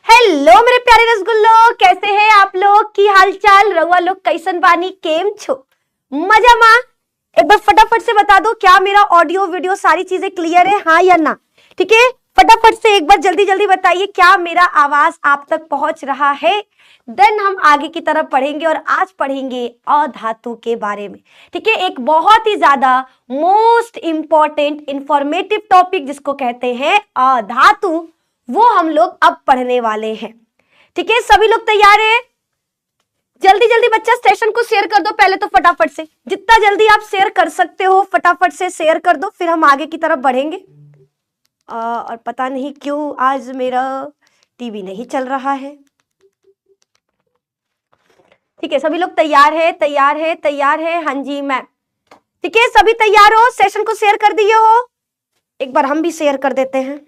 Hello मेरे प्यारे रसगुल्लो, कैसे हैं आप लोग? की हालचाल रउआ लोग कैसन बानी? केम छो? मजा मा? एक बार फटाफट से बता दो, क्या मेरा ऑडियो वीडियो सारी चीजें क्लियर है, हाँ या ना? ठीक है, फटाफट से एक बार जल्दी जल्दी बताइए, क्या मेरा आवाज आप तक पहुंच रहा है? देन हम आगे की तरफ पढ़ेंगे और आज पढ़ेंगे अधातु के बारे में। ठीक है, एक बहुत ही ज्यादा मोस्ट इंपॉर्टेंट इंफॉर्मेटिव टॉपिक जिसको कहते हैं अधातु, वो हम लोग अब पढ़ने वाले हैं। ठीक है, सभी लोग तैयार हैं? जल्दी जल्दी बच्चा सेशन को शेयर कर दो पहले तो, फटाफट से जितना जल्दी आप शेयर कर सकते हो फटाफट से शेयर कर दो, फिर हम आगे की तरफ बढ़ेंगे। और पता नहीं क्यों आज मेरा टीवी नहीं चल रहा है। ठीक है, सभी लोग तैयार है? तैयार है? तैयार है? हाँ जी मैम। ठीक है, सभी तैयार हो? सेशन को शेयर कर दिए हो? एक बार हम भी शेयर कर देते हैं।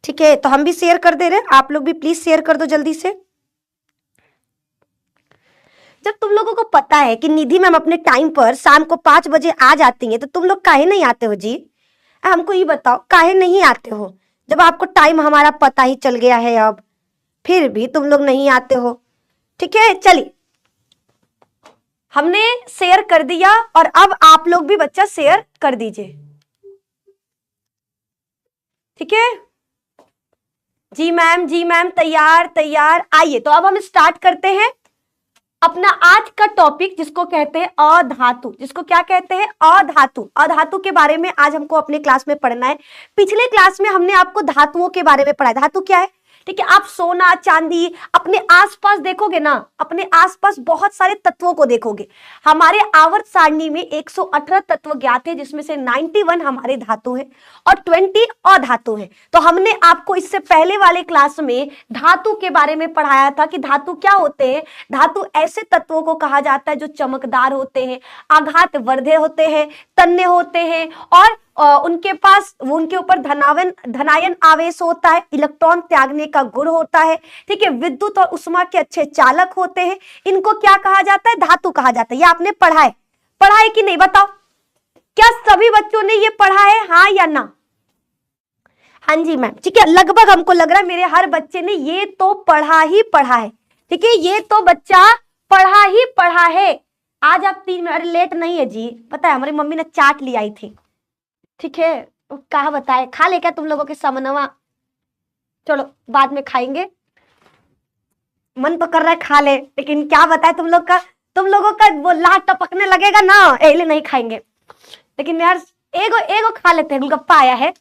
ठीक है, तो हम भी शेयर कर दे रहे हैं, आप लोग भी प्लीज शेयर कर दो जल्दी से। जब तुम लोगों को पता है कि निधि मैम अपने टाइम पर शाम को 5 बजे आ जाती हैं, तो तुम लोग काहे नहीं आते हो जी? हमको ये बताओ, काहे नहीं आते हो? जब आपको टाइम हमारा पता ही चल गया है अब, फिर भी तुम लोग नहीं आते हो। ठीक है, चलिए हमने शेयर कर दिया और अब आप लोग भी बच्चा शेयर कर दीजिए। ठीक है जी मैम, जी मैम, तैयार तैयार। आइए तो अब हम स्टार्ट करते हैं अपना आज का टॉपिक जिसको कहते हैं अधातु। जिसको क्या कहते हैं? अधातु। अधातु के बारे में आज हमको अपने क्लास में पढ़ना है। पिछले क्लास में हमने आपको धातुओं के बारे में पढ़ा। धातु क्या है? ठीक है, आप सोना चांदी अपने आसपास देखोगे ना, अपने आसपास बहुत सारे तत्वों को देखोगे। हमारे आवर्त सारणी में 118 तत्व ज्ञात है, जिसमें से 91 हमारे धातु हैं और 20 अधातु हैं। तो हमने आपको इससे पहले वाले क्लास में धातु के बारे में पढ़ाया था कि धातु क्या होते हैं। धातु ऐसे तत्वों को कहा जाता है जो चमकदार होते हैं, आघात वर्धे होते हैं, तन्य होते हैं और उनके पास उनके ऊपर धनायन आवेश होता है, इलेक्ट्रॉन त्यागने का गुण होता है। ठीक है, विद्युत और उष्मा के अच्छे चालक होते हैं। इनको क्या कहा जाता है? धातु कहा जाता है। ये आपने पढ़ा है कि नहीं? बताओ, क्या सभी बच्चों ने ये पढ़ा है, हाँ या ना? हाँ जी मैम। ठीक है, लगभग हमको लग रहा है मेरे हर बच्चे ने ये तो पढ़ा ही पढ़ा है। ठीक है, ये तो बच्चा पढ़ा ही पढ़ा है। आज आप 3 मिनट लेट नहीं है जी, पता है हमारी मम्मी ने चाट ले आई थी। ठीक है, कहा बताए, खा ले क्या तुम लोगों के सामनवा? चलो बाद में खाएंगे, मन तो कर रहा है खा ले, लेकिन क्या बताए तुम लोगों का वो लाट टपकने लगेगा ना, एले नहीं खाएंगे। लेकिन यार एगो खा लेते हैं, गोलगप्पा आया है।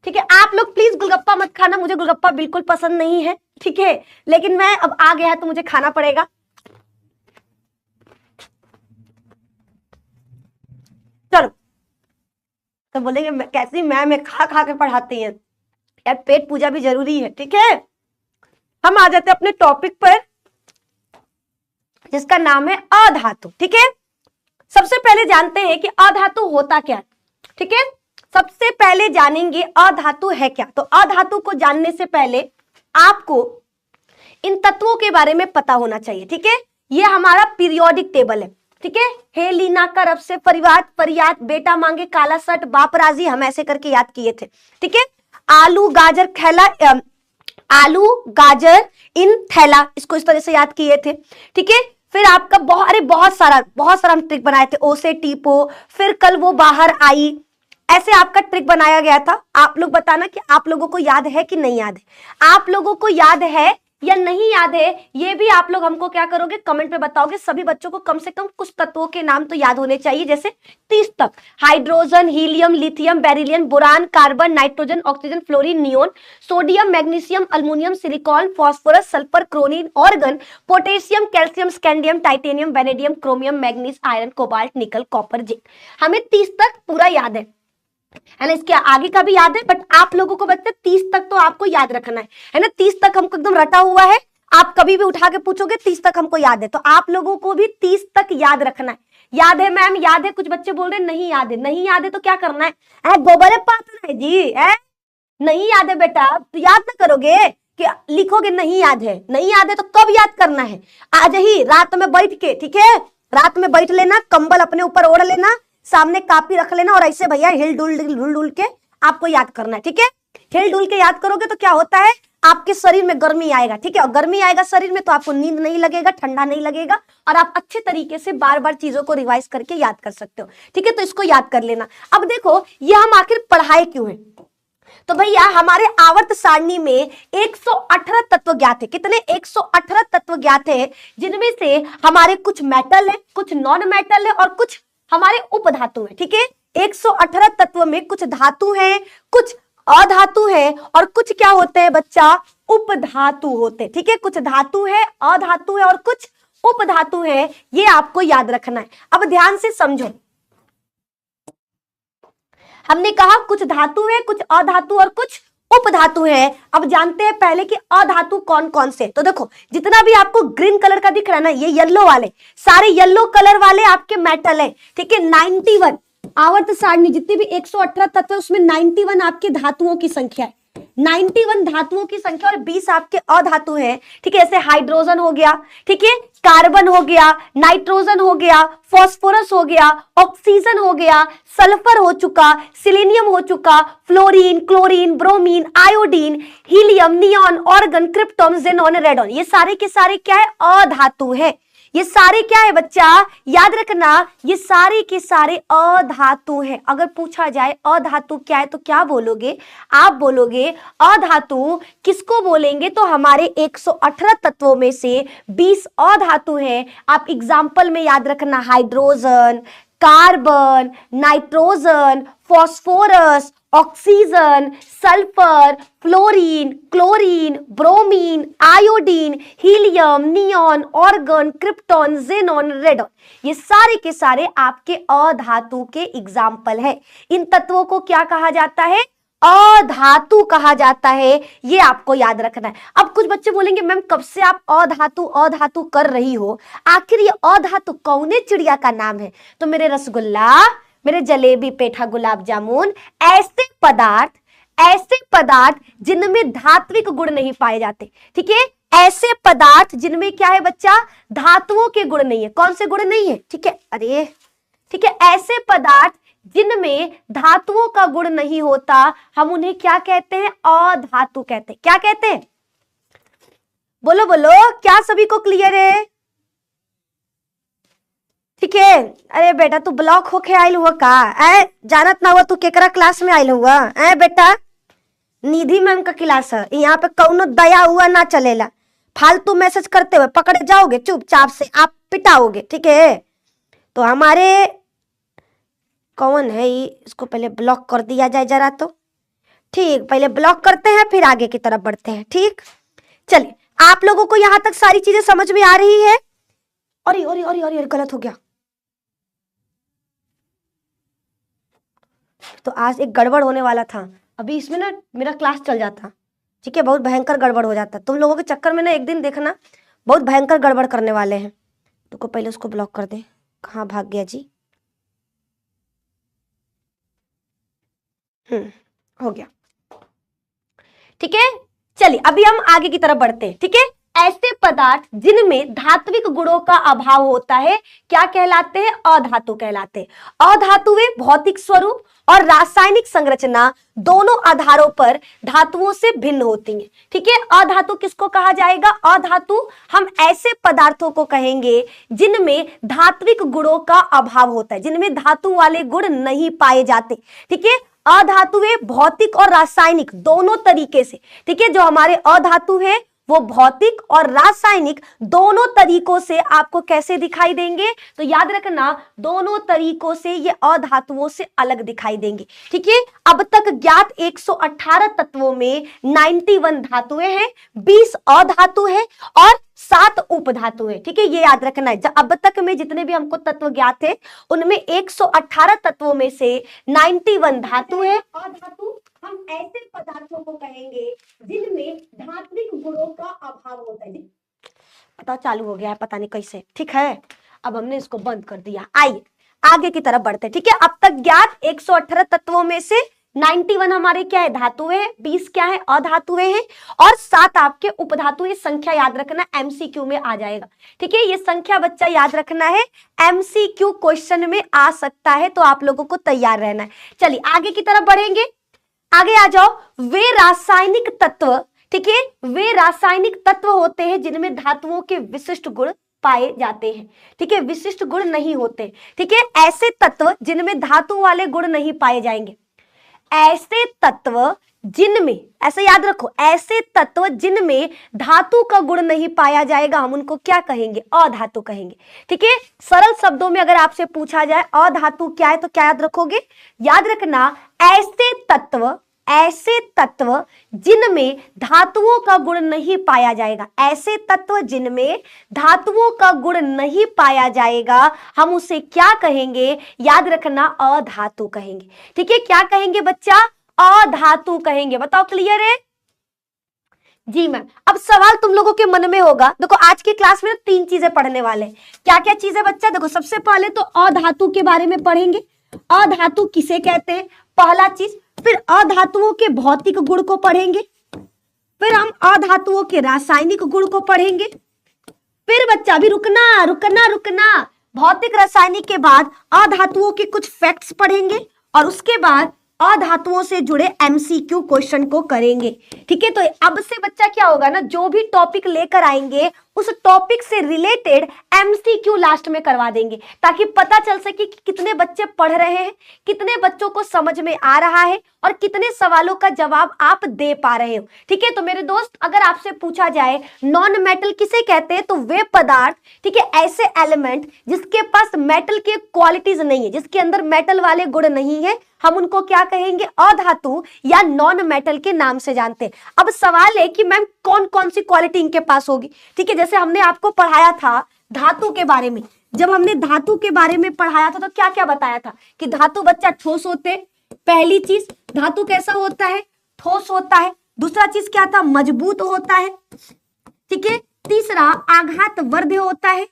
ठीक है, आप लोग प्लीज गोलगप्पा मत खाना, मुझे गोलगप्पा बिल्कुल पसंद नहीं है। ठीक है, लेकिन मैं अब आ गया है तो मुझे खाना पड़ेगा। चलो, तो बोलेंगे कैसी मैम है, खा खा के पढ़ाती हैं यार, पेट पूजा भी जरूरी है। ठीक है, हम आ जाते हैं अपने टॉपिक पर जिसका नाम है अधातु। ठीक है, सबसे पहले जानते हैं कि अधातु होता क्या है। ठीक है, सबसे पहले जानेंगे अधातु है क्या। तो अधातु को जानने से पहले आपको इन तत्वों के बारे में पता होना चाहिए। ठीक है, ये हमारा पीरियोडिक टेबल है। ठीक है, हे लीना का रब से परिवार फरियाद, बेटा मांगे काला शर्ट, बाप राजी, हम ऐसे करके याद किए थे। ठीक है, आलू गाजर खैला, आलू गाजर इन थैला, इसको इस तरह से याद किए थे। ठीक है, फिर आपका बहुत सारा हम ट्रिक बनाए थे। ओ से टीपो, फिर कल वो बाहर आई, ऐसे आपका ट्रिक बनाया गया था। आप लोग बताना कि आप लोगों को याद है कि नहीं याद है। आप लोगों को याद है या नहीं याद है, ये भी आप लोग हमको क्या करोगे, कमेंट में बताओगे। सभी बच्चों को कम से कम कुछ तत्वों के नाम तो याद होने चाहिए, जैसे 30 तक। Hydrogen, helium, lithium, beryllium, boron, carbon, nitrogen, oxygen, fluorine, neon, sodium, magnesium, aluminium, silicon, phosphorus, sulphur, chlorine, argon, potassium, calcium, scandium, titanium, vanadium, chromium, manganese, iron, cobalt, nickel, copper, zinc. हमें 30 तक पूरा याद है ना? इसके आगे का भी याद है, बट आप लोगों को बच्चे 30 तक तो आपको याद रखना है ना? 30 तक हमको एकदम रटा हुआ है। आप कभी भी उठा के पूछोगे 30 तक हमको याद है, तो आप लोगों को भी 30 तक याद रखना है। याद है मैम? याद है? कुछ बच्चे बोल रहे नहीं याद है। नहीं याद है तो क्या करना है? गोबरे पातना है जी, नहीं याद है बेटा तो याद ना करोगे कि लिखोगे नहीं याद है। नहीं याद है तो कब याद करना है? आज ही रात में बैठ के। ठीक है, रात में बैठ लेना, कंबल अपने ऊपर ओढ़ लेना, सामने कॉपी रख लेना और ऐसे भैया हिल डुल के आपको याद करना है। ठीक है, हिल डुल के याद करोगे तो क्या होता है, आपके शरीर में गर्मी आएगा, ठीक है, और गर्मी आएगा शरीर में तो आपको नींद नहीं लगेगा, ठंडा नहीं लगेगा, और आप अच्छे तरीके से बार बार चीजों को रिवाइज करके याद कर सकते हो, ठीक है। तो इसको याद कर लेना। अब देखो ये हम आखिर पढ़ाए क्यों है, तो भैया हमारे आवर्त सारणी में 118 तत्व ज्ञात है। कितने? 118 तत्व ज्ञात है, जिनमें से हमारे कुछ मेटल है, कुछ नॉन मेटल है, और कुछ हमारे उपधातु है, ठीक है। 118 तत्व में कुछ धातु है, कुछ अधातु है, और कुछ क्या होते हैं बच्चा, उपधातु होते हैं, ठीक है। कुछ धातु है, अधातु है, और कुछ उपधातु है, ये आपको याद रखना है। अब ध्यान से समझो, हमने कहा कुछ धातु है, कुछ अधातु और कुछ उपधातु है। अब जानते हैं पहले कि अधातु कौन कौन से। तो देखो जितना भी आपको ग्रीन कलर का दिख रहा है ना, ये येलो वाले सारे येलो कलर वाले आपके मेटल है, ठीक है। 91 आवर्त सारणी जितने भी 118 तत्व है उसमें 91 आपके धातुओं की संख्या है, 91 धातुओं की संख्या, और 20 आपके अधातु है, ठीक है। ऐसे हाइड्रोजन हो गया, ठीक है, कार्बन हो गया, नाइट्रोजन हो गया, फास्फोरस हो गया, ऑक्सीजन हो गया, सल्फर हो चुका, सिलीनियम हो चुका, fluorine, chlorine, bromine, iodine, helium, neon, organ, krypton, xenon, radon, ये सारे के सारे क्या है, अधातु है। ये सारे क्या है बच्चा, याद रखना, ये सारे के सारे अधातु है। अगर पूछा जाए अधातु क्या है तो क्या बोलोगे, आप बोलोगे अधातु किसको बोलेंगे, तो हमारे 118 तत्वों में से 20 अधातु है। आप एग्जाम्पल में याद रखना, hydrogen, carbon, nitrogen, phosphorus, oxygen, sulphur, fluorine, chlorine, bromine, iodine, helium, neon, organ, krypton, xenon, radon, ये सारे के सारे आपके अधातु के एग्जाम्पल है। इन तत्वों को क्या कहा जाता है, अधातु कहा जाता है, ये आपको याद रखना है। अब कुछ बच्चे बोलेंगे मैम कब से आप अधातु अधातु कर रही हो, आखिर ये अधातु कौने चिड़िया का नाम है, तो मेरे रसगुल्ला, मेरे जलेबी, पेठा, गुलाब जामुन, ऐसे पदार्थ जिनमें धात्विक गुण नहीं पाए जाते, ठीक है। ऐसे पदार्थ जिनमें क्या है बच्चा, धातुओं के गुण नहीं है। कौन से गुण नहीं है, ठीक है, अरे ठीक है, ऐसे पदार्थ जिनमें धातुओं का गुण नहीं होता, हम उन्हें क्या कहते हैं, अधातु कहते हैं। क्या कहते हैं, बोलो बोलो, क्या सभी को क्लियर है, ठीक है। अरे बेटा तू ब्लॉक होके आयल हुआ का, जानत ना हुआ तू केकरा क्लास में आयल हुआ, बेटा निधि मैम का क्लास है, यहाँ पे कौनो दया हुआ ना चलेला, फालतू मैसेज करते हुए पकड़े जाओगे, चुपचाप से आप पिटाओगे, ठीक है। तो हमारे कौन है ये, इसको पहले ब्लॉक कर दिया जाए जरा, तो ठीक, पहले ब्लॉक करते हैं फिर आगे की तरफ बढ़ते हैं, ठीक। चलिए आप लोगों को यहां तक सारी चीजें समझ में आ रही है, अरे अरे अरे अरे गलत हो गया, तो आज एक गड़बड़ होने वाला था, अभी इसमें ना मेरा क्लास चल जाता, ठीक है, बहुत भयंकर गड़बड़ हो जाता। तुम लोगों के चक्कर में ना एक दिन देखना बहुत भयंकर गड़बड़ करने वाले हैं। तो पहले उसको ब्लॉक कर दे, कहाँ भाग गया जी, हो गया, ठीक है। चलिए अभी हम आगे की तरफ बढ़ते हैं, ठीक है। ऐसे पदार्थ जिनमें धात्विक गुणों का अभाव होता है क्या कहलाते हैं, अधातु कहलाते हैं। अधातुएं भौतिक स्वरूप और रासायनिक संरचना दोनों आधारों पर धातुओं से भिन्न होती हैं, ठीक है। अधातु किसको कहा जाएगा, अधातु हम ऐसे पदार्थों को कहेंगे जिनमें धात्विक गुणों का अभाव होता है, जिनमें धातु वाले गुण नहीं पाए जाते, ठीक है। अधातुएं भौतिक और रासायनिक दोनों तरीके से, ठीक है, जो हमारे अधातु है वो भौतिक और रासायनिक दोनों तरीकों से आपको कैसे दिखाई देंगे, तो याद रखना दोनों तरीकों से ये अधातुओं से अलग दिखाई देंगे, ठीक है। अब तक ज्ञात 118 तत्वों में 91 धातुएं हैं, 20 अधातु है और 7 उपधातु है, ठीक है, ये याद रखना है। अब तक में जितने भी हमको तत्व ज्ञात है उनमें 118 तत्वों में से 91 धातु है। अधातु हम ऐसे पदार्थों को कहेंगे जिनमें धात्विक गुणों का अभाव होता है। पता चालू हो गया है, पता नहीं कैसे, ठीक है। अब हमने इसको बंद कर दिया, आइए आगे की तरफ बढ़ते हैं, ठीक है। अब तक ज्ञात 118 तत्वों में से 91 हमारे क्या है, धातुएं हैं, 20 क्या है, अधातुएं हैं, और 7 आपके उपधातु। ये संख्या याद रखना, एमसीक्यू में आ जाएगा, ठीक है। ये संख्या बच्चा याद रखना है, एमसीक्यू क्वेश्चन में आ सकता है, तो आप लोगों को तैयार रहना है। चलिए आगे की तरफ बढ़ेंगे। आगे आ जाओ। वे रासायनिक तत्व, ठीक है, वे रासायनिक तत्व होते हैं जिनमें धातुओं के विशिष्ट गुण पाए जाते हैं, ठीक है, विशिष्ट गुण नहीं होते, ठीक है, ऐसे तत्व जिनमें धातु वाले गुण नहीं पाए जाएंगे, ऐसे तत्व जिनमें, ऐसे याद रखो, ऐसे तत्व जिनमें धातु का गुण नहीं पाया जाएगा, हम उनको क्या कहेंगे? अधातु कहेंगे, ठीक है। सरल शब्दों में अगर आपसे पूछा जाए अधातु क्या है तो क्या याद रखोगे? याद रखना, ऐसे तत्व जिनमें धातुओं का गुण नहीं पाया जाएगा, ऐसे तत्व जिनमें धातुओं का गुण नहीं पाया जाएगा, हम उसे क्या कहेंगे? याद रखना, अधातु कहेंगे, ठीक है। क्या कहेंगे बच्चा? अधातु कहेंगे। बताओ क्लियर है? जी मैम। अब सवाल तुम लोगों के मन में होगा, देखो आज की क्लास में 3 चीजें पढ़ने वाले। क्या क्या चीजें बच्चा? देखो सबसे पहले तो अधातु के बारे में पढ़ेंगे, अधातु किसे कहते हैं, पहला चीज। फिर अधातुओं के भौतिक गुण को पढ़ेंगे, फिर हम अधातुओं के रासायनिक गुण को पढ़ेंगे, फिर बच्चा अभी रुकना, भौतिक रासायनिक के बाद अधातुओं के कुछ फैक्ट्स पढ़ेंगे और उसके बाद अधातुओं से जुड़े एमसीक्यू क्वेश्चन को करेंगे, ठीक है। तो अब से बच्चा क्या होगा ना, जो भी टॉपिक लेकर आएंगे उस टॉपिक से रिलेटेड एमसीक्यू लास्ट में करवा देंगे, ताकि पता चल सके कि कितने बच्चे पढ़ रहे हैं, कितने बच्चों को समझ में आ रहा है और कितने सवालों का जवाब आप दे पा रहे हो, ठीक है। तो मेरे दोस्त, अगर आपसे पूछा जाए नॉन मेटल किसे कहते हैं, तो वे पदार्थ, ठीक है, ऐसे एलिमेंट जिसके पास मेटल के क्वालिटीज नहीं है, जिसके अंदर मेटल वाले गुण नहीं है, हम उनको क्या कहेंगे? अधातु या नॉन मेटल के नाम से जानते हैं। अब सवाल है कि मैम कौन कौन सी क्वालिटी इनके पास होगी, ठीक है। जैसे हमने आपको पढ़ाया था धातु के बारे में, जब हमने धातु के बारे में पढ़ाया था तो क्या क्या बताया था कि धातु बच्चा ठोस होते हैं। पहली चीज, धातु कैसा होता है? ठोस होता है। दूसरा चीज क्या था? मजबूत होता है, ठीक है। तीसरा, आघात वर्ध्य होता है,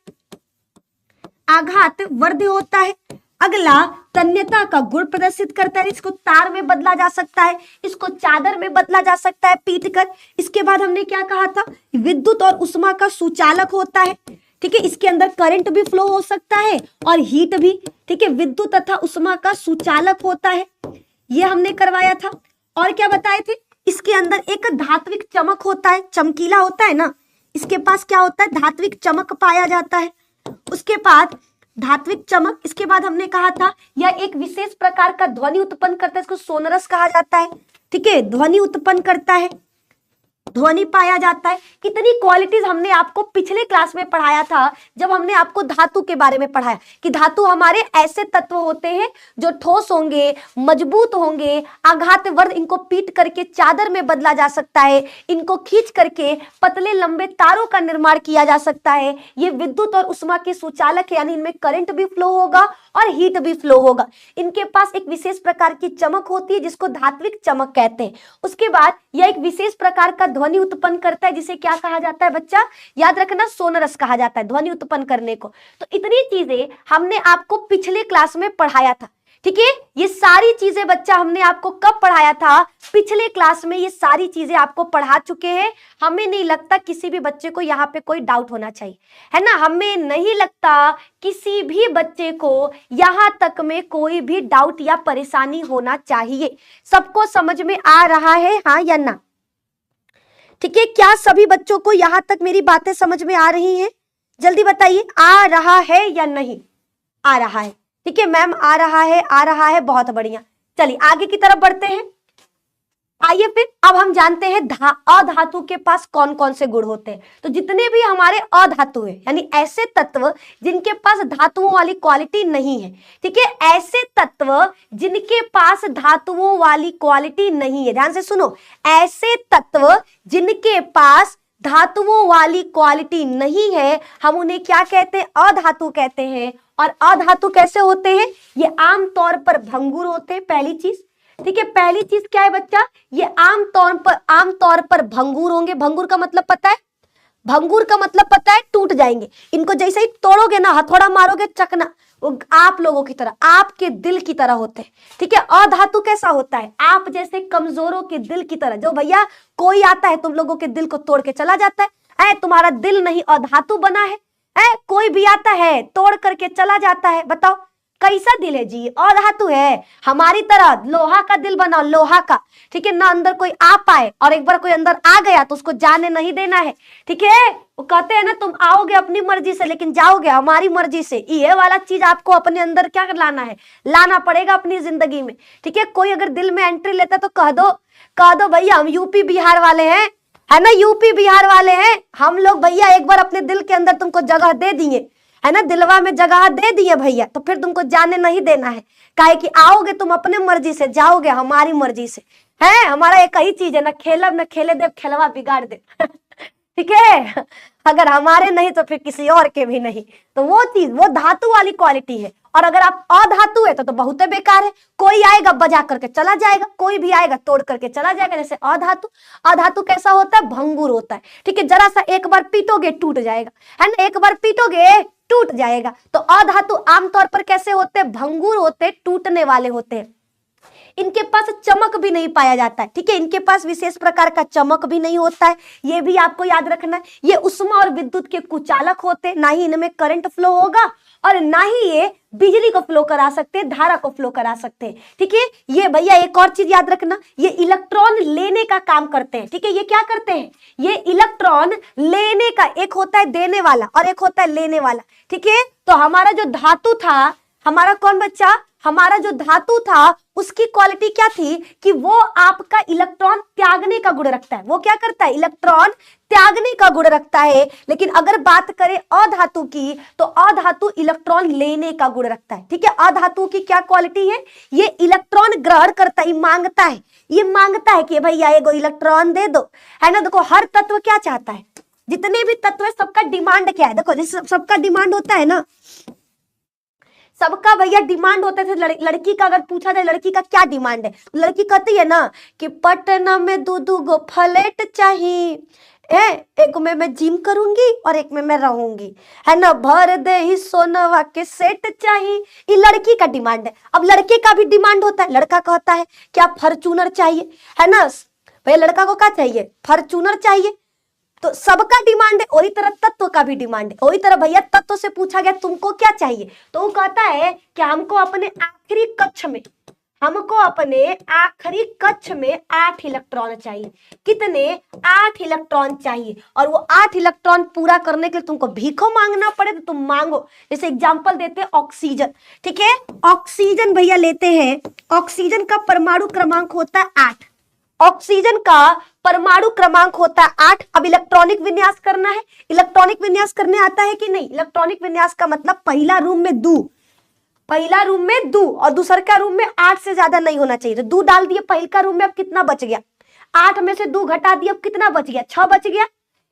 आघात वर्ध्य होता है। अगला, तन्यता का गुण प्रदर्शित करता है, इसको तार में बदला जा सकता है, इसको चादर में बदला जा सकता है पीट कर। इसके बाद हमने क्या कहा था? विद्युत और उष्मा का सुचालक होता है, ठीक है, इसके अंदर करंट भी फ्लो हो सकता है और हीट भी, ठीक है, विद्युत तथा उष्मा का सुचालक होता है, ये हमने करवाया था। और क्या बताए थे? इसके अंदर एक धात्विक चमक होता है, चमकीला होता है ना, इसके पास क्या होता है? धात्विक चमक पाया जाता है। उसके बाद धात्विक चमक, इसके बाद हमने कहा था यह एक विशेष प्रकार का ध्वनि उत्पन्न करता है, इसको सोनरस कहा जाता है, ठीक है, ध्वनि उत्पन्न करता है, ध्वनि पाया जाता है। कितनी क्वालिटीज हमने आपको पिछले क्लास में पढ़ाया था, जब हमने आपको धातु के बारे में पढ़ाया कि धातु हमारे ऐसे तत्व होते हैं जो ठोस होंगे, मजबूत होंगे, आघात वर्ध, इनको पीट करके चादर में बदला जा सकता है, इनको खींच करके पतले लंबे तारों का निर्माण किया जा सकता है, ये विद्युत और उष्मा के सुचालक है, यानी इनमें करंट भी फ्लो होगा और हीट भी फ्लो होगा। इनके पास एक विशेष प्रकार की चमक होती है जिसको धात्विक चमक कहते हैं। उसके बाद यह एक विशेष प्रकार का ध्वनि उत्पन्न करता है, जिसे क्या कहा जाता है बच्चा? याद रखना, सोनरस कहा जाता है ध्वनि उत्पन्न करने को। तो इतनी चीजें हमने आपको पिछले क्लास में पढ़ाया था, ठीक है। ये सारी चीजें बच्चा हमने आपको कब पढ़ाया था? पिछले क्लास में ये सारी चीजें आपको पढ़ा चुके हैं। हमें नहीं लगता किसी भी बच्चे को यहाँ पे कोई डाउट होना चाहिए, है ना, हमें नहीं लगता किसी भी बच्चे को यहाँ तक में कोई भी डाउट या परेशानी होना चाहिए। सबको समझ में आ रहा है, हाँ या ना? ठीक है, क्या सभी बच्चों को यहाँ तक मेरी बातें समझ में आ रही हैं? जल्दी बताइए, आ रहा है या नहीं आ रहा है? ठीक है मैम, आ रहा है, बहुत बढ़िया। चलिए आगे की तरफ बढ़ते हैं। आइए फिर अब हम जानते हैं अधातु के पास कौन कौन से गुण होते हैं। तो जितने भी हमारे अधातु हैं, यानी ऐसे तत्व जिनके पास धातुओं वाली क्वालिटी नहीं है, ठीक है, ऐसे तत्व जिनके पास धातुओं वाली क्वालिटी नहीं है, ध्यान से सुनो, ऐसे तत्व जिनके पास धातुओं वाली क्वालिटी नहीं है, हम उन्हें क्या कहते हैं? अधातु कहते हैं। और अधातु कैसे होते हैं? ये आमतौर पर भंगुर होते हैं, पहली चीज, ठीक है। पहली चीज क्या है बच्चा? ये आमतौर पर भंगुर होंगे। भंगुर का मतलब पता है? भंगुर का मतलब पता है? टूट जाएंगे। इनको जैसे ही तोड़ोगे ना, हथौड़ा मारोगे, चकना, वो आप लोगों की तरह, आपके दिल की तरह होते हैं, ठीक है। अधातु कैसा होता है? आप जैसे कमजोरों के दिल की तरह। जो भैया कोई आता है तुम लोगों के दिल को तोड़ के चला जाता है, तुम्हारा दिल नहीं अधातु बना है, कोई भी आता है तोड़ करके चला जाता है। बताओ कैसा दिल है जी? अधातु है। हमारी तरह लोहा का दिल बनाओ, लोहा का, ठीक है ना, अंदर कोई आ पाए, और एक बार कोई अंदर आ गया तो उसको जाने नहीं देना है, ठीक है। वो कहते हैं ना, तुम आओगे अपनी मर्जी से लेकिन जाओगे हमारी मर्जी से। ये वाला चीज आपको अपने अंदर क्या लाना है, लाना पड़ेगा अपनी जिंदगी में, ठीक है। कोई अगर दिल में एंट्री लेता तो कह दो भैया हम यूपी बिहार वाले हैं, है ना, यूपी बिहार वाले हैं हम लोग भैया, एक बार अपने दिल के अंदर तुमको जगह दे दिए, है ना, दिलवा में जगह दे दिए भैया, तो फिर तुमको जाने नहीं देना है। काहे कि आओगे तुम अपने मर्जी से, जाओगे हमारी मर्जी से, है। हमारा एक ही चीज है, ना खेलब न खेले दे, खेलवा बिगाड़ दे ठीक है। अगर हमारे नहीं तो फिर किसी और के भी नहीं। तो वो चीज, वो धातु वाली क्वालिटी है। और अगर आप अधातु है तो बहुत बेकार है। कोई आएगा बजा करके चला जाएगा, कोई भी आएगा तोड़ करके चला जाएगा। जैसे अधातु, अधातु कैसा होता है, भंगुर होता है, ठीक है। जरा सा एक बार पीटोगे टूट जाएगा, है ना, एक बार पीटोगे टूट जाएगा। तो अधातु आमतौर पर कैसे होते हैं, भंगुर होते, टूटने वाले होते हैं। इनके पास चमक भी नहीं पाया जाता है, ठीक है। इनके पास विशेष प्रकार का चमक भी नहीं होता है, ये भी आपको याद रखना है। ये उष्मा और विद्युत के कुचालक होते, ना ही इनमें करंट फ्लो होगा और ना ही ये बिजली को फ्लो करा सकते हैं, धारा को फ्लो करा सकते हैं, ठीक है। ये भैया एक और चीज याद रखना, ये इलेक्ट्रॉन लेने का काम करते हैं, ठीक है। ये क्या करते हैं, ये इलेक्ट्रॉन लेने का, एक होता है देने वाला और एक होता है लेने वाला, ठीक है। तो हमारा जो धातु था, हमारा कौन बच्चा, हमारा जो धातु था उसकी क्वालिटी क्या थी कि वो आपका इलेक्ट्रॉन त्यागने का गुण रखता है। वो क्या करता है, इलेक्ट्रॉन त्यागने का गुण रखता है। लेकिन अगर बात करें अधातु की, तो अधातु इलेक्ट्रॉन लेने का गुण रखता है, ठीक है। अधातु की क्या क्वालिटी है, ये इलेक्ट्रॉन ग्रहण करता है, मांगता है, ये मांगता है कि भैया एगो इलेक्ट्रॉन दे दो, है ना। देखो हर तत्व क्या चाहता है, जितने भी तत्व है सबका डिमांड क्या है, देखो जैसे सबका डिमांड होता है ना, सबका भैया डिमांड होता है। लड़की का अगर पूछा जाए लड़की का क्या डिमांड है, लड़की कहती है ना कि पटना में दो गो फ्लैट चाहिए, एक में मैं जिम करूंगी और एक में मैं रहूंगी, है ना, भर दे ही सोनवा के सेट चाहिए, ये लड़की का डिमांड है। अब लड़के का भी डिमांड होता है, लड़का कहता है क्या फॉर्च्यूनर चाहिए, है ना, भैया लड़का को क्या चाहिए, फॉर्च्यूनर चाहिए। तो सबका डिमांड है, और तरह तत्व का भी डिमांड है। और तरह भैया तत्व से पूछा गया तुमको क्या चाहिए, तो वो कहता है कि हमको अपने आखिरी कक्ष में, हमको अपने आखिरी कक्ष में 8 इलेक्ट्रॉन चाहिए। कितने, 8 इलेक्ट्रॉन चाहिए। और वो 8 इलेक्ट्रॉन पूरा करने के लिए तुमको भीखो मांगना पड़े तो तुम मांगो। जैसे एग्जांपल देते हैं ऑक्सीजन, ठीक है। ऑक्सीजन भैया लेते हैं, ऑक्सीजन का परमाणु क्रमांक होता है 8, ऑक्सीजन का परमाणु क्रमांक होता है 8। अब इलेक्ट्रॉनिक विन्यास करना है, इलेक्ट्रॉनिक विन्यास करने आता है कि नहीं, इलेक्ट्रॉनिक विन्यास का मतलब पहला रूम में 2, पहला रूम में 2 और दूसर का रूम में 8 से ज्यादा नहीं होना चाहिए। तो 2 डाल दिए पहले का रूम में, अब कितना बच गया, 8 में से 2 घटा दिया, अब कितना बच गया, 6 बच गया।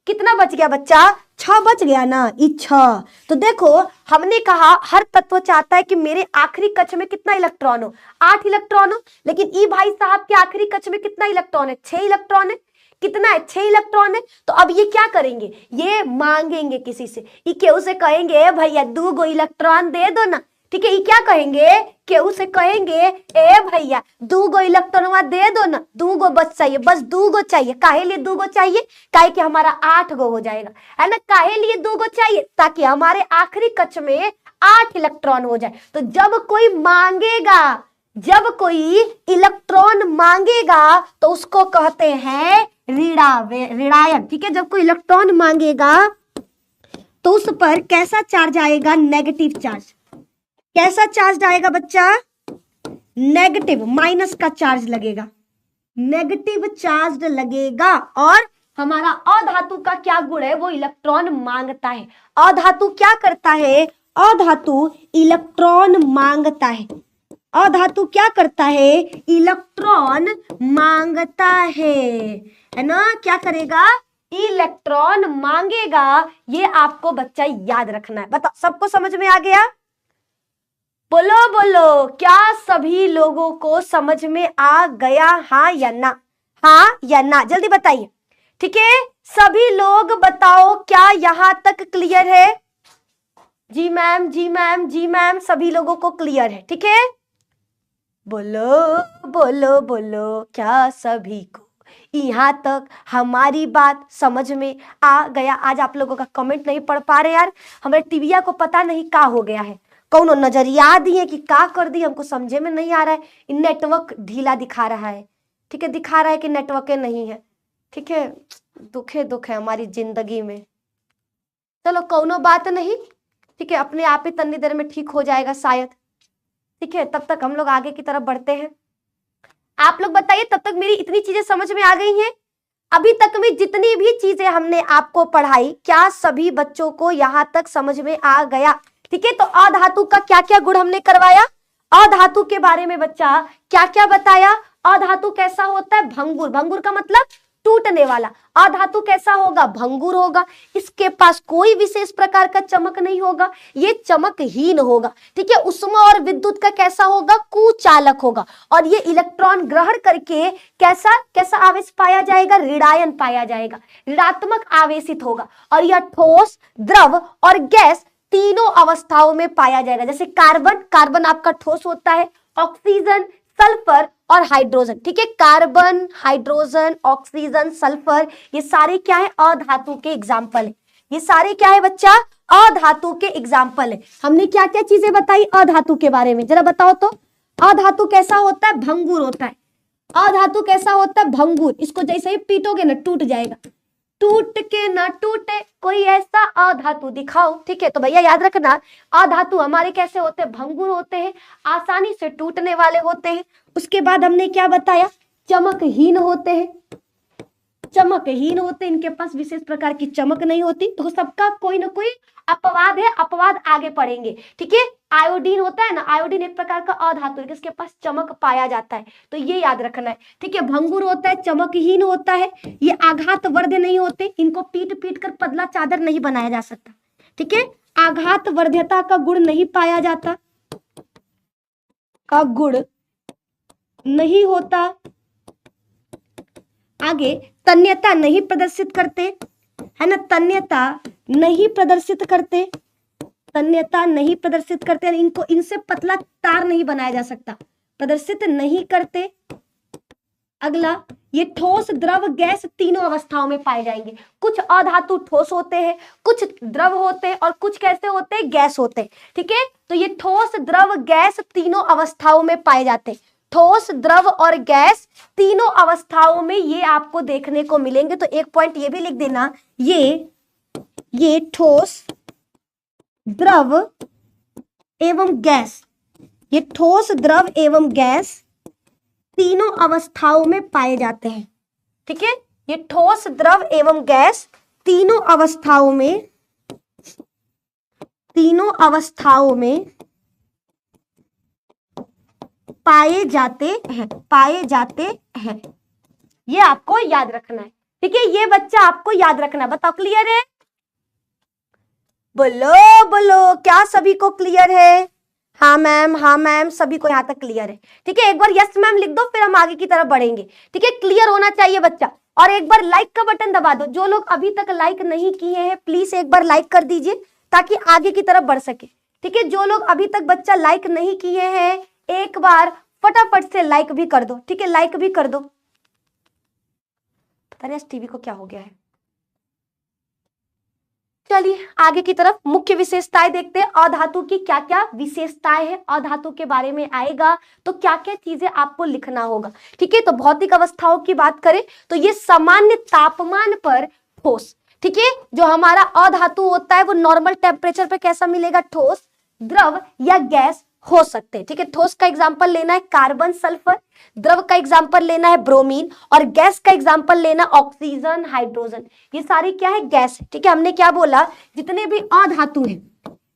कितना बच गया बच्चा, 6 बच गया ना, ये 6। तो देखो हमने कहा हर तत्व चाहता है कि मेरे आखिरी कक्ष में कितना इलेक्ट्रॉन हो, 8 इलेक्ट्रॉन हो। लेकिन ई भाई साहब के आखिरी कक्ष में कितना इलेक्ट्रॉन है, 6 इलेक्ट्रॉन है। कितना है, 6 इलेक्ट्रॉन है। तो अब ये क्या करेंगे, ये मांगेंगे किसी से, ये केहू से कहेंगे भैया 2 गो इलेक्ट्रॉन दे दो ना, ठीक है। ये क्या कहेंगे, केहू से कहेंगे ए भैया 2 गो इलेक्ट्रॉन दे दो ना, 2 गो बच चाहिए, बस 2 गो चाहिए। काहे लिए 2 गो चाहिए, काहे कि हमारा 8 गो हो जाएगा, है ना। काहे लिए 2 गो चाहिए, ताकि हमारे आखिरी कक्ष में 8 इलेक्ट्रॉन हो जाए। तो जब कोई मांगेगा, जब कोई इलेक्ट्रॉन मांगेगा तो उसको कहते हैं ऋणायन, ठीक है। जब कोई इलेक्ट्रॉन मांगेगा तो उस पर कैसा चार्ज आएगा, नेगेटिव चार्ज। कैसा चार्ज आएगा बच्चा, नेगेटिव, माइनस का चार्ज लगेगा, नेगेटिव चार्ज लगेगा। और हमारा अधातु का क्या गुण है, वो इलेक्ट्रॉन मांगता है। अधातु क्या करता है, अधातु इलेक्ट्रॉन मांगता है। अधातु क्या करता है, इलेक्ट्रॉन मांगता है ना। क्या करेगा, इलेक्ट्रॉन मांगेगा। ये आपको बच्चा याद रखना है। बताओ सबको समझ में आ गया, बोलो बोलो, क्या सभी लोगों को समझ में आ गया, हाँ या ना, हाँ या ना, जल्दी बताइए, ठीक है। सभी लोग बताओ क्या यहां तक क्लियर है, जी मैम, जी मैम, जी मैम, सभी लोगों को क्लियर है, ठीक है। बोलो बोलो बोलो, क्या सभी को यहाँ तक हमारी बात समझ में आ गया। आज आप लोगों का कमेंट नहीं पढ़ पा रहे यार, हमारे टीविया को पता नहीं क्या हो गया है, कौनो नजरिया दिए कि का कर दी, हमको समझे में नहीं आ रहा है, नेटवर्क ढीला दिखा रहा है, ठीक है, दिखा रहा है कि नेटवर्क नहीं है, ठीक है, दुख है हमारी जिंदगी में। चलो कौनो बात नहीं, ठीक है, अपने आप ही तन्नी देर में ठीक हो जाएगा शायद, ठीक है। तब तक हम लोग आगे की तरफ बढ़ते हैं। आप लोग बताइए तब तक मेरी इतनी चीजें समझ में आ गई हैं? अभी तक में जितनी भी चीजें हमने आपको पढ़ाई, क्या सभी बच्चों को यहां तक समझ में आ गया? ठीक है, तो अधातु का क्या क्या गुण हमने करवाया, अधातु के बारे में बच्चा क्या क्या बताया। अधातु कैसा होता है? भंगुर, भंगुर का मतलब टूटने वाला। अधातु कैसा होगा? भंगुर होगा, इसके पास कोई विशेष प्रकार का चमक नहीं होगा, ये चमकहीन होगा, ठीक है। उष्मा और विद्युत का कैसा होगा? कुचालक होगा, और ये इलेक्ट्रॉन ग्रहण करके कैसा कैसा आवेश पाया जाएगा? ऋणायन पाया जाएगा, ऋणात्मक आवेशित होगा, और यह ठोस, द्रव और गैस तीनों अवस्थाओं में पाया जाएगा। जैसे कार्बन, कार्बन आपका ठोस होता है, ऑक्सीजन, सल्फर और हाइड्रोजन, ठीक है। कार्बन, हाइड्रोजन, ऑक्सीजन, सल्फर, ये सारे क्या है? अधातु के एग्जाम्पल है। ये सारे क्या है बच्चा? अधातु के एग्जाम्पल है। हमने क्या क्या चीजें बताई अधातु के बारे में, जरा बताओ तो। अधातु कैसा होता है? भंगुर होता है। अधातु कैसा होता है? भंगुर, इसको जैसे ही पीटोगे ना टूट जाएगा, टूट के ना टूटे कोई ऐसा अधातु दिखाओ, ठीक है। तो भैया याद रखना, अधातु हमारे कैसे होते हैं? भंगुर होते हैं, आसानी से टूटने वाले होते हैं। उसके बाद हमने क्या बताया? चमकहीन होते हैं, चमकहीन होते, इनके पास विशेष प्रकार की चमक नहीं होती। तो सबका कोई ना कोई अपवाद है, अपवाद आगे पढ़ेंगे, ठीक है। आयोडीन होता है ना, आयोडीन एक प्रकार का अधातु है, इसके पास चमक पाया जाता है, तो ये याद रखना है, ठीक है। भंगुर होता है, चमकहीन होता है, ये आघात वर्ध नहीं होते, इनको पीट पीट कर पतला चादर नहीं बनाया जा सकता, ठीक है। आघात वर्ध्यता का गुण नहीं पाया जाता, का गुण नहीं होता। आगे तन्यता नहीं प्रदर्शित करते, है ना, तन्यता नहीं प्रदर्शित करते, तन्यता नहीं प्रदर्शित करते, इनको, इनसे पतला तार नहीं बनाया जा सकता, प्रदर्शित नहीं करते। अगला, ये ठोस, द्रव, गैस तीनों अवस्थाओं में पाए जाएंगे। कुछ अधातु ठोस होते हैं, कुछ द्रव होते हैं, और कुछ कैसे होते हैं? गैस होते हैं, ठीक है। तो ये ठोस, द्रव, गैस तीनों अवस्थाओं में पाए जाते हैं। ठोस, द्रव और गैस तीनों अवस्थाओं में ये आपको देखने को मिलेंगे। तो एक पॉइंट ये भी लिख देना, ये ठोस, द्रव एवं गैस, ये ठोस, द्रव एवं गैस तीनों अवस्थाओं में पाए जाते हैं, ठीक है। ये ठोस, द्रव एवं गैस तीनों अवस्थाओं में पाए जाते हैं, ये आपको याद रखना है, ठीक है। ये बच्चा आपको याद रखना, बताओ क्लियर है? बोलो बोलो, क्या सभी को क्लियर है? हाँ मैम, सभी को यहाँ तक क्लियर है, ठीक है। एक बार यस मैम लिख दो, फिर हम आगे की तरफ बढ़ेंगे, ठीक है। क्लियर होना चाहिए बच्चा। और एक बार लाइक का बटन दबा दो, जो लोग अभी तक लाइक नहीं किए हैं प्लीज एक बार लाइक कर दीजिए, ताकि आगे की तरफ बढ़ सके, ठीक है। जो लोग अभी तक बच्चा लाइक नहीं किए हैं, एक बार फटाफट से लाइक भी कर दो, ठीक है, लाइक भी कर दो। पता नहीं टीवी को क्या हो गया है। चलिए आगे की तरफ मुख्य विशेषताएं देखते हैं। अधातु की क्या क्या विशेषताएं हैं, अधातु के बारे में आएगा तो क्या क्या चीजें आपको लिखना होगा, ठीक है। तो भौतिक अवस्थाओं की बात करें तो ये सामान्य तापमान पर ठोस, ठीक है। जो हमारा अधातु होता है वो नॉर्मल टेम्परेचर पे कैसा मिलेगा? ठोस, द्रव या गैस हो सकते हैं, ठीक है। ठोस का एग्जांपल लेना है कार्बन, सल्फर, द्रव का एग्जांपल लेना है ब्रोमीन, और गैस का एग्जांपल लेना ऑक्सीजन, हाइड्रोजन। ये सारी क्या है? गैस है, ठीक है। हमने क्या बोला? जितने भी अधातु हैं,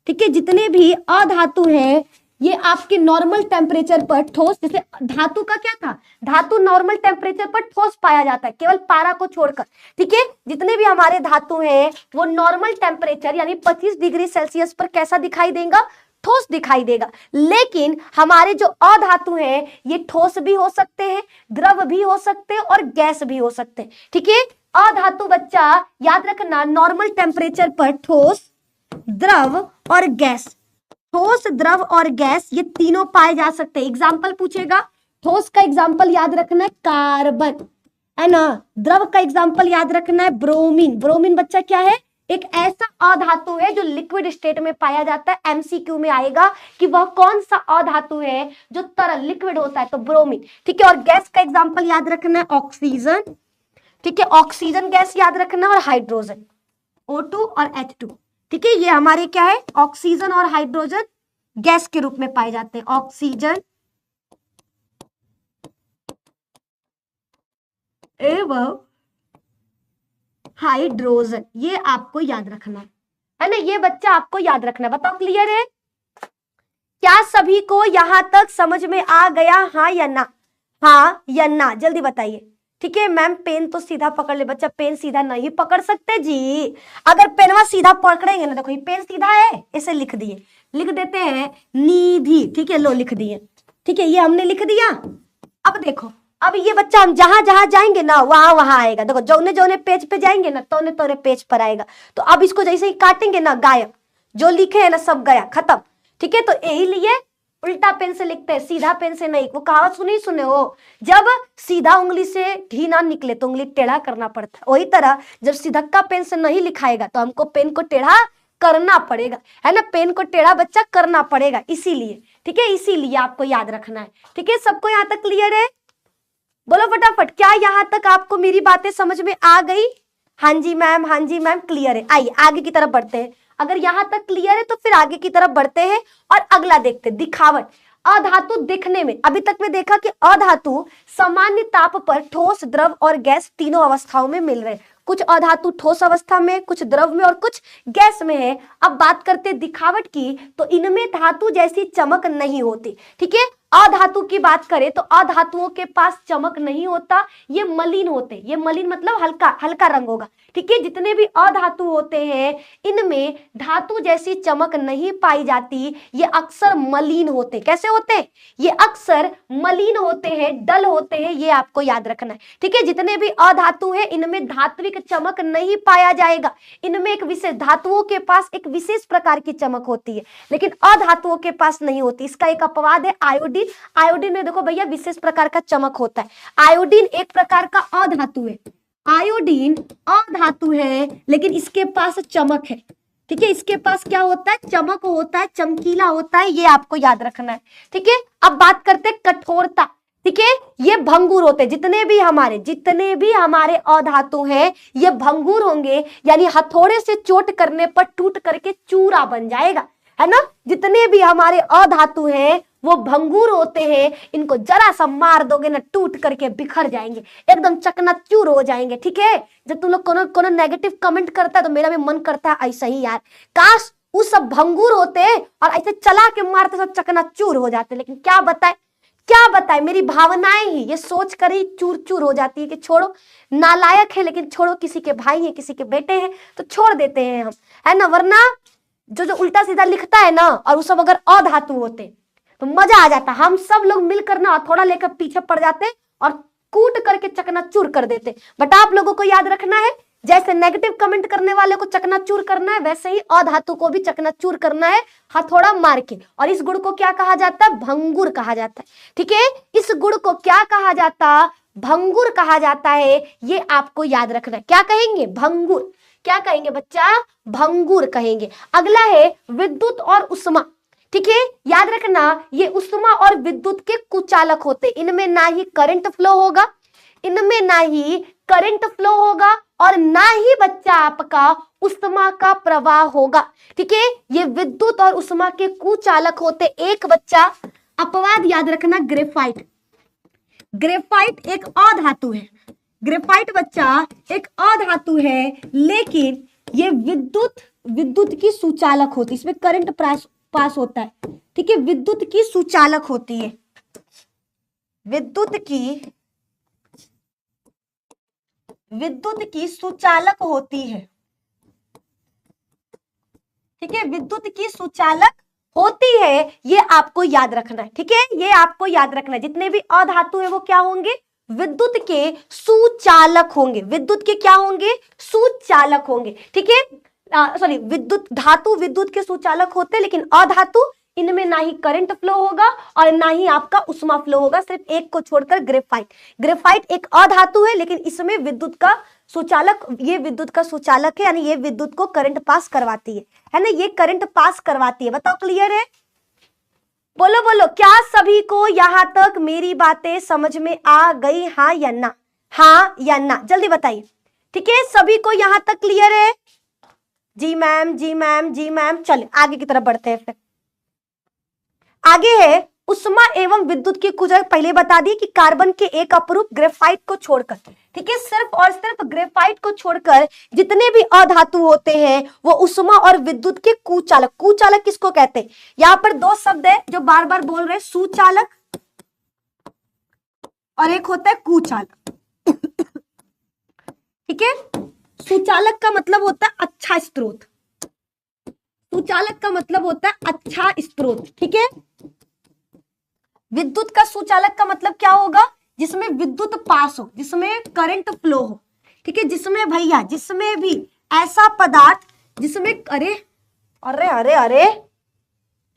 ठीक है, जितने भी अधातु हैं ये आपके नॉर्मल टेम्परेचर पर ठोस, जैसे धातु का क्या था? धातु नॉर्मल टेम्परेचर पर ठोस पाया जाता है, केवल पारा को छोड़कर, ठीक है। जितने भी हमारे धातु हैं वो नॉर्मल टेम्परेचर यानी 25 डिग्री सेल्सियस पर कैसा दिखाई देगा? ठोस दिखाई देगा। लेकिन हमारे जो अधातु हैं ये ठोस भी हो सकते हैं, द्रव भी हो सकते हैं और गैस भी हो सकते हैं, ठीक है। अधातु बच्चा याद रखना नॉर्मल टेम्परेचर पर ठोस, द्रव और गैस, ठोस, द्रव और गैस ये तीनों पाए जा सकते हैं। एग्जाम्पल पूछेगा, ठोस का एग्जाम्पल याद रखना है कार्बन, है ना। द्रव का एग्जाम्पल याद रखना है ब्रोमीन। ब्रोमीन बच्चा क्या है? एक ऐसा अधातु है जो लिक्विड स्टेट में पाया जाता है। एमसीक्यू में आएगा कि वह कौन सा अधातु है जो तरल लिक्विड होता है, तो ब्रोमीन। ठीक है, और गैस का एग्जांपल याद रखना है ऑक्सीजन। ठीक है, ऑक्सीजन गैस याद रखना और हाइड्रोजन O2 और H2। ठीक है, ये हमारे क्या है, ऑक्सीजन और हाइड्रोजन गैस के रूप में पाए जाते हैं। ऑक्सीजन एवं हाइड्रोजन, ये आपको याद रखना है ना, ये बच्चा आपको याद रखना है। बताओ क्लियर है? क्या सभी को यहां तक समझ में आ गया? हाँ या ना, हाँ या ना, जल्दी बताइए। ठीक है मैम, पेन तो सीधा पकड़ ले। बच्चा पेन सीधा नहीं पकड़ सकते जी। अगर पेनवा सीधा पकड़ेंगे ना, देखो ये पेन सीधा है, इसे लिख दिए, लिख देते हैं निधि। ठीक है, लो लिख दिए। ठीक है, ये हमने लिख दिया। अब देखो, अब ये बच्चा हम जहां जहां जाएंगे ना वहां वहां आएगा। देखो जौने जौने पेज पे जाएंगे ना तौने तौने पेज पर आएगा। तो अब इसको जैसे ही काटेंगे ना, गायब, जो लिखे है ना सब गया, खत्म। ठीक है, तो यही लिए उल्टा पेन से लिखते हैं, सीधा पेन से नहीं। वो कहावत सुने हो, जब सीधा उंगली से घी ना निकले तो उंगली टेढ़ा करना पड़ता है। वही तरह जब सीधक्का पेन से नहीं लिखाएगा तो हमको पेन को टेढ़ा करना पड़ेगा, है ना, पेन को टेढ़ा बच्चा करना पड़ेगा, इसीलिए। ठीक है, इसीलिए आपको याद रखना है। ठीक है, सबको यहाँ तक क्लियर है? बोलो फटाफट, क्या यहाँ तक आपको मेरी बातें समझ में आ गई? हाँ जी मैम, हाँ जी मैम, क्लियर है। आइए आगे की तरफ बढ़ते हैं। अगर यहां तक क्लियर है तो फिर आगे की तरफ बढ़ते हैं और अगला देखते हैं, दिखावट। अधातु दिखने में, अभी तक में देखा कि अधातु सामान्य ताप पर ठोस, द्रव और गैस तीनों अवस्थाओं में मिल रहे हैं। कुछ अधातु ठोस अवस्था में, कुछ द्रव में और कुछ गैस में है। अब बात करते दिखावट की, तो इनमें धातु जैसी चमक नहीं होती। ठीक है, अधातु की बात करें तो अधातुओं के पास चमक नहीं होता, ये मलिन होते। ये मलिन मतलब हल्का हल्का रंग होगा। ठीक है, जितने भी अधातु होते हैं इनमें धातु जैसी चमक नहीं पाई जाती, ये अक्सर मलिन होते। कैसे होते? ये अक्सर मलिन होते हैं, डल होते हैं, ये आपको याद रखना है। ठीक है, जितने भी अधातु हैं इनमें धात्विक चमक नहीं पाया जाएगा। इनमें एक विशेष, धातुओं के पास एक विशेष प्रकार की चमक होती है, लेकिन अधातुओं के पास नहीं होती। इसका एक अपवाद है आयोडीन। आयोडीन में देखो भैया विशेष प्रकार का चमक होता है। आयोडीन एक प्रकार का अधातु है, आयोडीन अधातु है, लेकिन इसके पास चमक है। ठीक है, इसके पास क्या होता है? चमक होता है, चमकीला होता है, ये आपको याद रखना है। ठीक है, अब बात करते हैं कठोरता। ठीक है, ये भंगुर होते हैं। जितने भी हमारे अधातु हैं ये भंगुर होंगे, यानी हथौड़े से चोट करने पर टूट करके चूरा बन जाएगा, है ना। जितने भी हमारे अधातु हैं वो भंगुर होते हैं, इनको जरा सा मार दोगे ना टूट करके बिखर जाएंगे, एकदम चकनाचूर हो जाएंगे। ठीक है, जब तुम लोग कोनो नेगेटिव कमेंट करता है तो मेरा भी मन करता है ऐसा ही यार, काश वो सब भंगुर होते और ऐसे चला के मारते सब चकनाचूर हो जाते। लेकिन क्या बताए मेरी भावनाएं ही ये सोच कर ही चूर चूर हो जाती है कि छोड़ो, नालायक है लेकिन छोड़ो, किसी के भाई है किसी के बेटे हैं तो छोड़ देते हैं हम, है ना। वरना जो उल्टा सीधा लिखता है ना, और वो सब अगर अधातु होते तो मजा आ जाता। हम सब लोग मिलकर ना थोड़ा लेकर पीछे पड़ जाते और कूट करके चकनाचूर कर देते। बट आप लोगों को याद रखना है, जैसे नेगेटिव कमेंट करने वाले को चकनाचूर करना है, वैसे ही अधातु को भी चकनाचूर करना है हथौड़ा मार के। और इस गुण को क्या कहा जाता है? भंगुर कहा जाता है। ठीक है, इस गुण को क्या कहा जाता? भंगुर कहा जाता है। ये आपको याद रखना है। क्या कहेंगे? भंगुर। क्या कहेंगे बच्चा? भंगुर कहेंगे। अगला है विद्युत और उष्मा। ठीक है, याद रखना ये उष्मा और विद्युत के कुचालक होते। इनमें ना ही करंट फ्लो होगा, और ना ही बच्चा आपका उष्मा का प्रवाह होगा। ठीक है, ये विद्युत और उष्मा के कुचालक होते। एक बच्चा अपवाद याद रखना, ग्रेफाइट। ग्रेफाइट एक अधातु है। ग्रेफाइट बच्चा एक अधातु है, लेकिन ये विद्युत की सुचालक होती है। इसमें करंट पास होता है। ठीक है, विद्युत की सुचालक होती है, विद्युत की सुचालक होती है। ठीक है, विद्युत की सुचालक होती है, ये आपको याद रखना है। ठीक है, ये आपको याद रखना है। जितने भी अधातु है वो क्या होंगे? विद्युत के सुचालक होंगे। विद्युत के क्या होंगे? सुचालक होंगे। ठीक है, सॉरी, धातु विद्युत के सुचालक होते, लेकिन अधातु इनमें ना ही करंट फ्लो होगा और ना ही आपका उष्मा फ्लो होगा। सिर्फ एक को छोड़कर ग्रेफाइट एक अधातु है, लेकिन इसमें विद्युत का सुचालक, ये विद्युत का सुचालक है, यानी ये विद्युत को करंट पास करवाती है ना, ये करंट पास करवाती है। बताओ क्लियर है? बोलो बोलो, क्या सभी को यहां तक मेरी बातें समझ में आ गई? हाँ या ना, हाँ या ना, जल्दी बताइए। ठीक है, सभी को यहां तक क्लियर है? जी मैम, जी मैम, जी मैम। चलिए आगे की तरफ बढ़ते हैं। फिर आगे है उष्मा एवं विद्युत की कुछ पहले बता दी कि कार्बन के एक अपरूप ग्रेफाइट को छोड़कर, ठीक है, सिर्फ और सिर्फ ग्रेफाइट को छोड़कर जितने भी अधातु होते हैं वो उष्मा और विद्युत के कुचालक। कुचालक किसको कहते हैं? यहां पर दो शब्द है जो बार बार बोल रहे हैं, सुचालक और एक होता है कुचालक। ठीक है, सुचालक का मतलब होता है अच्छा स्रोत, सुचालक का मतलब होता है अच्छा स्रोत। ठीक है, विद्युत का सुचालक का मतलब क्या होगा? जिसमें विद्युत पास हो, जिसमें करंट फ्लो हो। ठीक है, जिसमें भैया, जिसमें भी ऐसा पदार्थ जिसमें, अरे अरे अरे अरे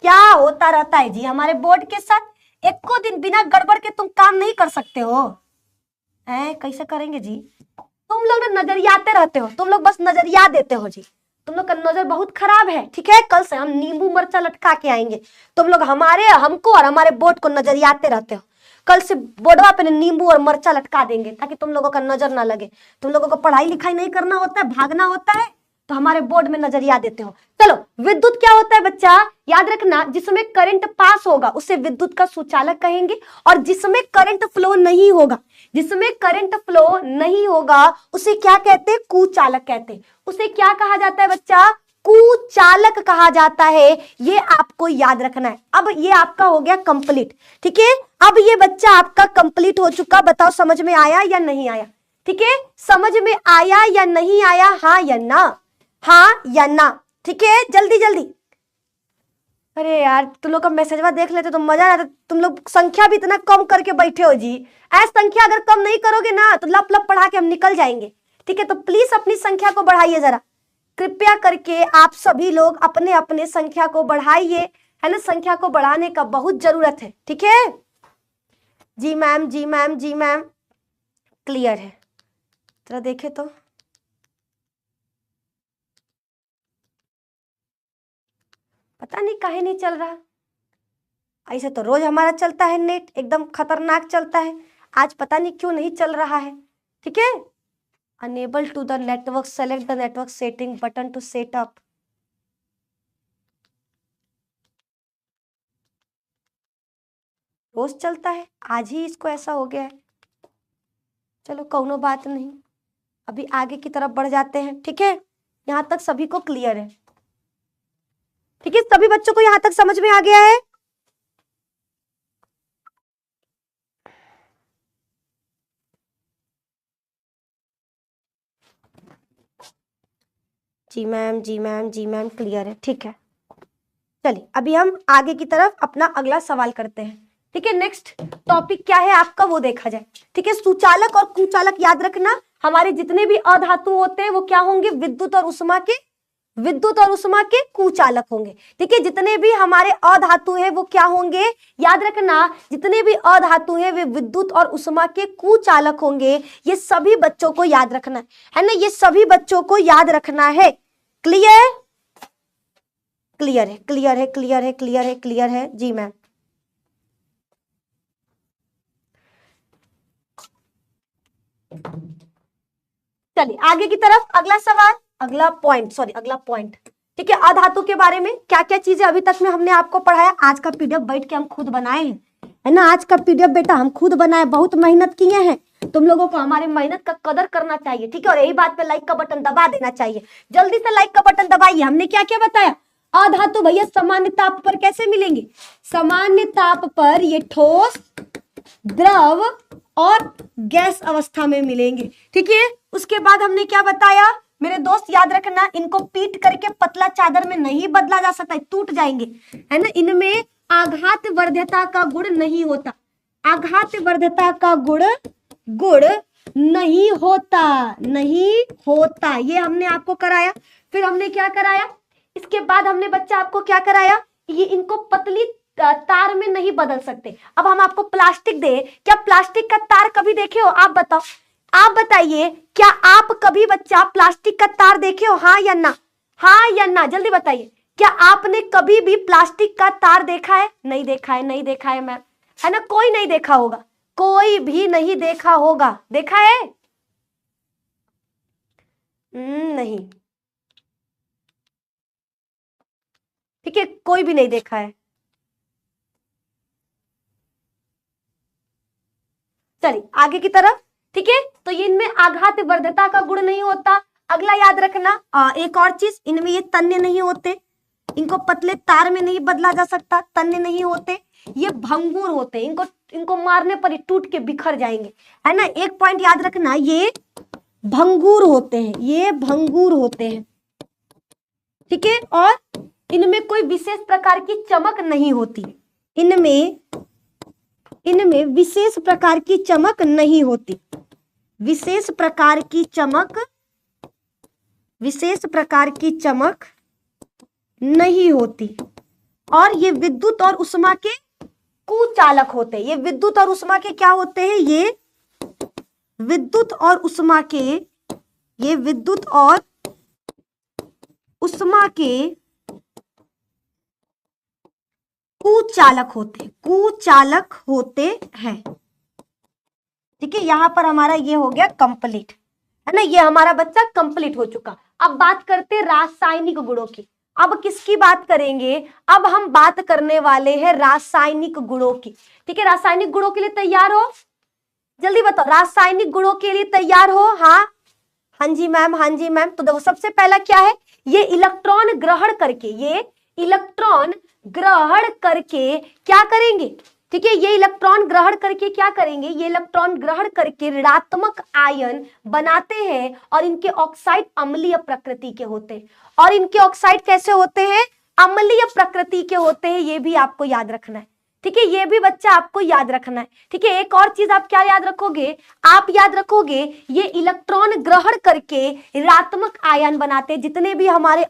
क्या होता रहता है जी हमारे बोर्ड के साथ? एक को दिन बिना गड़बड़ के तुम काम नहीं कर सकते हो, कैसे करेंगे जी? तुम लोग ना नजरियाते रहते हो, तुम लोग बस नजरिया देते हो जी, तुम लोग का नजर बहुत खराब है। ठीक है, कल से हम नींबू मिर्चा लटका के आएंगे, तुम लोग हमको और हमारे बोर्ड को नजरियाते रहते हो। कल से बोर्डवा पे नींबू और मिर्चा लटका देंगे ताकि तुम लोगों का नजर ना लगे। तुम लोगों को पढ़ाई लिखाई नहीं करना होता है, भागना होता है, तो हमारे बोर्ड में नजरिया देते हो। चलो, विद्युत क्या होता है बच्चा? याद रखना, जिसमें करंट पास होगा उसे विद्युत का सुचालक कहेंगे, और जिसमें करंट फ्लो नहीं होगा, जिसमें करंट फ्लो नहीं होगा उसे क्या कहते हैं? कुचालक कहते हैं। उसे क्या कहा जाता है बच्चा? कुचालक कहा जाता है। ये आपको याद रखना है। अब ये आपका हो गया कंप्लीट। ठीक है, अब ये बच्चा आपका कंप्लीट हो चुका। बताओ समझ में आया या नहीं आया? ठीक है, समझ में आया या नहीं आया? हाँ या ना, हाँ या ना? ठीक है, जल्दी जल्दी। अरे यार, तुम लोग का मैसेजवा देख लेते तो मजा आता। तुम लोग संख्या भी इतना कम करके बैठे हो जी। ऐसा संख्या अगर कम नहीं करोगे ना तो लप लप पढ़ा के हम निकल जाएंगे। ठीक है, तो प्लीज अपनी संख्या को बढ़ाइए जरा, कृपया करके आप सभी लोग अपने अपने संख्या को बढ़ाइए, है ना, संख्या को बढ़ाने का बहुत जरूरत है। ठीक है, जी मैम, जी मैम, जी मैम, क्लियर है? जरा देखे तो, पता नहीं काहे नहीं चल रहा। ऐसे तो रोज हमारा चलता है, नेट एकदम खतरनाक चलता है, आज पता नहीं क्यों नहीं चल रहा है। ठीक है, enable to the network, select the network setting button to set up. रोज चलता है, आज ही इसको ऐसा हो गया है। चलो कोनो बात नहीं, अभी आगे की तरफ बढ़ जाते हैं। ठीक है, यहां तक सभी को क्लियर है? ठीक है, सभी बच्चों को यहां तक समझ में आ गया है? जी मैम, जी मैम, जी मैम, क्लियर है? ठीक है, चलिए अभी हम आगे की तरफ अपना अगला सवाल करते हैं। ठीक है, नेक्स्ट टॉपिक क्या है आपका वो देखा जाए। ठीक है, सुचालक और कुचालक याद रखना, हमारे जितने भी अधातु होते हैं वो क्या होंगे? विद्युत और उष्मा के, विद्युत और उष्मा के कुचालक होंगे। ठीक है, जितने भी हमारे अधातु हैं वो क्या होंगे? याद रखना, जितने भी अधातु हैं वे विद्युत और उष्मा के कुचालक होंगे। ये सभी बच्चों को याद रखना है ना, ये सभी बच्चों को याद रखना है। क्लियर? क्लियर है, क्लियर है, क्लियर है, क्लियर है, क्लियर है? जी मैम, चलिए आगे की तरफ अगला सवाल, अगला पॉइंट, सॉरी अगला पॉइंट। ठीक है, अधातु के बारे में क्या क्या चीजें अभी तक में हमने आपको पढ़ाया। आज का पीडीएफ बैठ के हम खुद बनाए हैं, है ना, आज का पीडीएफ बेटा हम खुद बनाए, बहुत मेहनत किए हैं। तुम लोगों को हमारे मेहनत का कदर करना चाहिए। ठीक है, और यही बात पे लाइक का बटन दबा देना चाहिए। जल्दी से लाइक का बटन दबाइए। हमने क्या क्या बताया? अधातु भैया सामान्य ताप पर कैसे मिलेंगे? सामान्य ताप पर ये ठोस, द्रव और गैस अवस्था में मिलेंगे। ठीक है, उसके बाद हमने क्या बताया मेरे दोस्त? याद रखना, इनको पीट करके पतला चादर में नहीं बदला जा सकता, टूट जाएंगे, है ना। इनमें आघात वर्ध्यता का गुण नहीं होता, आघात वर्ध्यता का गुण नहीं होता, नहीं होता। ये हमने आपको कराया। फिर हमने क्या कराया? इसके बाद हमने बच्चा आपको क्या कराया? ये इनको पतली तार में नहीं बदल सकते। अब हम आपको प्लास्टिक दे, क्या प्लास्टिक का तार कभी देखे हो? आप बताओ, आप बताइए, क्या आप कभी बच्चा प्लास्टिक का तार देखे हो? हाँ या ना, हाँ या ना, जल्दी बताइए। क्या आपने कभी भी प्लास्टिक का तार देखा है? नहीं देखा है, नहीं देखा है मैम, है ना, कोई नहीं देखा होगा, कोई भी नहीं देखा होगा। देखा है? नहीं, ठीक है, कोई भी नहीं देखा है। चलिए आगे की तरफ, ठीक है। तो ये इनमें आघात वर्धता का गुण नहीं होता। अगला याद रखना, एक और चीज, इनमें ये तन्य नहीं होते, इनको पतले तार में नहीं बदला जा सकता, तन्य नहीं होते, ये भंगुर होते, इनको इनको मारने पर ही टूट के बिखर जाएंगे, है ना। एक पॉइंट याद रखना, ये भंगुर होते हैं, ये भंगुर होते हैं, ठीक है। और इनमें कोई विशेष प्रकार की चमक नहीं होती, इनमें विशेष प्रकार की चमक नहीं होती, विशेष प्रकार की चमक नहीं होती। और ये विद्युत और उष्मा के कुचालक होते हैं। ये विद्युत और उष्मा के क्या होते हैं? ये विद्युत और उष्मा के कुचालक होते हैं, ठीक है। यहां पर हमारा ये हो गया कंप्लीट, है ना, ये हमारा बच्चा कंप्लीट हो चुका। अब बात करते हैं रासायनिक गुणों की। अब किसकी बात करेंगे? अब हम बात करने वाले हैं रासायनिक गुणों की, ठीक है। रासायनिक गुणों के लिए तैयार हो? जल्दी बताओ, रासायनिक गुणों के लिए तैयार हो? हाँ, हाँ जी मैम, हाँ जी मैम। तो देखो, सबसे पहला क्या है? ये इलेक्ट्रॉन ग्रहण करके क्या करेंगे? ठीक है, ये इलेक्ट्रॉन ग्रहण करके क्या करेंगे? ये इलेक्ट्रॉन ग्रहण करके ऋणात्मक आयन बनाते हैं और इनके ऑक्साइड अम्लीय प्रकृति के होते हैं। और इनके ऑक्साइड कैसे होते हैं? अम्लीय प्रकृति के होते हैं। ये भी आपको याद रखना है, ठीक है, ये भी बच्चा आपको याद रखना है, ठीक है। एक और चीज आप क्या याद रखोगे? आप याद रखोगे ये इलेक्ट्रॉन ग्रहण करके ऋणात्मक आयन बनाते हैं। जितने भी हमारे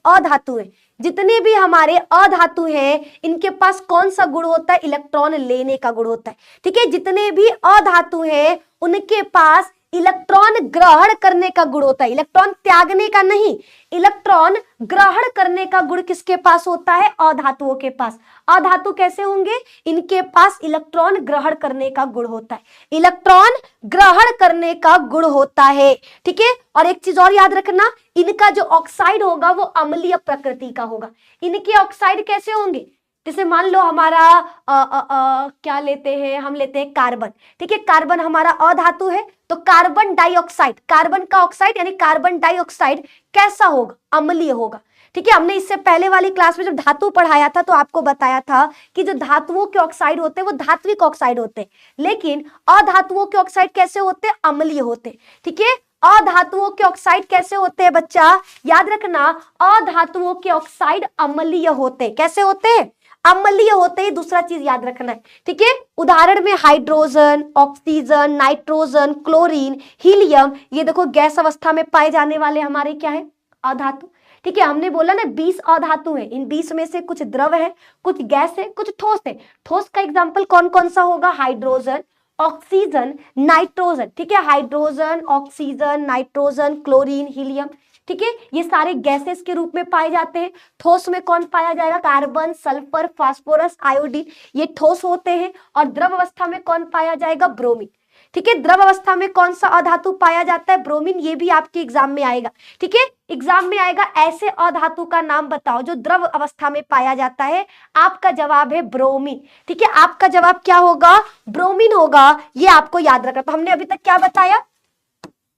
अधातु हैं, इनके पास कौन सा गुण होता है? इलेक्ट्रॉन लेने का गुण होता है, ठीक है। जितने भी अधातु हैं उनके पास इलेक्ट्रॉन ग्रहण करने का गुण होता है, इलेक्ट्रॉन त्यागने का नहीं, इलेक्ट्रॉन ग्रहण करने का गुण किसके पास होता है? अधातुओं के पास। अधातु कैसे होंगे? इनके पास इलेक्ट्रॉन ग्रहण करने का गुण होता है, इलेक्ट्रॉन ग्रहण करने का गुण होता है, ठीक है। और एक चीज और याद रखना, इनका जो ऑक्साइड होगा वो अम्लीय प्रकृति का होगा। इनके ऑक्साइड कैसे होंगे? जैसे मान लो हमारा क्या लेते हैं? हम लेते हैं कार्बन, ठीक है। कार्बन हमारा अधातु है, तो कार्बन डाइऑक्साइड, कार्बन का ऑक्साइड यानी कार्बन डाइऑक्साइड कैसा होगा? अम्लीय होगा, ठीक है। हमने इससे पहले वाली क्लास में जब धातु पढ़ाया था तो आपको बताया था कि जो धातुओं के ऑक्साइड होते हैं वो धात्विक ऑक्साइड होते हैं, लेकिन अधातुओं के ऑक्साइड कैसे होते हैं? अम्लीय होते हैं, ठीक है। अधातुओं के ऑक्साइड कैसे होते हैं बच्चा? याद रखना, अधातुओं के ऑक्साइड अम्लीय होते हैं। कैसे होते हैं? अम्लीय होते हैं। दूसरा चीज याद रखना है, ठीक है। उदाहरण में hydrogen, oxygen, nitrogen, chlorine, helium, ये देखो गैस अवस्था में पाए जाने वाले हमारे क्या है? अधातु, ठीक है। हमने बोला ना 20 अधातु है, इन 20 में से कुछ द्रव है, कुछ गैस है, कुछ ठोस है। ठोस का एग्जाम्पल कौन कौन सा होगा? हाइड्रोजन, ऑक्सीजन, नाइट्रोजन, ठीक है। Hydrogen, oxygen, nitrogen, chlorine, helium, ठीक है, ये सारे गैसेस के रूप में पाए जाते हैं। ठोस में कौन पाया जाएगा? कार्बन, सल्फर, फास्फोरस, आयोडीन, ये ठोस होते हैं। और द्रव अवस्था में कौन पाया जाएगा? ब्रोमीन, ठीक है। द्रव अवस्था में कौन सा अधातु पाया जाता है? ब्रोमीन। ये भी आपके एग्जाम में आएगा, ठीक है, एग्जाम में आएगा। ऐसे अधातु का नाम बताओ जो द्रव अवस्था में पाया जाता है। आपका जवाब है ब्रोमीन, ठीक है। आपका जवाब क्या होगा? ब्रोमीन होगा, ये आपको याद रखना। तो हमने अभी तक क्या बताया?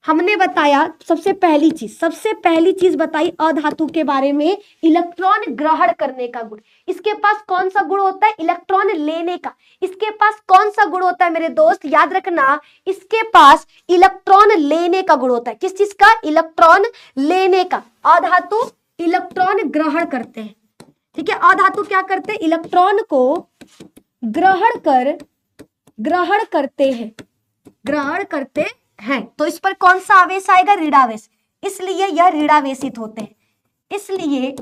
हमने बताया सबसे पहली चीज बताई अधातु के बारे में, इलेक्ट्रॉन ग्रहण करने का गुण। इसके पास कौन सा गुण होता है? इलेक्ट्रॉन लेने का। इसके पास कौन सा गुण होता है मेरे दोस्त? याद रखना, इसके पास इलेक्ट्रॉन लेने का गुण होता है। किस चीज का? इलेक्ट्रॉन लेने का। अधातु इलेक्ट्रॉन ग्रहण करते हैं, ठीक है। अधातु क्या करते हैं? इलेक्ट्रॉन को ग्रहण करते हैं। तो इस पर कौन सा आवेश आएगा? ऋणावेश, इसलिए यह ऋणावेशित होते हैं, इसलिए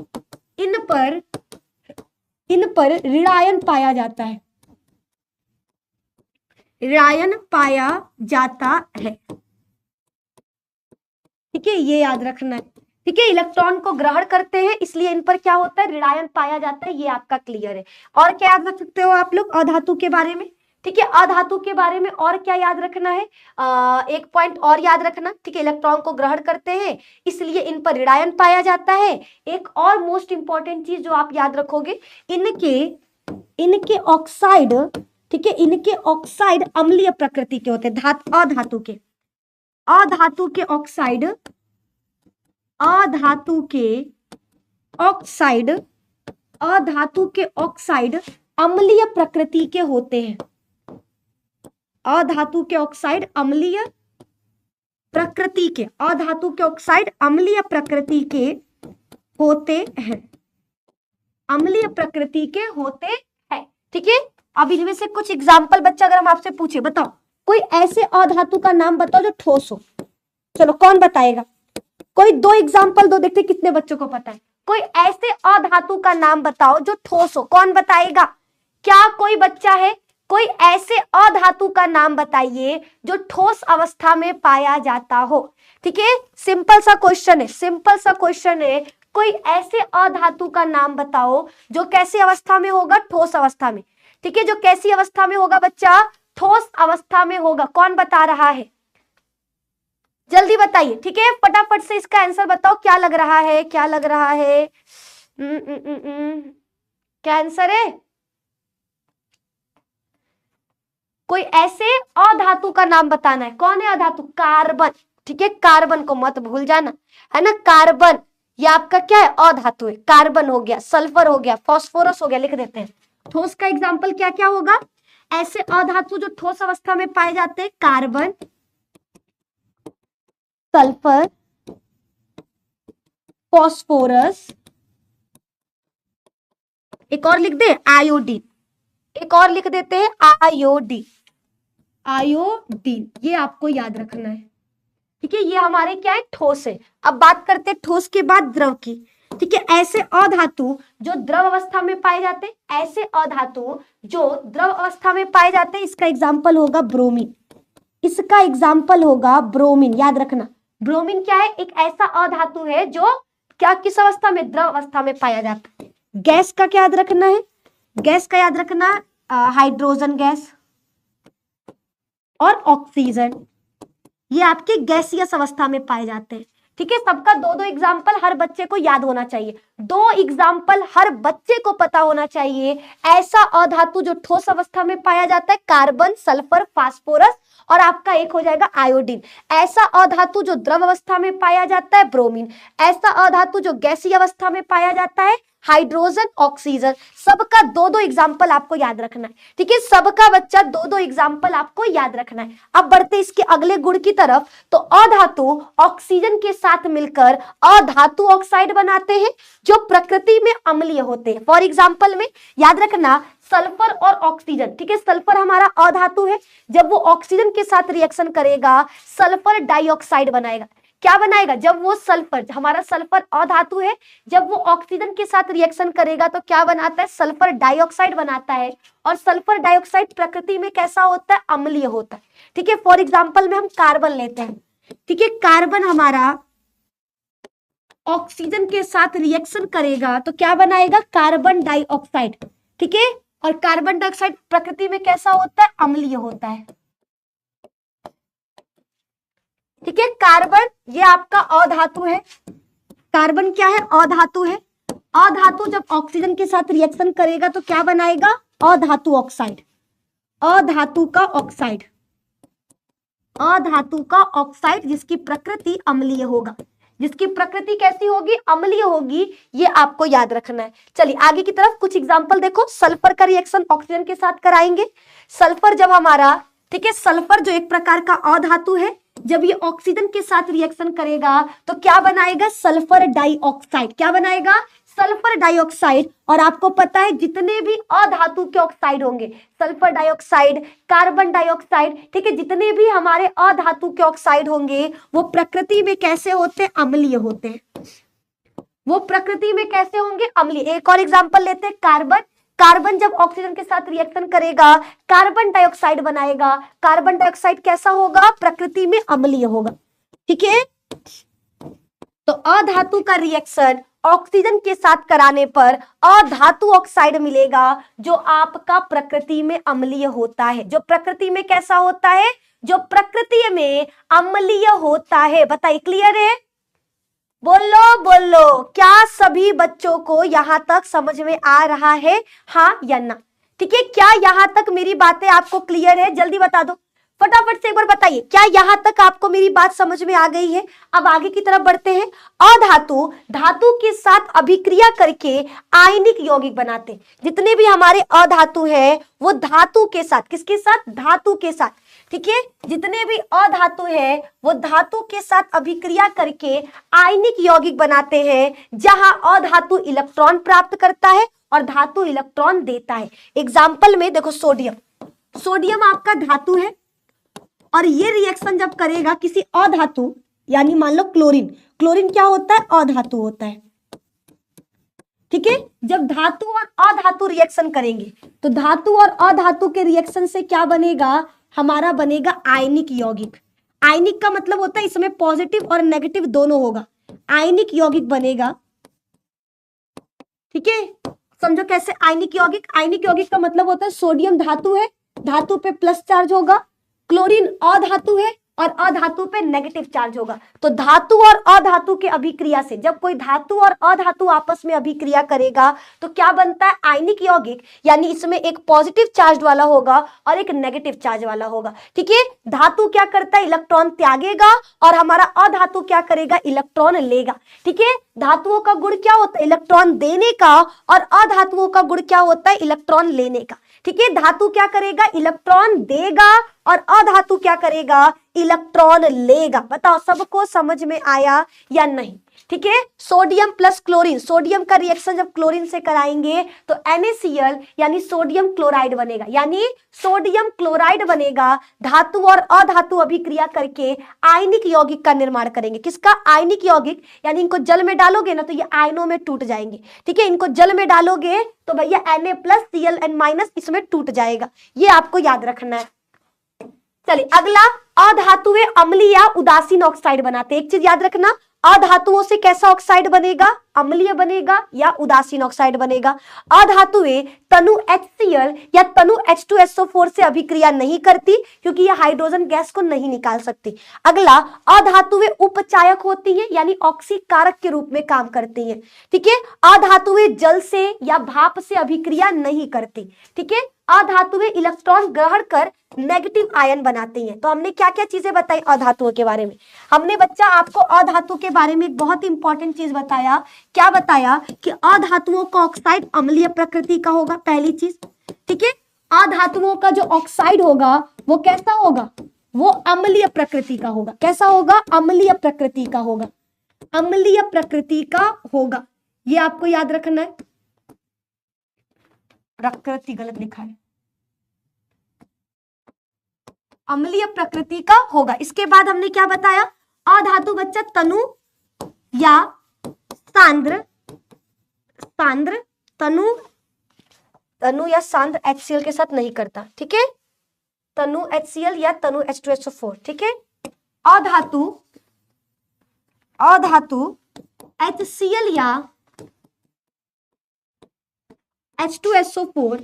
इन पर ऋणायन पाया जाता है, ऋणायन पाया जाता है, ठीक है, ये याद रखना है। ठीक है, इलेक्ट्रॉन को ग्रहण करते हैं इसलिए इन पर क्या होता है, ऋणायन पाया जाता है, ये आपका क्लियर है। और क्या याद रख सकते हो आप लोग अधातु के बारे में? ठीक है, अधातु के बारे में और क्या याद रखना है, एक पॉइंट और याद रखना। ठीक है, इलेक्ट्रॉन को ग्रहण करते हैं इसलिए इन पर ऋणायन पाया जाता है। एक और मोस्ट इंपॉर्टेंट चीज जो आप याद रखोगे, इनके ऑक्साइड, ठीक है, इनके ऑक्साइड अम्लीय प्रकृति के होते हैं, अधातु के ऑक्साइड, अधातु के ऑक्साइड अम्लीय प्रकृति के होते हैं। अधातु के ऑक्साइड अम्लीय प्रकृति के, अधातु के ऑक्साइड अम्लीय प्रकृति के होते हैं, अम्लीय प्रकृति के होते हैं। ठीक है, अब इनमें से कुछ एग्जाम्पल बच्चा अगर हम आपसे पूछे, बताओ कोई ऐसे अधातु का नाम बताओ जो ठोस हो। चलो कौन बताएगा, कोई दो एग्जाम्पल दो, देखते कितने बच्चों को पता है। कोई ऐसे अधातु का नाम बताओ जो ठोस हो, कौन बताएगा? क्या कोई बच्चा है? कोई ऐसे अधातु का नाम बताइए जो ठोस अवस्था में पाया जाता हो। ठीक है, सिंपल सा क्वेश्चन है, कोई ऐसे अधातु का नाम बताओ जो कैसी अवस्था में होगा, ठोस अवस्था में। ठीक है, जो कैसी अवस्था में होगा बच्चा, ठोस अवस्था में होगा। कौन बता रहा है, जल्दी बताइए। ठीक है, फटाफट से इसका आंसर बताओ, क्या लग रहा है, क्या लग रहा है? क्या आंसर है? कोई ऐसे अधातु का नाम बताना है। कौन है अधातु? कार्बन। ठीक है, कार्बन को मत भूल जाना, है ना। कार्बन ये आपका क्या है, अधातु है। कार्बन हो गया, सल्फर हो गया, फास्फोरस हो गया, लिख देते हैं। ठोस का एग्जाम्पल क्या क्या होगा, ऐसे अधातु जो ठोस अवस्था में पाए जाते हैं, कार्बन, सल्फर, फास्फोरस, एक और लिख दे आयोडीन, एक और लिख देते हैं आयोडीन, ये आपको याद रखना है। ठीक है, ये हमारे क्या है, ठोस है। अब बात करते हैं ठोस के बाद द्रव की। ठीक है, ऐसे अधातु जो द्रव अवस्था में पाए जाते हैं, ऐसे अधातु जो द्रव अवस्था में पाए जाते हैं, इसका एग्जाम्पल होगा ब्रोमीन, इसका एग्जाम्पल होगा ब्रोमीन। याद रखना, ब्रोमीन क्या है, एक ऐसा अधातु है जो क्या, किस अवस्था में, द्रव अवस्था में पाया जाता है। गैस का क्या याद रखना है, गैस का याद रखना, हाइड्रोजन गैस और ऑक्सीजन, ये आपके गैसियस अवस्था में पाए जाते हैं। ठीक है, सबका दो दो एग्जाम्पल हर बच्चे को याद होना चाहिए, दो एग्जाम्पल हर बच्चे को पता होना चाहिए। ऐसा अधातु जो ठोस अवस्था में पाया जाता है, कार्बन, सल्फर, फास्फोरस, और आपका एक हो जाएगा आयोडीन। ऐसा अधातु जो द्रव अवस्था में पाया जाता है, ब्रोमीन। ऐसा अधातु जो गैसीय अवस्था में पाया जाता है, हाइड्रोजन, ऑक्सीजन। सबका दो दो एग्जाम्पल आपको याद रखना है। ठीक है, सबका बच्चा दो दो एग्जाम्पल आपको याद रखना है। अब बढ़ते इसके अगले गुण की तरफ, तो अधातु ऑक्सीजन के साथ मिलकर अधातु ऑक्साइड बनाते हैं जो प्रकृति में अम्लीय होते हैं। फॉर एग्जाम्पल में याद रखना, सल्फर और ऑक्सीजन। ठीक है, सल्फर हमारा अधातु है, जब वो ऑक्सीजन के साथ रिएक्शन करेगा सल्फर डाइऑक्साइड बनाएगा। क्या बनाएगा, जब वो सल्फर, हमारा सल्फर अधातु है, जब वो ऑक्सीजन के साथ रिएक्शन करेगा तो क्या बनाता है, सल्फर डाइऑक्साइड बनाता है। और सल्फर डाइऑक्साइड प्रकृति में कैसा होता है, अम्लीय होता है। ठीक है, फॉर एग्जाम्पल में हम कार्बन लेते हैं। ठीक है, कार्बन हमारा ऑक्सीजन के साथ रिएक्शन करेगा तो क्या बनाएगा, कार्बन डाइऑक्साइड। ठीक है, और कार्बन डाइऑक्साइड प्रकृति में कैसा होता है, अम्लीय होता है। ठीक है, कार्बन ये आपका अधातु है, कार्बन क्या है, अधातु है। अधातु जब ऑक्सीजन के साथ रिएक्शन करेगा तो क्या बनाएगा, अधातु ऑक्साइड, अधातु का ऑक्साइड, अधातु का ऑक्साइड जिसकी प्रकृति अम्लीय होगा। जिसकी प्रकृति कैसी होगी, अम्लीय होगी, ये आपको याद रखना है। चलिए आगे की तरफ कुछ एग्जांपल देखो। सल्फर का रिएक्शन ऑक्सीजन के साथ कराएंगे। सल्फर जब हमारा, ठीक है, सल्फर जो एक प्रकार का अधातु है, जब ये ऑक्सीजन के साथ रिएक्शन करेगा तो क्या बनाएगा, सल्फर डाइऑक्साइड। क्या बनाएगा, सल्फर डाइऑक्साइड। और आपको पता है जितने भी अधातु के ऑक्साइड होंगे, सल्फर डाइऑक्साइड, कार्बन डाइऑक्साइड, ठीक है, जितने भी हमारे अधातु के ऑक्साइड होंगे वो प्रकृति में कैसे होते हैं, अम्लीय होते हैं। वो प्रकृति में कैसे होंगे, अम्लीय। एक और एग्जांपल लेते हैं, कार्बन। कार्बन जब ऑक्सीजन के साथ रिएक्शन करेगा कार्बन डाइऑक्साइड बनाएगा। कार्बन डाइऑक्साइड कैसा होगा, प्रकृति में अम्लीय होगा। ठीक है, तो अधातु का रिएक्शन ऑक्सीजन के साथ कराने पर अधातु ऑक्साइड मिलेगा, जो आपका प्रकृति में अम्लीय होता है। जो प्रकृति में कैसा होता है? जो प्रकृति में अम्लीय होता है। बताइए, क्लियर है? बोलो बोलो, क्या सभी बच्चों को यहां तक समझ में आ रहा है, हाँ या ना? ठीक है, क्या यहां तक मेरी बातें आपको क्लियर है? जल्दी बता दो, फटाफट से एक बार बताइए, क्या यहां तक आपको मेरी बात समझ में आ गई है? अब आगे की तरफ बढ़ते हैं। अधातु धातु के साथ अभिक्रिया करके आयनिक यौगिक बनाते हैं। जितने भी हमारे अधातु हैं वो धातु के साथ, किसके साथ? धातु के साथ। ठीक है, जितने भी अधातु हैं वो धातु के साथ अभिक्रिया करके आयनिक यौगिक बनाते हैं, जहां अधातु इलेक्ट्रॉन प्राप्त करता है और धातु इलेक्ट्रॉन देता है। एग्जाम्पल में देखो, सोडियम, सोडियम आपका धातु है और ये रिएक्शन जब करेगा किसी अधातु, यानी मान लो क्लोरीन, क्लोरीन क्या होता है? अधातु होता है। ठीक है, जब धातु और अधातु रिएक्शन करेंगे तो धातु और अधातु के रिएक्शन से क्या बनेगा? हमारा बनेगा आयनिक यौगिक। आयनिक का मतलब होता है इसमें पॉजिटिव और नेगेटिव दोनों होगा। आयनिक यौगिक बनेगा। ठीक है, समझो कैसे आयनिक यौगिक। आयनिक यौगिक का मतलब होता है सोडियम धातु है, धातु पे प्लस चार्ज होगा, क्लोरीन अधातु है और अधातु पे नेगेटिव चार्ज होगा। तो धातु और अधातु के अभिक्रिया से, जब कोई धातु और अधातु आपस में अभिक्रिया करेगा तो क्या बनता है? आयनिक यौगिक। यानी इसमें एक पॉजिटिव चार्ज वाला होगा और एक नेगेटिव चार्ज वाला होगा। ठीक है, धातु क्या करता है? इलेक्ट्रॉन त्यागेगा और हमारा अधातु क्या करेगा? इलेक्ट्रॉन लेगा। ठीक है, धातुओं का गुण क्या होता है? इलेक्ट्रॉन देने का, और अधातुओं का गुण क्या होता है? इलेक्ट्रॉन लेने का। ठीक है, धातु क्या करेगा? इलेक्ट्रॉन देगा और अधातु क्या करेगा? इलेक्ट्रॉन लेगा। बताओ, सबको समझ में आया या नहीं? ठीक है, सोडियम प्लस क्लोरीन, सोडियम का रिएक्शन जब क्लोरीन से कराएंगे तो NaCl यानी सोडियम क्लोराइड बनेगा। यानी सोडियम क्लोराइड बनेगा। धातु और अधातु अभिक्रिया करके आयनिक यौगिक का निर्माण करेंगे। किसका? आयनिक यौगिक। यानी इनको जल में डालोगे ना तो ये आयनों में टूट जाएंगे। ठीक है, इनको जल में डालोगे तो भैया Na+Cl n- इसमें टूट जाएगा। ये आपको याद रखना है। चलिए अगला, अधातु अम्लीय या उदासीन ऑक्साइड बनाते हैं। एक चीज याद रखना, अधातुओं से कैसा ऑक्साइड बनेगा? अम्लीय बनेगा या उदासीन ऑक्साइड बनेगा। अधातुएं तनु HCl या तनु H2SO4 से अभिक्रिया नहीं करती क्योंकि यह हाइड्रोजन गैस को नहीं निकाल सकती। अगला, अधातुएं उपचायक होती हैं यानी ऑक्सीकारक के रूप में काम करती हैं। ठीक है, अधातुएं जल से या भाप से अभिक्रिया नहीं करती। ठीक है, अधातुएं इलेक्ट्रॉन ग्रहण कर नेगेटिव आयन बनाती हैं। तो हमने क्या क्या चीजें बताई अधातुओं के बारे में? हमने बच्चा आपको अधातु के बारे में एक बहुत इंपॉर्टेंट चीज बताया। क्या बताया? कि अधातुओं का ऑक्साइड अम्लीय प्रकृति का होगा, पहली चीज। ठीक है, अधातुओं का जो ऑक्साइड होगा वो कैसा होगा? वो अम्लीय प्रकृति का होगा। कैसा होगा? अम्लीय प्रकृति का होगा। अम्लीय प्रकृति का होगा, ये आपको याद रखना है। प्रकृति गलत लिखा है, अम्लीय प्रकृति का होगा। इसके बाद हमने क्या बताया? अधातु बच्चा तनु या सांद्र, सांद्र तनु या सांद्र HCl के साथ नहीं करता। ठीक है, तनु HCl या तनु H2SO4। ठीक है, अधातु HCl या H2SO4,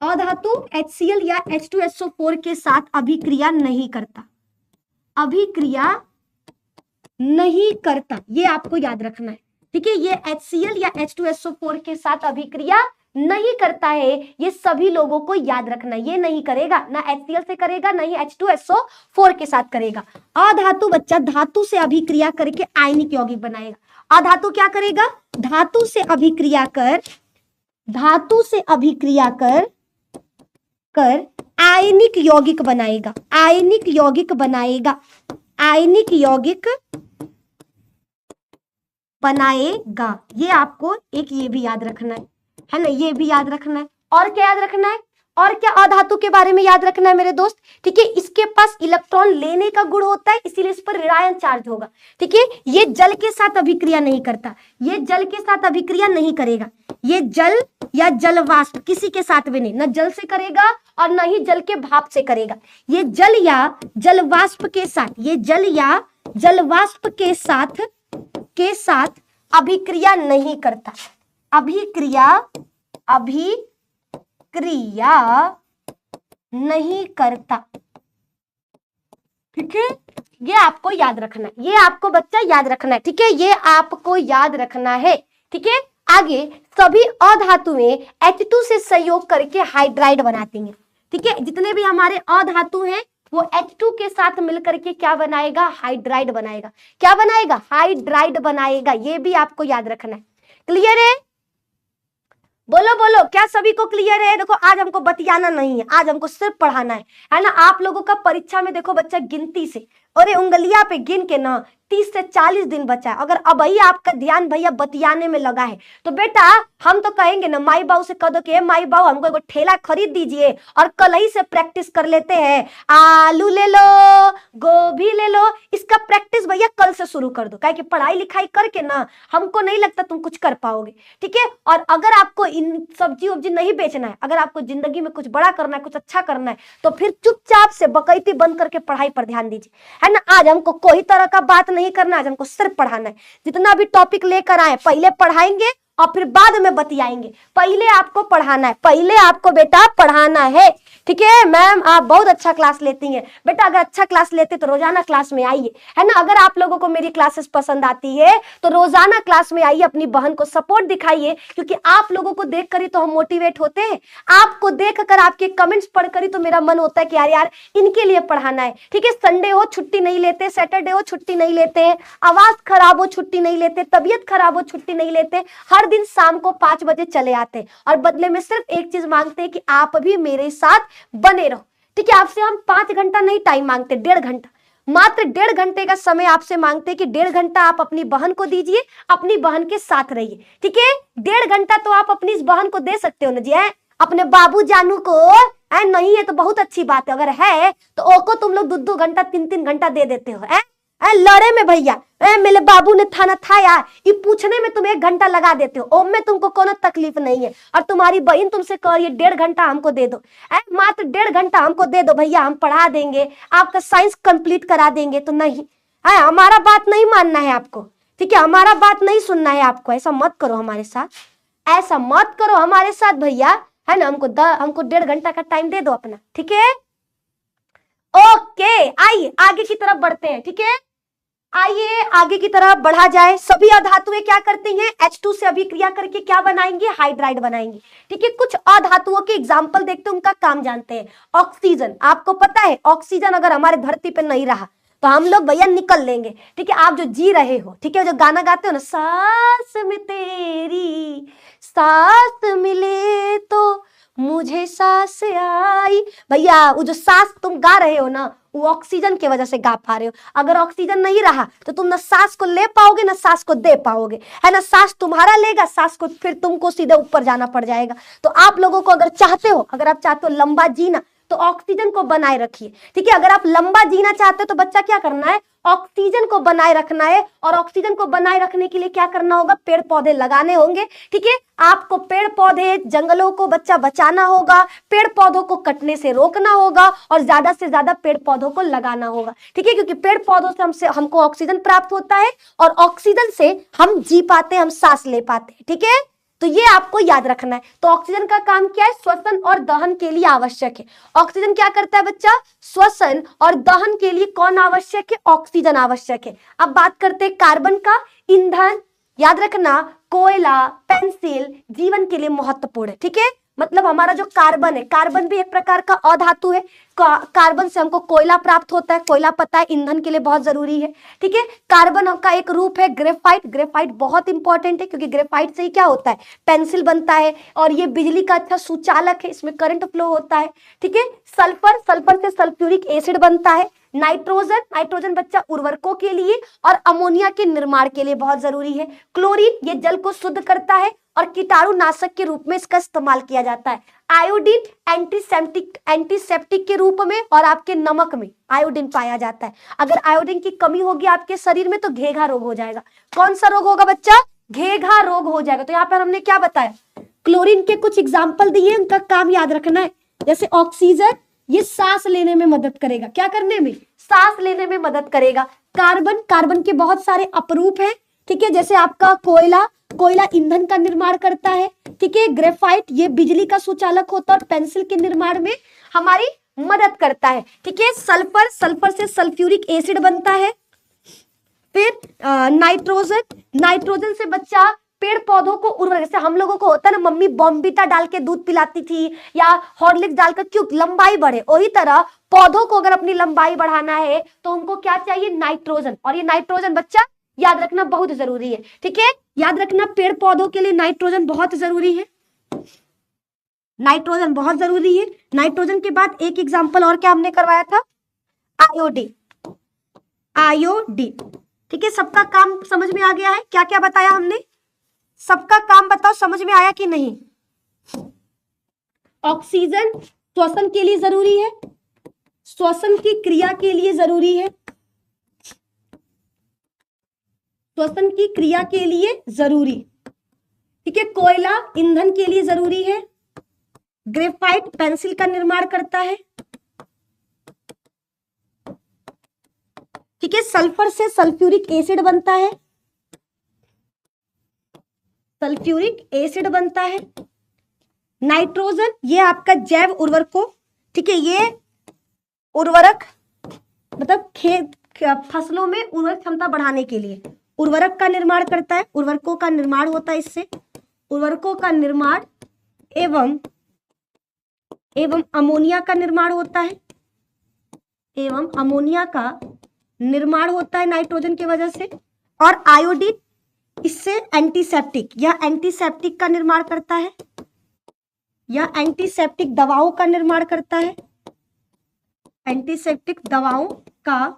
अधातु HCl या H2SO4 के साथ अभिक्रिया नहीं करता। अभिक्रिया नहीं करता, ये आपको याद रखना है। ठीक है, ये HCl या H2SO4 के साथ अभिक्रिया नहीं करता है, ये सभी लोगों को याद रखना है। ये नहीं करेगा, ना HCl से करेगा ना ही H2SO4 के साथ करेगा। अधातु बच्चा धातु से अभिक्रिया करके आयनिक यौगिक बनाएगा। अधातु क्या करेगा? धातु से अभिक्रिया कर आयनिक यौगिक बनाएगा। आयनिक यौगिक बनाएगा। आयनिक यौगिक बनाएगा। ये आपको एक ये भी याद रखना है ना, ये भी याद रखना है। और क्या याद रखना है? और क्या अधातु के बारे में याद रखना है मेरे दोस्त? ठीक है, इसके पास इलेक्ट्रॉन लेने का गुण होता है, इसीलिए इस पर ऋणायन चार्ज होगा। ठीक है, ये जल के साथ अभिक्रिया नहीं करता, ये जल के साथ अभिक्रिया नहीं करेगा। ये जल या जल वाष्प किसी के साथ भी नहीं, न जल से करेगा और न ही जल के भाप से करेगा। ये जल या जल वाष्प के साथ, ये जल या जलवाष्प के साथ अभिक्रिया नहीं करता, अभिक्रिया नहीं करता। ठीक है, ये आपको याद रखना है, ये आपको बच्चा याद रखना है। ठीक है, ये आपको याद रखना है। ठीक है, आगे सभी अधातुएं H2 से संयोग करके हाइड्राइड बनाती हैं। ठीक है, जितने भी हमारे अधातु हैं वो H2 के साथ मिलकर के क्या बनाएगा, हाइड्राइड बनाएगा। क्या बनाएगा, हाइड्राइड बनाएगा। ये भी आपको याद रखना है। क्लियर है, बोलो बोलो, क्या सभी को क्लियर है? देखो आज हमको बतियाना नहीं है, आज हमको सिर्फ पढ़ाना है ना। आप लोगों का परीक्षा में देखो बच्चा गिनती से और उंगलियां पे गिन के ना 30 से 40 दिन बचा है। अगर अब ही आपका ध्यान भैया बतियाने में लगा है तो बेटा हम तो कहेंगे ना माई बाबू से कह दो कि माई बाबू हमको एगो ठेला खरीद दीजिए और कल ही से प्रैक्टिस कर लेते हैं। आलू ले लो, गोभी ले लो, इसका प्रैक्टिस भैया कल से शुरू कर दो। कि पढ़ाई लिखाई करके ना हमको नहीं लगता तुम कुछ कर पाओगे। ठीक है, और अगर आपको इन सब्जी उब्जी नहीं बेचना है, अगर आपको जिंदगी में कुछ बड़ा करना है, कुछ अच्छा करना है, तो फिर चुपचाप से बकैती बंद करके पढ़ाई पर ध्यान दीजिए, है ना। आज हमको कोई तरह का बात नहीं करना, आज हमको सिर्फ पढ़ाना है। जितना भी टॉपिक लेकर आए पहले पढ़ाएंगे और फिर बाद में बतियाएंगे। पहले आपको पढ़ाना है, पहले आपको बेटा पढ़ाना है। ठीक है मैम, आप बहुत अच्छा क्लास लेती हैं बेटा। अगर अच्छा क्लास लेते तो रोजाना क्लास में आइए, है ना। अगर आप लोगों को मेरी क्लासेस पसंद आती है तो रोजाना क्लास में आइए, अपनी बहन को सपोर्ट दिखाइए, क्योंकि आप लोगों को देख कर ही तो हम मोटिवेट होते हैं। आपको देखकर, आपके कमेंट्स पढ़कर ही तो मेरा मन होता है कि यार इनके लिए पढ़ाना है। ठीक है, संडे हो छुट्टी नहीं लेते, सैटरडे हो छुट्टी नहीं लेते, आवाज खराब हो छुट्टी नहीं लेते, तबीयत खराब हो छुट्टी नहीं लेते, हर दिन शाम को 5 बजे चले आते हैं और बदले में सिर्फ एक चीज मांगते हैं कि आप भी मेरे साथ बने रहो। ठीक है, आपसे हम 5 घंटा नहीं टाइम मांगते, 1.5 घंटा, मात्र 1.5 घंटे का समय आपसे मांगते हैं कि 1.5 घंटा आप अपनी बहन को दीजिए, अपनी बहन के साथ रहिए। ठीक है, 1.5 घंटा तो आप अपनी इस बहन को दे सकते हो ना जी, है अपने बाबू जानू को। नहीं है तो बहुत अच्छी बात है, अगर है तो ओको तुम लोग 2-2 घंटा 3-3 घंटा दे देते हो। लड़े में भैया मेरे बाबू ने थाना थाया, ये पूछने में तुम 1 घंटा लगा देते हो, ओम में तुमको कोनो तकलीफ नहीं है। और तुम्हारी बहन तुमसे कह रही है 1.5 घंटा हमको दे दो, मात्र 1.5 घंटा हमको दे दो भैया, हम पढ़ा देंगे, आपका साइंस कंप्लीट करा देंगे। तो नहीं, हमारा बात नहीं मानना है आपको। ठीक है, हमारा बात नहीं सुनना है आपको। ऐसा मत करो हमारे साथ, ऐसा मत करो हमारे साथ भैया, है ना। हमको 1.5 घंटा का टाइम दे दो अपना। ठीक है, ओके, आइए आगे की तरफ बढ़ते हैं। ठीक है, आइए आगे की तरफ बढ़ा जाए। सभी अधातुएं क्या करती हैं, H2 से अभिक्रिया करके क्या बनाएंगे, हाइड्राइड बनाएंगे। ठीक है, कुछ अधातुओं के एग्जांपल देखते हैं, उनका काम जानते हैं। ऑक्सीजन, आपको पता है ऑक्सीजन अगर हमारे धरती पे नहीं रहा तो हम लोग भैया निकल लेंगे। ठीक है, आप जो जी रहे हो, ठीक है, जो गाना गाते हो ना, सांस में तेरी सांस मिले तो मुझे सांस आई, भैया वो जो सांस तुम गा रहे हो ना, वो ऑक्सीजन की वजह से गा पा रहे हो। अगर ऑक्सीजन नहीं रहा तो तुम ना सांस को ले पाओगे ना सांस को दे पाओगे, है ना। सांस तुम्हारा लेगा, सांस को फिर तुमको सीधे ऊपर जाना पड़ जाएगा। तो आप लोगों को अगर आप चाहते हो लंबा जीना तो ऑक्सीजन को बनाए रखिए। ठीक है, अगर आप लंबा जीना चाहते हो तो बच्चा क्या करना है, ऑक्सीजन को बनाए रखना है। और ऑक्सीजन को बनाए रखने के लिए क्या करना होगा, पेड़ पौधे लगाने होंगे। ठीक है, आपको पेड़ पौधे, जंगलों को बच्चा बचाना होगा, पेड़ पौधों को कटने से रोकना होगा और ज्यादा से ज्यादा पेड़ पौधों को लगाना होगा। ठीक है, क्योंकि पेड़ पौधों से हमको ऑक्सीजन प्राप्त होता है और ऑक्सीजन से हम जी पाते हैं, हम सांस ले पाते हैं। ठीक है, तो ये आपको याद रखना है। तो ऑक्सीजन का काम क्या है, श्वसन और दहन के लिए आवश्यक है। ऑक्सीजन क्या करता है बच्चा, श्वसन और दहन के लिए कौन आवश्यक है, ऑक्सीजन आवश्यक है। अब बात करते हैं कार्बन का। ईंधन, याद रखना, कोयला, पेंसिल जीवन के लिए महत्वपूर्ण है। ठीक है, मतलब हमारा जो कार्बन है, कार्बन भी एक प्रकार का अधातु है। कार्बन से हमको कोयला प्राप्त होता है, कोयला पता है ईंधन के लिए बहुत जरूरी है। ठीक है, कार्बन का एक रूप है ग्रेफाइट। ग्रेफाइट बहुत इंपॉर्टेंट है क्योंकि ग्रेफाइट से ही क्या होता है, पेंसिल बनता है और ये बिजली का अच्छा सुचालक है, इसमें करंट फ्लो होता है। ठीक है, सल्फर, सल्फर से सल्फ्यूरिक एसिड बनता है। नाइट्रोजन, नाइट्रोजन बच्चा उर्वरकों के लिए और अमोनिया के निर्माण के लिए बहुत जरूरी है। क्लोरीन, ये जल को शुद्ध करता है और कीटाणुनाशक के रूप में इसका इस्तेमाल किया जाता है। आयोडीन एंटीसेप्टिक के रूप में और आपके नमक में आयोडीन पाया जाता है। अगर आयोडीन की कमी होगी आपके शरीर में तो घेघा रोग हो जाएगा। कौन सा रोग होगा बच्चा, घेघा रोग हो जाएगा। तो यहाँ पर हमने क्या बताया, क्लोरीन के कुछ एग्जाम्पल दिए, उनका काम याद रखना है। जैसे ऑक्सीजन, ये सांस लेने में मदद करेगा, क्या करने में, सांस लेने में मदद करेगा। कार्बन, कार्बन के बहुत सारे अपरूप हैं, ठीक है, जैसे आपका कोयला, कोयला ईंधन का निर्माण करता है, ठीक है। ग्रेफाइट ये बिजली का सुचालक होता है और पेंसिल के निर्माण में हमारी मदद करता है, ठीक है। सल्फर, सल्फर से सल्फ्यूरिक एसिड बनता है। फिर नाइट्रोजन, नाइट्रोजन से बच्चा पेड़ पौधों को उर्वर, जैसे हम लोगों को होता है ना, मम्मी बॉम्बिटा डाल के दूध पिलाती थी या हॉर्लिक्स डालकर, क्यों, लंबाई बढ़े, वही तरह पौधों को अगर अपनी लंबाई बढ़ाना है तो उनको क्या चाहिए, नाइट्रोजन। और ये नाइट्रोजन बच्चा याद रखना बहुत जरूरी है, ठीक है। याद रखना पेड़ पौधों के लिए नाइट्रोजन बहुत जरूरी है, नाइट्रोजन बहुत जरूरी है। नाइट्रोजन के बाद एक एग्जाम्पल और क्या हमने करवाया था, आयोडीन, आयोडीन, ठीक है। सबका काम समझ में आ गया है, क्या क्या बताया हमने, सबका काम बताओ समझ में आया कि नहीं। ऑक्सीजन श्वसन के लिए जरूरी है, श्वसन की क्रिया के लिए जरूरी है, श्वसन की क्रिया के लिए जरूरी, ठीक है। कोयला ईंधन के लिए जरूरी है। ग्रेफाइट पेंसिल का निर्माण करता है, ठीक है। सल्फर से सल्फ्यूरिक एसिड बनता है, सल्फ्यूरिक एसिड बनता है। नाइट्रोजन ये आपका जैव उर्वरक को, ठीक है, ये उर्वरक मतलब खेत फसलों में उर्वरक क्षमता बढ़ाने के लिए उर्वरक का निर्माण करता है, उर्वरकों का निर्माण होता है इससे, उर्वरकों का निर्माण एवं अमोनिया का निर्माण होता है, एवं अमोनिया का निर्माण होता है नाइट्रोजन की वजह से। और आयोडीन इससे एंटीसेप्टिक या एंटीसेप्टिक का निर्माण करता है, या एंटीसेप्टिक दवाओं का निर्माण करता है, एंटीसेप्टिक दवाओं का,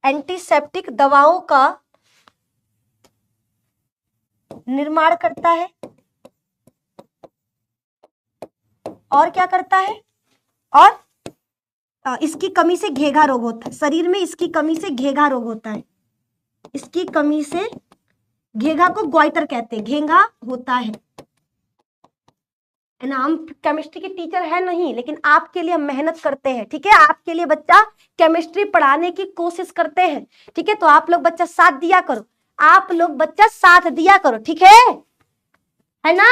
एंटीसेप्टिक दवाओं का निर्माण करता है। और क्या करता है, और इसकी कमी से घेघा रोग होता है, शरीर में इसकी कमी से घेघा रोग होता है, इसकी कमी से, घेघा को ग्वाइटर कहते हैं, घेघा होता है ना। हम केमिस्ट्री के टीचर है नहीं, लेकिन आपके लिए हम मेहनत करते हैं, ठीक है। आपके लिए बच्चा केमिस्ट्री पढ़ाने की कोशिश करते हैं, ठीक है। तो आप लोग बच्चा साथ दिया करो, आप लोग बच्चा साथ दिया करो, ठीक है ना।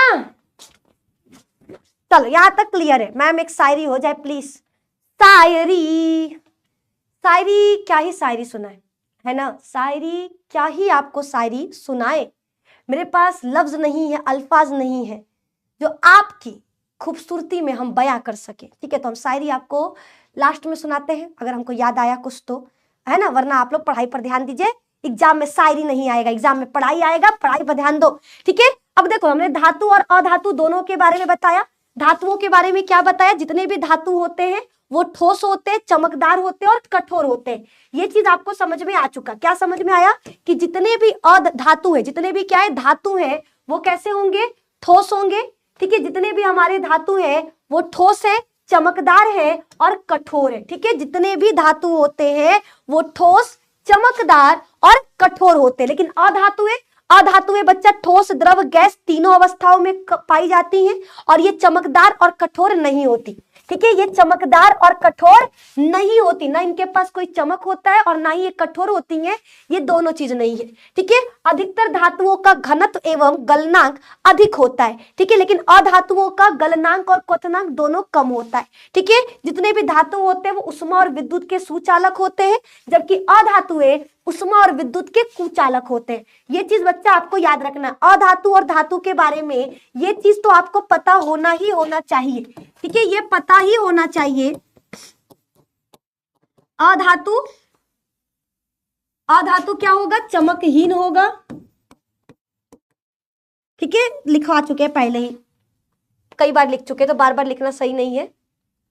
चलो यहां तक क्लियर है। मैम एक शायरी हो जाए प्लीज, शायरी, शायरी क्या ही शायरी सुनाए, है ना, शायरी क्या ही आपको शायरी सुनाए। मेरे पास लफ्ज नहीं है, अल्फाज नहीं है जो आपकी खूबसूरती में हम बयां कर सके, ठीक है। तो हम शायरी आपको लास्ट में सुनाते हैं, अगर हमको याद आया कुछ तो, है ना, वरना आप लोग पढ़ाई पर ध्यान दीजिए। एग्जाम में शायरी नहीं आएगा, एग्जाम में पढ़ाई आएगा, पढ़ाई पर ध्यान दो, ठीक है। अब देखो हमने धातु और अधातु दोनों के बारे में बताया। धातुओं के बारे में क्या बताया, जितने भी धातु होते हैं वो ठोस होते हैं, चमकदार होते हैं और कठोर होते हैं। ये चीज आपको समझ में आ चुका, क्या समझ में आया कि जितने भी अधातु है, जितने भी क्या है धातु है, वो कैसे होंगे, ठोस होंगे, ठीक है। जितने भी हमारे धातु है वो ठोस है, चमकदार है और कठोर है, ठीक है। जितने भी धातु होते हैं वो ठोस, चमकदार और कठोर होते हैं। लेकिन अधातुएं बच्चा ठोस, द्रव, गैस तीनों अवस्थाओं में पाई जाती हैं और ये चमकदार और कठोर नहीं होती, ठीक है। ये चमकदार और कठोर नहीं होती, ना इनके पास कोई चमक होता है और ना ही ये कठोर होती हैं, ये दोनों चीज नहीं है, ठीक है। अधिकतर धातुओं का घनत्व एवं गलनांक अधिक होता है, ठीक है, लेकिन अधातुओं का गलनांक और क्वथनांक दोनों कम होता है, ठीक है। जितने भी धातु होते हैं वो उष्मा और विद्युत के सुचालक होते हैं, जबकि अधातुएं उष्मा और विद्युत के कुचालक होते हैं। ये चीज बच्चा आपको याद रखना, अधातु और धातु के बारे में ये चीज तो आपको पता होना ही होना चाहिए, ठीक है, ये पता ही होना चाहिए। अधातु क्या होगा, चमकहीन होगा, ठीक है। लिखवा चुके हैं पहले ही, कई बार लिख चुके, तो बार बार लिखना सही नहीं है।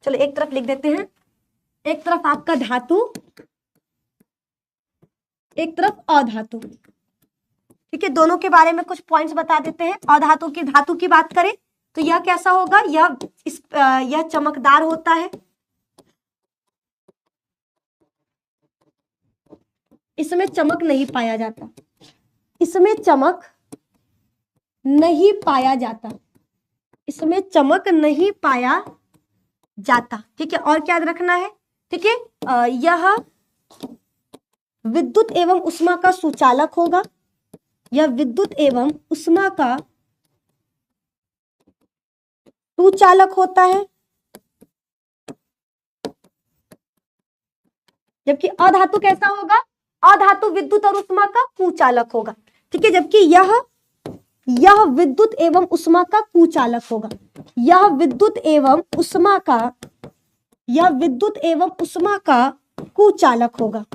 चलो एक तरफ लिख देते हैं, एक तरफ आपका धातु, एक तरफ अधातु, ठीक है। दोनों के बारे में कुछ पॉइंट्स बता देते हैं। अधातु की, धातु की बात करें तो यह कैसा होगा, यह चमकदार होता है, इसमें चमक नहीं पाया जाता, इसमें चमक नहीं पाया जाता, इसमें चमक नहीं पाया जाता, ठीक है। और क्या याद रखना है, ठीक है, यह विद्युत एवं उष्मा का सुचालक होगा, यह विद्युत एवं उष्मा का सुचालक होता है, जबकि अधातु कैसा होगा, अधातु विद्युत और उष्मा का कुचालक होगा। ठीक है, जबकि यह विद्युत एवं उष्मा का कुचालक होगा, यह विद्युत एवं उष्मा का, यह विद्युत एवं उष्मा का कुचालक होगा,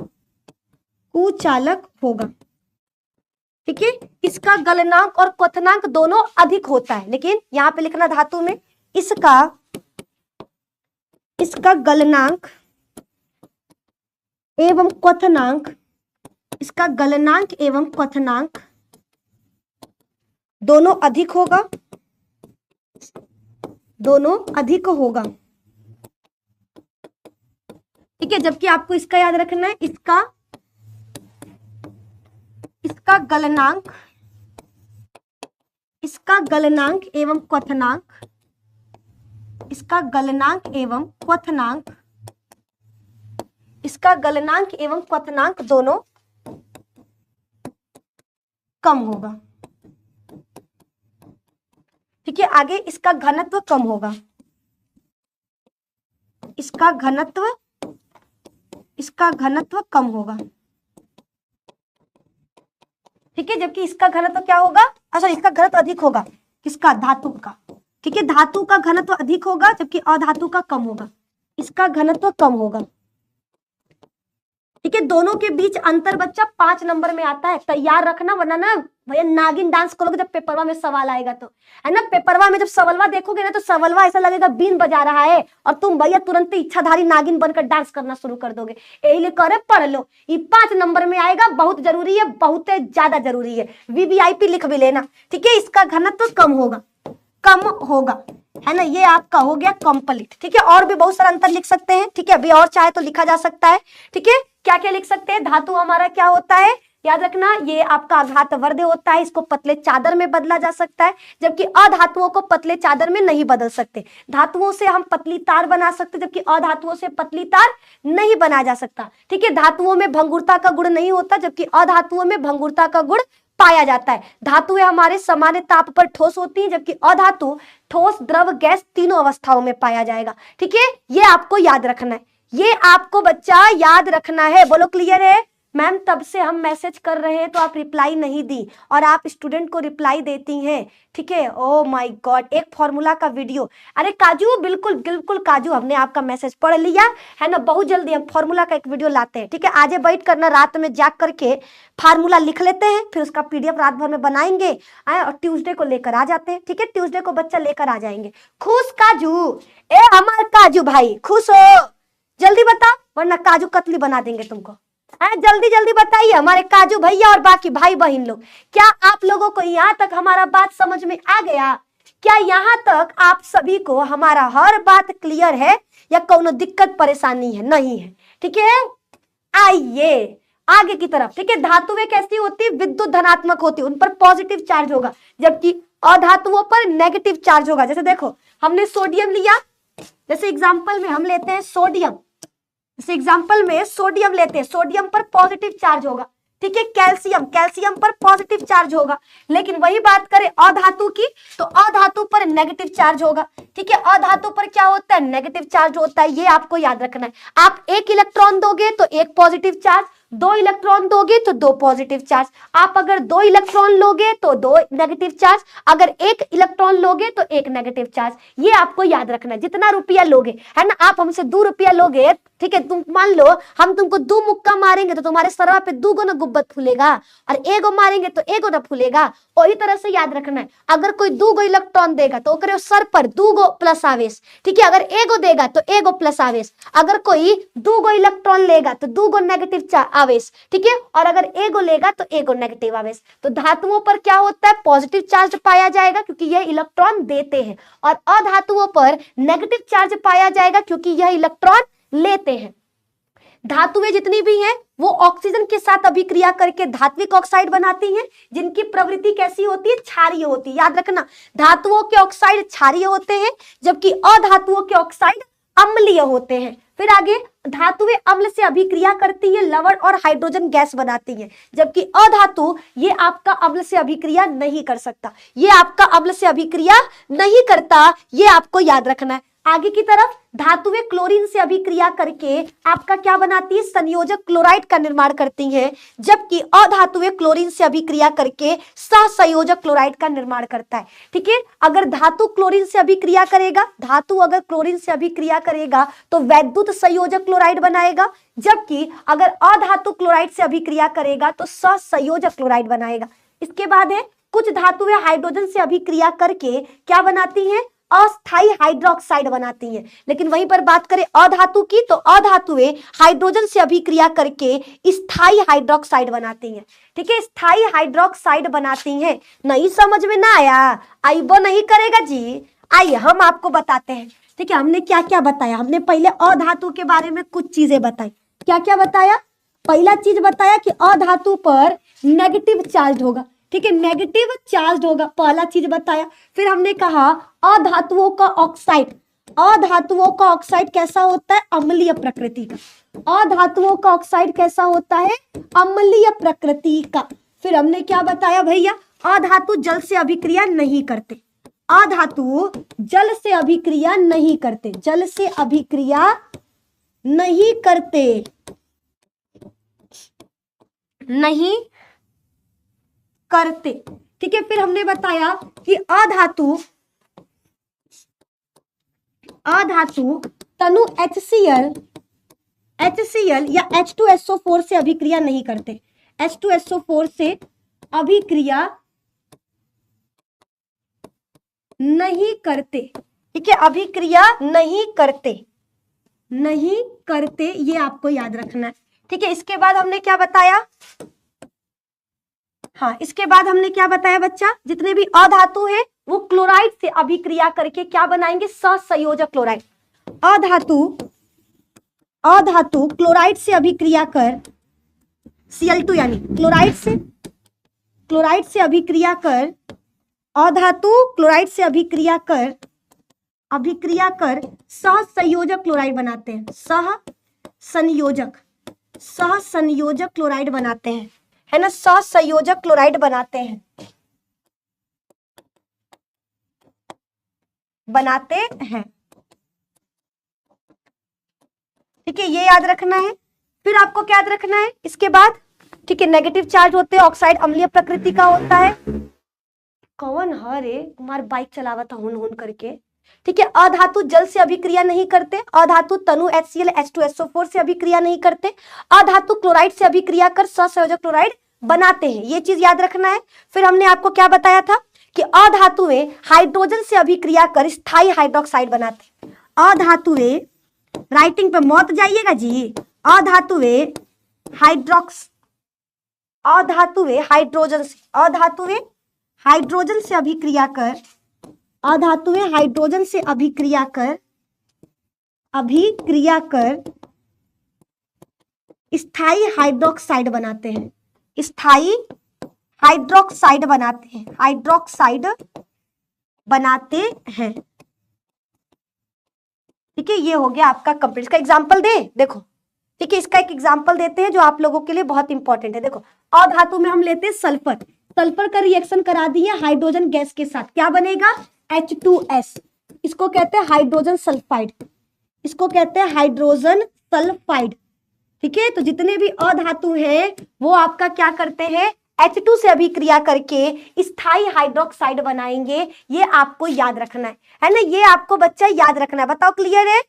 कुचालक होगा। ठीक है, इसका गलनांक और क्वथनांक दोनों अधिक होता है, लेकिन यहां पे लिखना धातु में इसका गलनांक एवं क्वथनांक, इसका गलनांक एवं क्वथनांक दोनों अधिक होगा, दोनों अधिक होगा। ठीक है, जबकि आपको इसका याद रखना है, इसका गलनांक, इसका गलनांक एवं क्वथनांक, इसका गलनांक एवं क्वथनांक, इसका गलनांक एवं क्वथनांक दोनों कम होगा। ठीक है, आगे इसका घनत्व कम होगा, इसका घनत्व कम होगा। ठीक है, जबकि इसका घनत्व क्या होगा, अच्छा इसका घनत्व अधिक होगा, किसका, धातु का। ठीक है, धातु का घनत्व अधिक होगा जबकि अधातु का कम होगा, इसका घनत्व कम होगा। ठीक है, दोनों के बीच अंतर बच्चा 5 नंबर में आता है, तैयार रखना, वरना ना भैया नागिन डांस करोगे जब पेपरवा में सवाल आएगा तो, है ना। पेपरवा में जब सवालवा देखोगे ना तो सवालवा ऐसा लगेगा बीन बजा रहा है और तुम भैया तुरंत इच्छाधारी नागिन बनकर डांस करना शुरू कर दोगे। यही लिए करे पढ़ लो, ये 5 नंबर में आएगा, बहुत जरूरी है, बहुत ज्यादा जरूरी है, वीवीआईपी लिख भी लेना। ठीक है, इसका घनत्व कम होगा, है ना, ये आपका हो गया कंप्लीट। ठीक है, और भी बहुत सारा अंतर लिख सकते हैं। ठीक है, अभी और चाहे तो लिखा जा सकता है। ठीक है, क्या क्या लिख सकते हैं, धातु हमारा क्या होता है, याद रखना, ये आपका आघात वर्ध होता है, इसको पतले चादर में बदला जा सकता है, जबकि अधातुओं को पतले चादर में नहीं बदल सकते। धातुओं से हम पतली तार बना सकते, जबकि अधातुओं से पतली तार नहीं बना जा सकता। ठीक है, धातुओं में भंगुरता का गुण नहीं होता, जबकि अधातुओं में भंगुरता का गुण पाया जाता है। धातुएं हमारे सामान्य ताप पर ठोस होती हैं, जबकि अधातु ठोस, द्रव, गैस तीनों अवस्थाओं में पाया जाएगा। ठीक है, ये आपको याद रखना है, ये आपको बच्चा याद रखना है। बोलो क्लियर है। मैम तब से हम मैसेज कर रहे हैं तो आप रिप्लाई नहीं दी और आप स्टूडेंट को रिप्लाई देती हैं। ठीक है, ओ माय गॉड, एक फॉर्मूला का वीडियो, अरे काजू बिल्कुल बिल्कुल काजू, हमने आपका मैसेज पढ़ लिया है ना, बहुत जल्दी हम फॉर्मूला का एक वीडियो लाते हैं। ठीक है, आज बैठ कर ना रात में जाग करके फार्मूला लिख लेते हैं, फिर उसका पीडीएफ रात भर में बनाएंगे और ट्यूसडे को लेकर आ जाते हैं। ठीक है, ट्यूसडे को बच्चा लेकर आ जाएंगे। खुश काजू, ए हमारे काजू भाई खुश हो, जल्दी बता वरना काजू कतली बना देंगे तुमको। जल्दी जल्दी बताइए हमारे काजू भैया और बाकी भाई बहन लोग, क्या आप लोगों को यहाँ तक हमारा बात समझ में आ गया? क्या यहाँ तक आप सभी को हमारा हर बात क्लियर है या कोनो दिक्कत परेशानी है? नहीं है। ठीक है, आइए आगे की तरफ। ठीक है, धातुएं कैसी होती है, विद्युत धनात्मक होती है, उन पर पॉजिटिव चार्ज होगा, जबकि अधातुओं पर नेगेटिव चार्ज होगा। जैसे देखो हमने सोडियम लिया, जैसे एग्जाम्पल में हम लेते हैं सोडियम, इस एग्जाम्पल में सोडियम लेते हैं, सोडियम पर पॉजिटिव चार्ज होगा। ठीक है, कैल्शियम, कैल्शियम पर पॉजिटिव चार्ज होगा। लेकिन वही बात करें अधातु की तो अधातु पर नेगेटिव चार्ज होगा। ठीक है, अधातु पर क्या होता है, नेगेटिव चार्ज होता है, ये आपको याद रखना है। आप 1 इलेक्ट्रॉन दोगे तो 1 पॉजिटिव चार्ज, 2 इलेक्ट्रॉन दोगे तो 2 पॉजिटिव चार्ज। आप अगर 2 इलेक्ट्रॉन लोगे तो 2 नेगेटिव चार्ज, अगर 1 इलेक्ट्रॉन लोगे तो 1 नेगेटिव चार्ज। ये आपको याद रखना है। जितना रुपया लोगे, है ना, आप हमसे 2 रुपया लोगे, ठीक है, तुम मान लो हम तुमको 2 मुक्का मारेंगे तो तुम्हारे सरवा पे 2 गो ना गुब्बत फूलेगा, और 1 गो मारेंगे तो 1 गो ना फूलेगा। वही तरह से याद रखना है, अगर कोई 2 गो इलेक्ट्रॉन देगा तो ओकरे सर पर 2 गो प्लस आवेश। ठीक है, अगर 1 गो देगा तो 1 गो प्लस आवेश, अगर कोई 2 गो इलेक्ट्रॉन लेगा तो 2 गो नेगेटिव आवेश। ठीक है, और अगर 1 गो लेगा तो 1 गो नेगेटिव आवेश। तो धातुओं पर क्या होता है, पॉजिटिव चार्ज पाया जाएगा क्योंकि यह इलेक्ट्रॉन देते हैं, और अधातुओं पर नेगेटिव चार्ज पाया जाएगा क्योंकि यह इलेक्ट्रॉन लेते हैं। धातुएं जितनी भी हैं वो ऑक्सीजन के साथ अभिक्रिया करके धात्विक ऑक्साइड बनाती हैं, जिनकी प्रवृत्ति कैसी होती है, क्षारीय होती है। याद रखना, धातुओं के ऑक्साइड क्षारीय होते हैं, जबकि अधातुओं के ऑक्साइड अम्लीय होते हैं। फिर आगे धातुएं अम्ल से अभिक्रिया करती है, लवण और हाइड्रोजन गैस बनाती है, जबकि अधातु ये आपका अम्ल से अभिक्रिया नहीं कर सकता, ये आपका अम्ल से अभिक्रिया नहीं करता, ये आपको याद रखना है। आगे की तरफ धातुएं क्लोरीन से अभिक्रिया करके आपका क्या बनाती है, संयोजक क्लोराइड का निर्माण करती हैं, जबकि अधातुएं क्लोरीन से अभिक्रिया करके सहसंयोजक क्लोराइड का निर्माण करता है। ठीक है, अगर धातु क्लोरीन से अभिक्रिया करेगा, धातु अगर क्लोरीन से अभिक्रिया करेगा तो वैद्युत संयोजक क्लोराइड बनाएगा, जबकि अगर अधातु क्लोराइड से अभिक्रिया करेगा तो सहसंयोजक क्लोराइड बनाएगा। इसके बाद है कुछ धातुएं हाइड्रोजन से अभिक्रिया करके क्या बनाती हैं, अस्थायी हाइड्रोक्साइड बनाती हैं। लेकिन वहीं पर बात करें अधातु की तो अधातुएं हाइड्रोजन से अभिक्रिया करके स्थायी हाइड्रोक्साइड बनाती हैं। ठीक है, स्थायी हाइड्रोक्साइड बनाती हैं। नहीं समझ में ना आया, आइबो नहीं करेगा जी, आइए हम आपको बताते हैं। ठीक है, हमने क्या क्या बताया, हमने पहले अधातु के बारे में कुछ चीजें बताई। क्या क्या बताया, पहला चीज बताया कि अधातु पर नेगेटिव चार्ज होगा। ठीक है, नेगेटिव चार्ज होगा, पहला चीज बताया। फिर हमने कहा अधातुओं का ऑक्साइड, अधातुओं का ऑक्साइड कैसा होता है, अम्लीय प्रकृति का। अधातुओं का ऑक्साइड कैसा होता है, अम्लीय प्रकृति का। फिर हमने क्या बताया भैया, अधातु जल से अभिक्रिया नहीं करते, अधातु जल से अभिक्रिया नहीं करते, जल से अभिक्रिया नहीं करते, नहीं करते। ठीक है, फिर हमने बताया कि अधातु तनु HCl या H2SO4 से अभिक्रिया नहीं करते, H2SO4 से अभिक्रिया नहीं करते। ठीक है, अभिक्रिया नहीं करते, नहीं करते, ये आपको याद रखना है। ठीक है, इसके बाद हमने क्या बताया, हाँ इसके बाद हमने क्या बताया बच्चा, जितने भी अधातु है वो क्लोराइड से अभिक्रिया करके क्या बनाएंगे, सहसंयोजक क्लोराइड। अधातु क्लोराइड से अभिक्रिया कर Cl2 यानी क्लोराइड से अभिक्रिया कर, अधातु क्लोराइड से अभिक्रिया कर सहसंयोजक क्लोराइड बनाते हैं, सहसंयोजक क्लोराइड बनाते हैं, है ना, सहसंयोजक क्लोराइड बनाते हैं, ठीक है, ये याद रखना है। फिर आपको क्या याद रखना है इसके बाद, ठीक है, नेगेटिव चार्ज होते हैं, ऑक्साइड अम्लीय प्रकृति का होता है। कौन हरे कुमार बाइक चलावा था हुन हुन करके। ठीक है, अधातु जल से अभिक्रिया नहीं करते, अधातु तनु HCl H2SO4 से अभिक्रिया नहीं करते, अधातु क्लोराइड से अभिक्रिया कर सहसंयोजक क्लोराइड बनाते हैं, ये चीज याद रखना है। फिर हमने आपको क्या बताया था कि अधातुएं हाइड्रोजन से अभिक्रिया कर स्थायी हाइड्रोक्साइड बनाते हैं। अधातुएं, राइटिंग पे मत जाइएगा जी, अधातुएं हाइड्रोजन से अभिक्रिया कर, अधातुएं हाइड्रोजन से अभिक्रिया कर स्थायी हाइड्रोक्साइड बनाते हैं, स्थायी हाइड्रोक्साइड बनाते हैं। ठीक है, ये हो गया आपका कंप्लीट। इसका एग्जांपल दे, देखो, ठीक है, इसका एक एग्जांपल देते हैं जो आप लोगों के लिए बहुत इंपॉर्टेंट है। देखो, अधातु में हम लेते हैं सल्फर, सल्फर का रिएक्शन करा दिए हाइड्रोजन गैस के साथ, क्या बनेगा, H2S, इसको कहते हैं हाइड्रोजन सल्फाइड, इसको कहते हैं हाइड्रोजन सल्फाइड। ठीक है, तो जितने भी अधातु हैं वो आपका क्या करते हैं, H2 से अभिक्रिया करके स्थायी हाइड्रोक्साइड बनाएंगे, ये आपको याद रखना है ना, ये आपको बच्चा याद रखना है। बताओ क्लियर है,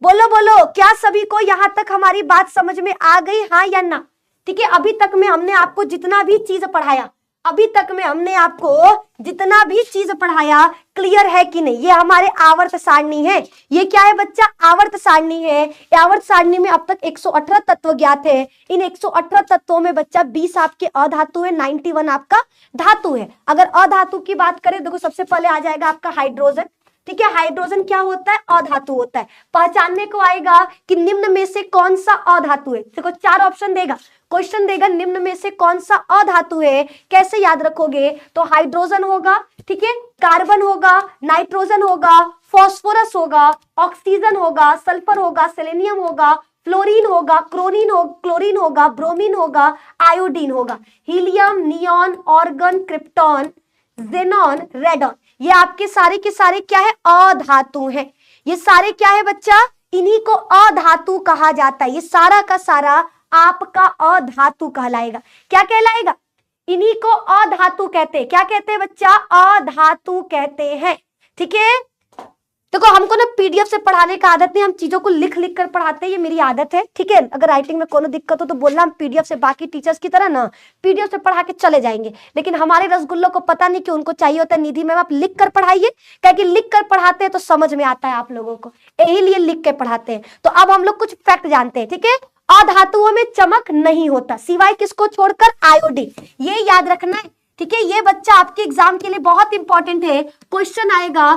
बोलो बोलो, क्या सभी को यहाँ तक हमारी बात समझ में आ गई, हाँ या ना। ठीक है, अभी तक में हमने आपको जितना भी चीज पढ़ाया, क्लियर है कि नहीं, ये हमारे आवर्त सारणी है। ये क्या है बच्चा, आवर्त सारणी है। आवर्त सारणी में अब तक 118 तत्व ज्ञात है। इन 118 तत्वों में बच्चा 20 आपके अधातु है, 91 आपका धातु है। अगर अधातु की बात करें, देखो सबसे पहले आ जाएगा आपका हाइड्रोजन। ठीक है, हाइड्रोजन क्या होता है, अधातु होता है। पहचानने को आएगा कि निम्न में से कौन सा अधातु है। देखो 4 ऑप्शन देगा, क्वेश्चन देगा निम्न में से कौन सा अधातु है, कैसे याद रखोगे, तो हाइड्रोजन होगा, ठीक है, कार्बन होगा, नाइट्रोजन होगा, फॉस्फोरस होगा, ऑक्सीजन होगा, सल्फर होगा, सेलेनियम होगा, फ्लोरीन होगा, क्लोरीन होगा, ब्रोमीन होगा, आयोडीन होगा। Helium, neon, organ, krypton, xenon, radon, ये आपके सारे के सारे क्या है? अधातु हैं। ये सारे क्या है बच्चा? इन्हीं को अधातु कहा जाता है। ये सारा का सारा आपका अधातु कहलाएगा। क्या कहलाएगा? इन्हीं को अधातु कहते हैं। क्या कहते हैं बच्चा? अधातु कहते हैं। ठीक है, देखो हमको ना पीडीएफ से पढ़ाने का आदत नहीं, हम चीजों को लिख लिख कर पढ़ाते हैं, ये मेरी आदत है। ठीक है, अगर राइटिंग में कोनो दिक्कत हो तो बोलना, हम पीडीएफ से बाकी टीचर्स की तरह ना पीडीएफ से पढ़ा के चले जाएंगे। लेकिन हमारे रसगुल्लों को पता नहीं कि उनको चाहिए होता है निधि मैम आप लिख कर पढ़ाइए, क्योंकि लिख कर पढ़ाते हैं तो समझ में आता है आप लोगों को, यही लिए लिख के पढ़ाते हैं। तो अब हम लोग कुछ फैक्ट जानते हैं। ठीक है, अधातुओं में चमक नहीं होता सिवाय किसको छोड़कर? आयोडीन। ये याद रखना है। ठीक है, ये बच्चा आपके एग्जाम के लिए बहुत इंपॉर्टेंट है। क्वेश्चन आएगा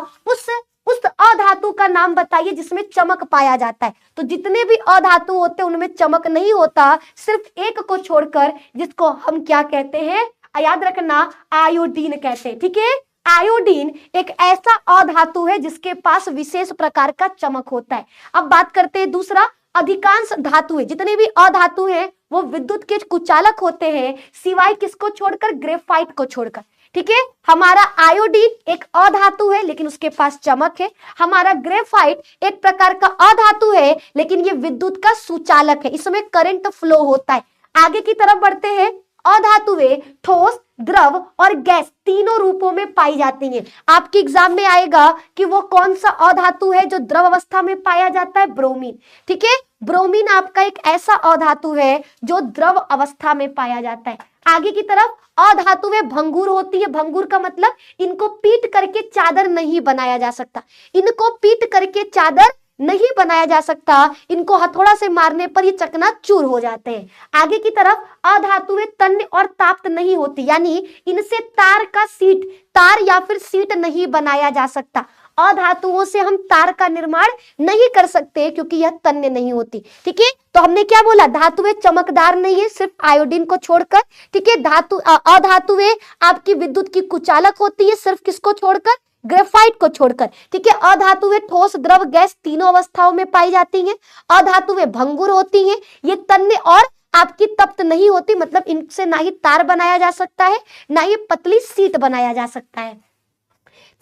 उस अधातु का नाम बताइए जिसमें चमक पाया जाता है। तो जितने भी अधातु होते हैं उनमें चमक नहीं होता, सिर्फ एक को छोड़कर, जिसको हम क्या कहते हैं? याद रखना, आयोडीन कहते हैं। ठीक है, आयोडीन एक ऐसा अधातु है जिसके पास विशेष प्रकार का चमक होता है। अब बात करते हैं दूसरा, अधिकांश धातु है, जितने भी अधातु हैं वो विद्युत के कुचालक होते हैं सिवाय किसको छोड़कर? ग्रेफाइट को छोड़कर। ठीक है, हमारा आयोडीन एक अधातु है लेकिन उसके पास चमक है। हमारा ग्रेफाइट एक प्रकार का अधातु है लेकिन ये विद्युत का सुचालक है, इसमें करंट फ्लो होता है। आगे की तरफ बढ़ते हैं। अधातुएं ठोस, द्रव और गैस तीनों रूपों में पाई जाती हैं। आपके एग्जाम में आएगा कि वो कौन सा अधातु है जो द्रव अवस्था में पाया जाता है? ब्रोमीन। ठीक है, ब्रोमीन आपका एक ऐसा अधातु है जो द्रव अवस्था में पाया जाता है। आगे की तरफ अधातुएं भंगुर होती है। भंगुर का मतलब इनको पीट करके चादर नहीं बनाया जा सकता, इनको पीट करके चादर नहीं बनाया जा सकता, इनको हथौड़ा से मारने पर ये चकनाचूर हो जाते हैं। आगे की तरफ अधातुएं तन्य और ताप्त नहीं होती, यानी इनसे तार या फिर सीट नहीं बनाया जा सकता। अधातुओं से हम तार का निर्माण नहीं कर सकते क्योंकि यह तन्य नहीं होती। ठीक है, तो हमने क्या बोला? धातुएं चमकदार नहीं है सिर्फ आयोडीन को छोड़कर। ठीक है, अधातुएं आपकी विद्युत की कुचालक होती है सिर्फ किसको छोड़कर? ग्रेफाइट को छोड़कर। ठीक है, अधातुएं ठोस, द्रव, गैस तीनों अवस्थाओं में पाई जाती हैं। अधातुएं भंगुर होती हैं, ये तन्य और आपकी तप्त नहीं होती, मतलब इनसे ना ही तार बनाया जा सकता है ना ही पतली सीट बनाया जा सकता है।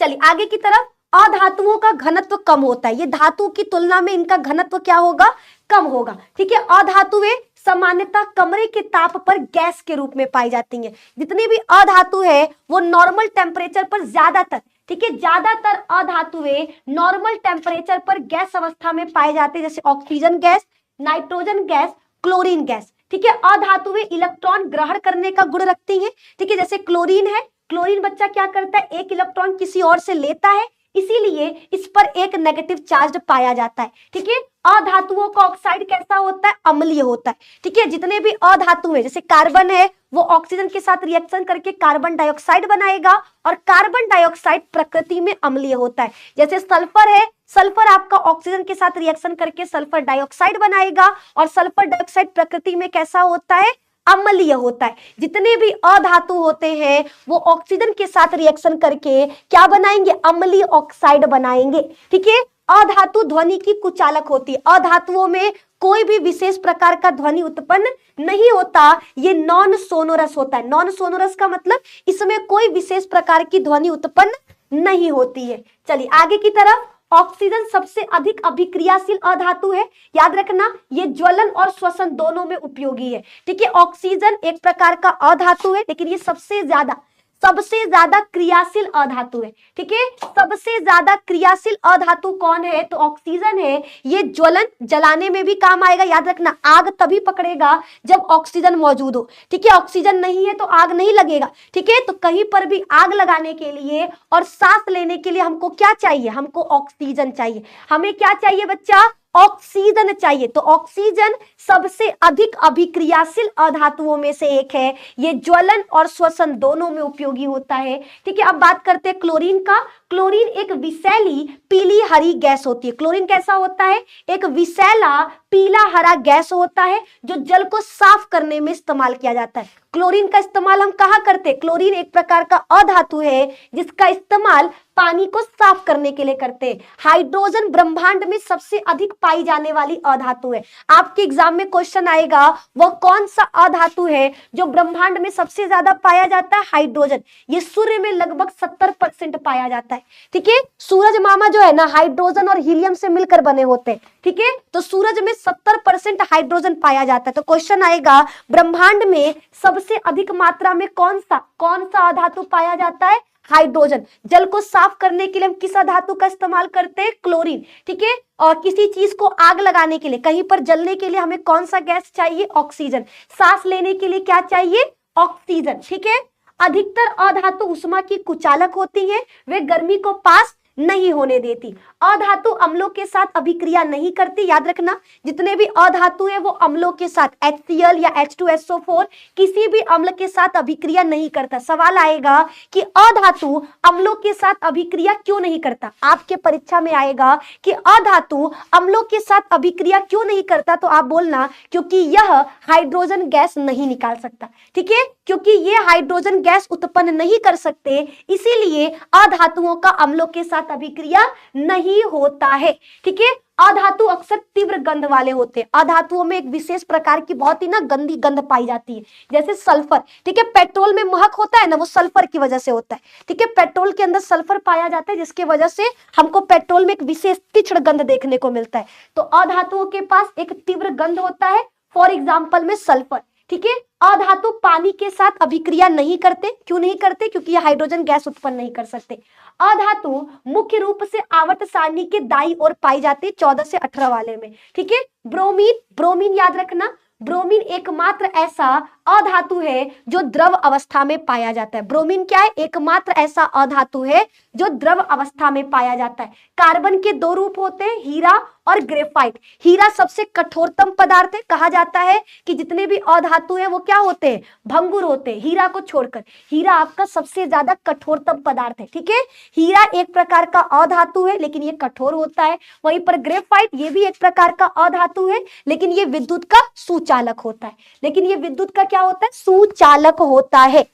चलिए आगे की तरफ। अधातुओं का घनत्व कम होता है, ये धातु की तुलना में इनका घनत्व क्या होगा? कम होगा। ठीक है, अधातुएं सामान्यतः कमरे के ताप पर गैस के रूप में पाई जाती हैं। जितनी भी अधातु है वो नॉर्मल टेम्परेचर पर ज्यादातर, ठीक है, ज्यादातर अधातुएं नॉर्मल टेम्परेचर पर गैस अवस्था में पाए जाते हैं, जैसे oxygen gas, nitrogen gas, chlorine gas. ठीक है, अधातुएं इलेक्ट्रॉन ग्रहण करने का गुण रखती हैं। ठीक है, जैसे क्लोरीन है, क्लोरीन बच्चा क्या करता है? एक इलेक्ट्रॉन किसी और से लेता है, इसीलिए इस पर एक नेगेटिव चार्ज पाया जाता है। ठीक है, अधातुओं का ऑक्साइड कैसा होता है? अम्लीय होता है। ठीक है, जितने भी अधातु है, जैसे कार्बन है, वो ऑक्सीजन के साथ रिएक्शन करके कार्बन डाइऑक्साइड बनाएगा और कार्बन डाइऑक्साइड प्रकृति में अम्लीय होता है। जैसे सल्फर है, सल्फर आपका ऑक्सीजन के साथ रिएक्शन करके सल्फर डाइऑक्साइड बनाएगा और सल्फर डाइऑक्साइड प्रकृति में कैसा होता है? अम्लीय होता है। जितने भी अधातु होते हैं वो ऑक्सीजन के साथ रिएक्शन करके क्या बनाएंगे? अम्लीय ऑक्साइड बनाएंगे। ठीक है, अधातु ध्वनि की कुचालक होती है। अधातुओं में कोई भी विशेष प्रकार का ध्वनि उत्पन्न नहीं होता, ये नॉन सोनोरस होता है। नॉन सोनोरस का मतलब इसमें कोई विशेष प्रकार की ध्वनि उत्पन्न नहीं होती है। चलिए आगे की तरफ। ऑक्सीजन सबसे अधिक अभिक्रियाशील अधातु है। याद रखना, ये ज्वलन और श्वसन दोनों में उपयोगी है। ठीक है, ऑक्सीजन एक प्रकार का अधातु है लेकिन ये सबसे ज्यादा क्रियाशील अधातु है। ठीक है, सबसे ज्यादा क्रियाशील अधातु कौन है? तो ऑक्सीजन है। ये ज्वलन जलाने में भी काम आएगा। याद रखना, आग तभी पकड़ेगा जब ऑक्सीजन मौजूद हो। ठीक है, ऑक्सीजन नहीं है तो आग नहीं लगेगा। ठीक है, तो कहीं पर भी आग लगाने के लिए और सांस लेने के लिए हमको क्या चाहिए? हमको ऑक्सीजन चाहिए। हमें क्या चाहिए बच्चा? ऑक्सीजन चाहिए। तो ऑक्सीजन सबसे अधिक अभिक्रियाशील अधातुओं में से एक है। ये ज्वलन और श्वसन दोनों में उपयोगी होता है। ठीक है, अब बात करते हैं क्लोरीन का। क्लोरीन एक विषैली पीली हरी गैस होती है। क्लोरीन कैसा होता है? एक विषैला पीला हरा गैस होता है जो जल को साफ करने में इस्तेमाल किया जाता है। क्लोरीन का इस्तेमाल हम कहाँ करते हैं? क्लोरीन एक प्रकार का अधातु है जिसका इस्तेमाल पानी को साफ करने के लिए करते हैं। हाइड्रोजन ब्रह्मांड में सबसे अधिक पाई जाने वाली अधातु है। आपके एग्जाम में क्वेश्चन आएगा वह कौन सा अधातु है जो ब्रह्मांड में सबसे ज्यादा पाया जाता है? हाइड्रोजन। ये सूर्य में लगभग 70% पाया जाता है। ठीक है, सूरज मामा जो है ना हाइड्रोजन और हीलियम से मिलकर बने होते हैं। ठीक है, तो सूरज में 70% हाइड्रोजन पाया जाता है। तो क्वेश्चन आएगा ब्रह्मांड में सबसे अधिक मात्रा में कौन सा अधातु पाया जाता है? हाइड्रोजन। जल को साफ करने के लिए हम किस धातु का इस्तेमाल करते हैं? क्लोरीन। ठीक है, और किसी चीज को आग लगाने के लिए, कहीं पर जलने के लिए हमें कौन सा गैस चाहिए? ऑक्सीजन। सांस लेने के लिए क्या चाहिए? ऑक्सीजन। ठीक है, अधिकतर अधातु उष्मा की कुचालक होती है, वे गर्मी को पास नहीं होने देती। अधातु अम्लों के साथ अभिक्रिया नहीं करती। याद रखना, जितने भी अधातु है वो अम्लों के साथ HCl या H2SO4 किसी भी अम्ल के साथ अभिक्रिया नहीं करता। सवाल आएगा कि अधातु अम्लों के साथ अभिक्रिया क्यों नहीं करता? आपके परीक्षा में आएगा कि अधातु अम्लों के साथ अभिक्रिया क्यों नहीं करता, तो आप बोलना क्योंकि यह हाइड्रोजन गैस नहीं निकाल सकता। ठीक है, क्योंकि ये हाइड्रोजन गैस उत्पन्न नहीं कर सकते, इसीलिए अधातुओं का अम्लों के साथ अभिक्रिया नहीं होता है। ठीक है, अधातु अक्सर तीव्र गंध वाले होते हैं। अधातुओं में एक विशेष प्रकार की बहुत ही ना गंदी गंध पाई जाती है, जैसे सल्फर। ठीक है, पेट्रोल में महक होता है ना, वो सल्फर की वजह से होता है। ठीक है, पेट्रोल के अंदर सल्फर पाया जाता है, जिसकी वजह से हमको पेट्रोल में एक विशेष तीक्ष्ण गंध देखने को मिलता है। तो अधातुओं के पास एक तीव्र गंध होता है, फॉर एग्जाम्पल में सल्फर। ठीक है, अधातु पानी के साथ अभिक्रिया नहीं करते। क्यों नहीं करते? क्योंकि ये हाइड्रोजन गैस उत्पन्न नहीं कर सकते। अधातु मुख्य रूप से आवर्त सारणी के दाईं ओर पाई जाती है, 14 से 18 वाले में। ठीक है, ब्रोमीन याद रखना, ब्रोमीन एकमात्र ऐसा अधातु है जो द्रव अवस्था में पाया जाता है। ब्रोमीन क्या है? एकमात्र ऐसा अधातु है जो द्रव अवस्था में पाया जाता है। कार्बन के दो रूप होते हैं, हीरा और ग्रेफाइट। हीरा सबसे कठोरतम पदार्थ है। कहा जाता है कि जितने भी अधातु हैं वो क्या होते हैं? भंगुर होते हैं, हीरा को छोड़कर। हीरा आपका सबसे ज्यादा कठोरतम पदार्थ है। ठीक है, हीरा एक प्रकार का अधातु है लेकिन ये कठोर होता है। वहीं पर ग्रेफाइट ये भी एक प्रकार का अधातु है लेकिन ये विद्युत का सुचालक होता है। लेकिन ये विद्युत का क्या होता है? सुचालक होता है।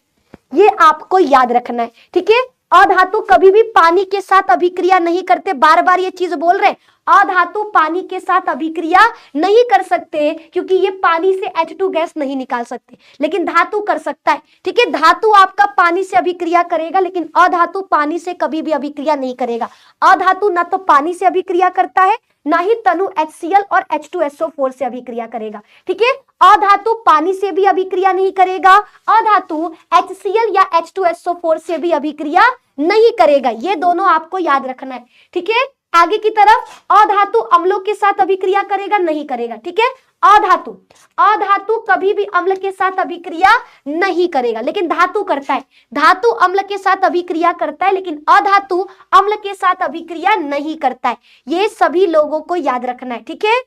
ये आपको याद रखना है। ठीक है, अधातु कभी भी पानी के साथ अभिक्रिया नहीं करते। बार बार ये चीज बोल रहे हैं, अधातु पानी के साथ अभिक्रिया नहीं कर सकते क्योंकि ये पानी से H2 गैस नहीं निकाल सकते, लेकिन धातु कर सकता है। ठीक है, धातु आपका पानी से अभिक्रिया करेगा लेकिन अधातु पानी से कभी भी अभिक्रिया नहीं करेगा। अधातु ना तो पानी से अभिक्रिया करता है, ना ही तनु HCl और H2SO4 से अभिक्रिया करेगा। ठीक है, अधातु पानी से भी अभिक्रिया नहीं करेगा, अधातु HCl या H2SO4 से भी अभिक्रिया नहीं करेगा। ये दोनों आपको याद रखना है। ठीक है, आगे की तरफ, अधातु अम्लों के साथ अभिक्रिया करेगा? नहीं करेगा। ठीक है, अधातु कभी भी अम्ल के साथ अभिक्रिया नहीं करेगा लेकिन धातु करता है। धातु अम्ल के साथ अभिक्रिया करता है लेकिन अधातु अम्ल के साथ अभिक्रिया नहीं करता है। ये सभी लोगों को याद रखना है। ठीक है,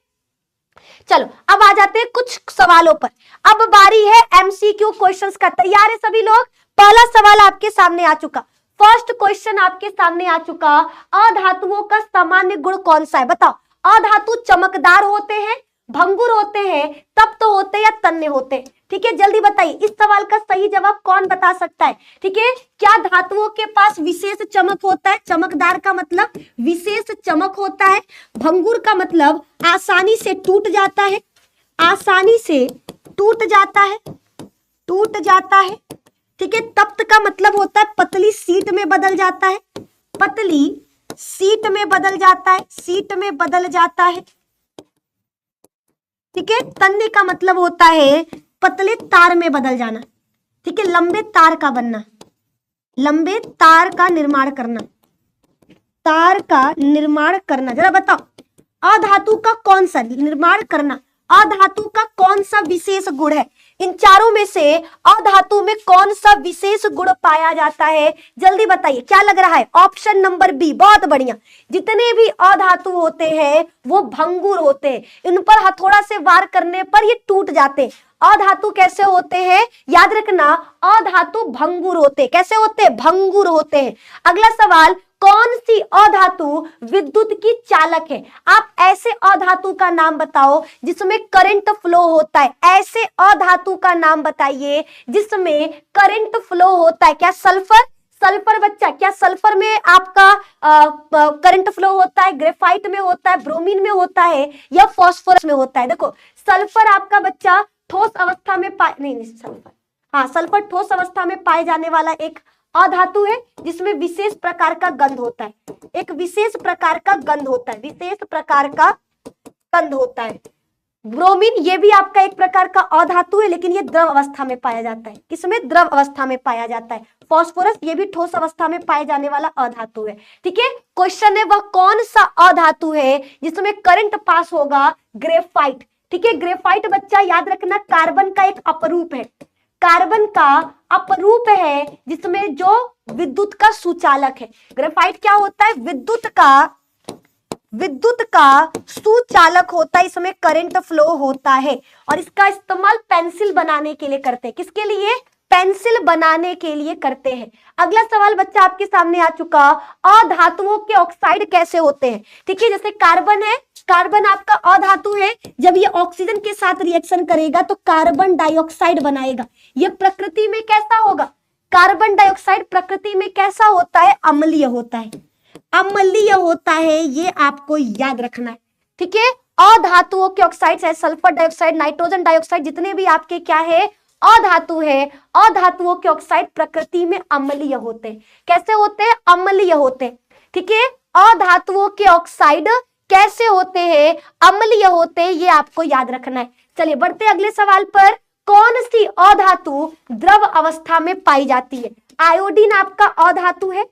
चलो अब आ जाते हैं कुछ सवालों पर। अब बारी है MCQ क्वेश्चंस का। तैयार है सभी लोग? पहला सवाल आपके सामने आ चुका, फर्स्ट क्वेश्चन आपके सामने आ चुका। अधातुओं का सामान्य गुण कौन सा है? बताओ। अधातु चमकदार होते हैं, भंगुर होते हैं, तप्त होते या तन्य होते हैं? ठीक है, जल्दी बताइए, इस सवाल का सही जवाब कौन बता सकता है? ठीक है, क्या धातुओं के पास विशेष चमक होता है? चमकदार का मतलब विशेष चमक होता है, भंगुर का मतलब आसानी से टूट जाता है, आसानी से टूट जाता है। ठीक है, तप्त का मतलब होता है पतली सीट में बदल जाता है, पतली सीट में बदल जाता है। ठीक है, तन्य का मतलब होता है पतले तार में बदल जाना। ठीक है, लंबे तार का बनना, लंबे तार का निर्माण करना। जरा बताओ, अधातु का कौन सा निर्माण करना, अधातु का कौन सा विशेष गुण है? इन चारों में से अधातु में कौन सा विशेष गुण पाया जाता है? जल्दी बताइए, क्या लग रहा है? ऑप्शन नंबर बी, बहुत बढ़िया। जितने भी अधातु होते हैं वो भंगुर होते हैं, इन पर हथौड़ा से वार करने पर ये टूट जाते हैं। अधातु कैसे होते हैं? याद रखना, अधातु भंगुर होते। कैसे होते? भंगुर होते हैं। अगला सवाल, कौन सी अधातु विद्युत की चालक है? आप ऐसे अधातु का नाम बताओ जिसमें करंट फ्लो होता है। ऐसे अधातु का नाम बताइए जिसमें करंट फ्लो होता है। क्या सल्फर? सल्फर बच्चा, क्या सल्फर में आपका करंट फ्लो होता है? ग्रेफाइट में होता है, ब्रोमीन में होता है, या फास्फोरस में होता है? देखो सल्फर आपका बच्चा ठोस अवस्था में नहीं सल्फर, हाँ सल्फर ठोस अवस्था में पाए जाने वाला एक अधातु है जिसमें विशेष प्रकार का गंध होता है, एक विशेष प्रकार का गंध होता है, विशेष प्रकार का गंध होता है। ब्रोमीन ये भी आपका एक प्रकार का अधातु है, लेकिन ये द्रव अवस्था में पाया जाता है। किसमें? द्रव अवस्था में पाया जाता है। फास्फोरस ये भी ठोस अवस्था में पाए जाने वाला अधातु है। ठीक है, क्वेश्चन है वह कौन सा अधातु है जिसमें करंट पास होगा? ग्रेफाइट। ठीक है, ग्रेफाइट बच्चा याद रखना कार्बन का एक अपरूप है, कार्बन का अपरूप है जिसमें जो विद्युत का सुचालक है। ग्रेफाइट क्या होता है? विद्युत का सुचालक होता है, इसमें करंट फ्लो होता है और इसका इस्तेमाल पेंसिल बनाने के लिए करते हैं। किसके लिए? पेंसिल बनाने के लिए करते हैं। अगला सवाल बच्चा आपके सामने आ चुका, अधातुओं के ऑक्साइड कैसे होते हैं? ठीक है, जैसे कार्बन है, कार्बन आपका अधातु है, जब ये ऑक्सीजन के साथ रिएक्शन करेगा तो कार्बन डाइऑक्साइड बनाएगा। ये प्रकृति में कैसा होगा? कार्बन डाइऑक्साइड प्रकृति में कैसा होता है? अम्लीय होता है, अम्लीय होता है, ये आपको याद रखना है। ठीक है, अधातुओं के ऑक्साइड है सल्फर डाइऑक्साइड, नाइट्रोजन डाइऑक्साइड, जितने भी आपके क्या है अधातु है, अधातुओं के ऑक्साइड प्रकृति में अम्लीय होते हैं। कैसे होते हैं? अम्लीय होते हैं। ठीक है, अधातुओं के ऑक्साइड कैसे होते हैं? अम्लीय होते हैं, ये आपको याद रखना है। चलिए बढ़ते हैं अगले सवाल पर। कौन सी अधातु द्रव अवस्था में पाई जाती है? आयोडीन आपका अधातु है,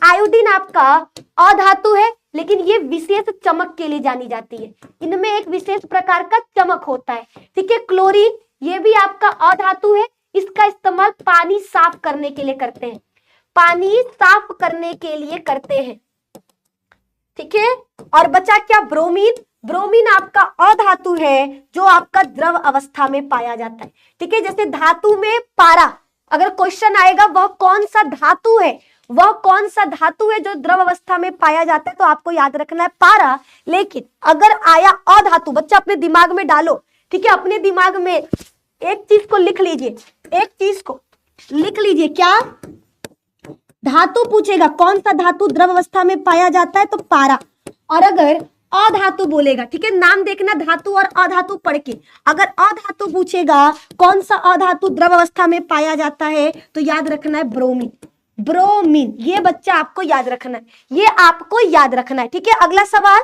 आयोडीन आपका अधातु है, लेकिन ये विशेष चमक के लिए जानी जाती है, इनमें एक विशेष प्रकार का चमक होता है। ठीक है, क्लोरीन ये भी आपका अधातु है, इसका इस्तेमाल पानी साफ करने के लिए करते हैं, पानी साफ करने के लिए करते हैं। ठीक है, और बचा क्या? ब्रोमीन। ब्रोमीन आपका अधातु है जो आपका द्रव अवस्था में पाया जाता है। ठीक है, जैसे धातु में पारा, अगर क्वेश्चन आएगा वह कौन सा धातु है, वह कौन सा धातु है जो द्रव अवस्था में पाया जाता है, तो आपको याद रखना है पारा। लेकिन अगर आया अधातु, बच्चा अपने दिमाग में डालो। ठीक है, अपने दिमाग में एक चीज को लिख लीजिए, एक चीज को लिख लीजिए, क्या? धातु पूछेगा, कौन सा धातु द्रव अवस्था में पाया जाता है, तो पारा। और अगर अधातु बोलेगा, ठीक है, नाम देखना धातु और अधातु पढ़ के, अगर अधातु पूछेगा कौन सा अधातु द्रव अवस्था में पाया जाता है, तो याद रखना है ब्रोमीन। ब्रोमीन, ये बच्चा आपको याद रखना है, ये आपको याद रखना है। ठीक है, अगला सवाल,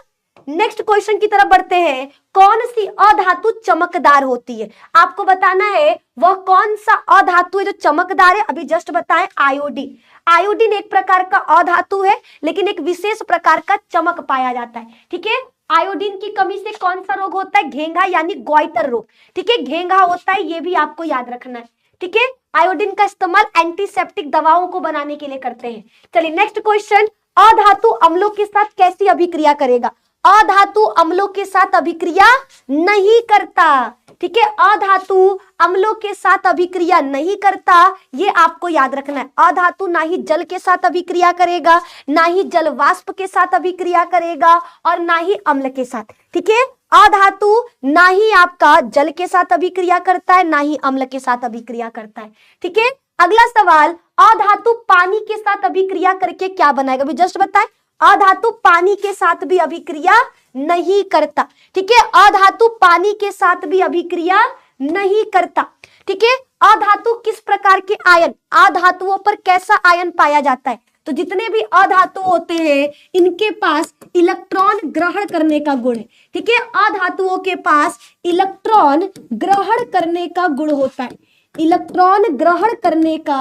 नेक्स्ट क्वेश्चन की तरफ बढ़ते हैं। कौन सी अधातु चमकदार होती है? आपको बताना है वह कौन सा अधातु है जो चमकदार है। अभी जस्ट बताएं, आयोडीन। आयोडीन एक प्रकार का अधातु है, लेकिन एक विशेष प्रकार का चमक पाया जाता है। ठीक है, आयोडीन की कमी से कौन सा रोग होता है? घेंघा यानी ग्वाइटर रोग। ठीक है, घेंघा होता है, ये भी आपको याद रखना है। ठीक है, आयोडीन का इस्तेमाल एंटीसेप्टिक दवाओं को बनाने के लिए करते हैं। चलिए नेक्स्ट क्वेश्चन, अधातु अम्लों के साथ कैसी अभिक्रिया करेगा? अधातु अम्लों के साथ अभिक्रिया नहीं करता। ठीक है, अधातु अम्लों के साथ अभिक्रिया नहीं करता, ये आपको याद रखना है। अधातु ना ही जल के साथ अभिक्रिया करेगा, ना ही जल वाष्प के साथ अभिक्रिया करेगा, और ना ही अम्ल के साथ। ठीक है, अधातु ना ही आपका जल के साथ अभिक्रिया करता है, ना ही अम्ल के साथ अभिक्रिया करता है। ठीक है, अगला सवाल, अधातु पानी के साथ अभिक्रिया करके क्या बनाएगा? अभी जस्ट बताएं, अधातु पानी के साथ भी अभिक्रिया नहीं करता। ठीक है, अधातु पानी के साथ भी अभिक्रिया नहीं करता। ठीक है, अधातु किस प्रकार के आयन, अधातुओं पर कैसा आयन पाया जाता है? तो जितने भी अधातु होते हैं इनके पास इलेक्ट्रॉन ग्रहण करने का गुण है। ठीक है, अधातुओं के पास इलेक्ट्रॉन ग्रहण करने का गुण होता है, इलेक्ट्रॉन ग्रहण करने का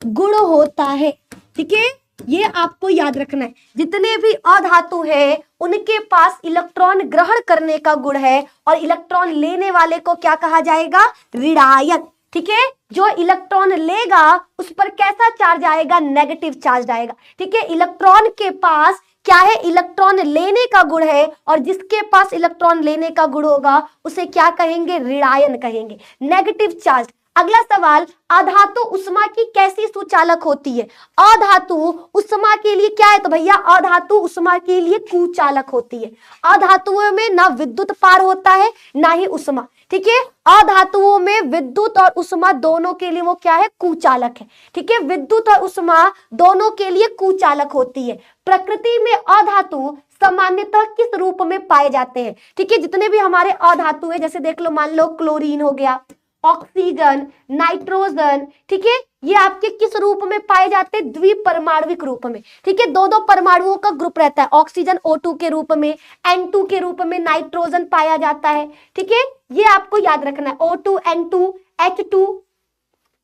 गुण होता है। ठीक है, ये आपको याद रखना है। जितने भी अधातु है उनके पास इलेक्ट्रॉन ग्रहण करने का गुण है, और इलेक्ट्रॉन लेने वाले को क्या कहा जाएगा? ऋणायन। ठीक है, जो इलेक्ट्रॉन लेगा उस पर कैसा चार्ज आएगा? नेगेटिव चार्ज आएगा। ठीक है, इलेक्ट्रॉन के पास क्या है? इलेक्ट्रॉन लेने का गुण है, और जिसके पास इलेक्ट्रॉन लेने का गुण होगा उसे क्या कहेंगे? ऋणायन कहेंगे, नेगेटिव चार्ज। अगला सवाल, अधातु उष्मा की कैसी सुचालक होती है? अधातु उष्मा के लिए क्या है? तो भैया अधातु उष्मा के लिए कुचालक होती है। अधातुओं में ना विद्युत पार होता है ना ही उष्मा, ठीक है। अधातुओं में विद्युत और उष्मा दोनों के लिए वो क्या है? कुचालक है, ठीक है। विद्युत और उष्मा दोनों के लिए कुचालक होती है। प्रकृति में अधातु सामान्यतः किस रूप में पाए जाते हैं? ठीक है, जितने भी हमारे अधातु है, जैसे देख लो, मान लो क्लोरीन हो गया, ऑक्सीजन, नाइट्रोजन, ठीक है, ये आपके किस रूप में पाए जाते हैं? द्विपरमाणविक रूप में, ठीक है। दो दो परमाणुओं का ग्रुप रहता है। ऑक्सीजन O2 के रूप में, N2 के रूप में नाइट्रोजन पाया जाता है, ठीक है। ये आपको याद रखना है, O2, N2,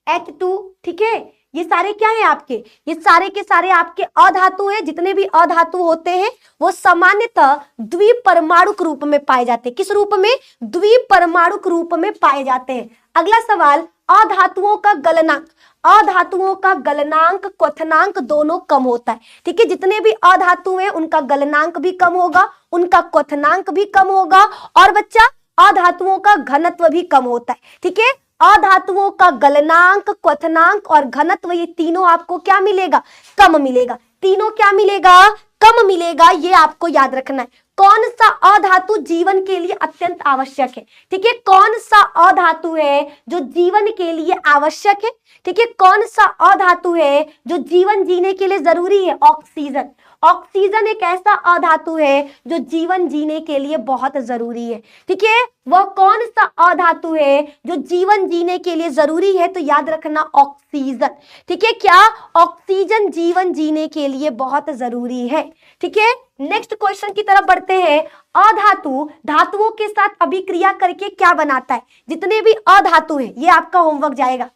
H2, ठीक है। ये सारे क्या है आपके? ये सारे के सारे आपके अधातु है। जितने भी अधातु होते हैं वो सामान्यतः द्विपरमाणुक रूप में पाए जाते हैं। किस रूप में? द्विपरमाणुक रूप में पाए जाते हैं। अगला सवाल, अधातुओं का गलनांक। अधातुओं का गलनांक, क्वथनांक दोनों कम होता है, ठीक है। जितने भी अधातु हैं उनका गलनांक भी कम होगा, उनका क्वथनांक भी कम होगा, और बच्चा अधातुओं का घनत्व भी कम होता है, ठीक है। अधातुओं का गलनांक, क्वथनांक और घनत्व, ये तीनों आपको क्या मिलेगा? कम मिलेगा। तीनों क्या मिलेगा? कम मिलेगा। ये आपको याद रखना है। कौन सा अधातु जीवन के लिए अत्यंत आवश्यक है? ठीक है, कौन सा अधातु है जो जीवन के लिए आवश्यक है? ठीक है, कौन सा अधातु है जो जीवन जीने के लिए जरूरी है? ऑक्सीजन। ऑक्सीजन एक ऐसा अधातु है जो जीवन जीने के लिए बहुत जरूरी है, ठीक है। वह कौन सा अधातु है जो जीवन जीने के लिए जरूरी है? तो याद रखना, ऑक्सीजन, ठीक है। क्या? ऑक्सीजन जीवन जीने के लिए बहुत जरूरी है, ठीक है। नेक्स्ट क्वेश्चन की तरफ बढ़ते हैं। अधातु धातुओं के साथ अभिक्रिया करके क्या बनाता है? जितने भी अधातु है, ये आपका होमवर्क जाएगा,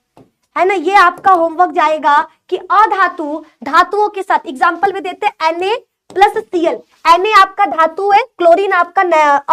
है ना, ये आपका होमवर्क जाएगा कि अधातु धातुओं के साथ, एग्जांपल में देते हैं Na+Cl। Na आपका धातु है, क्लोरीन आपका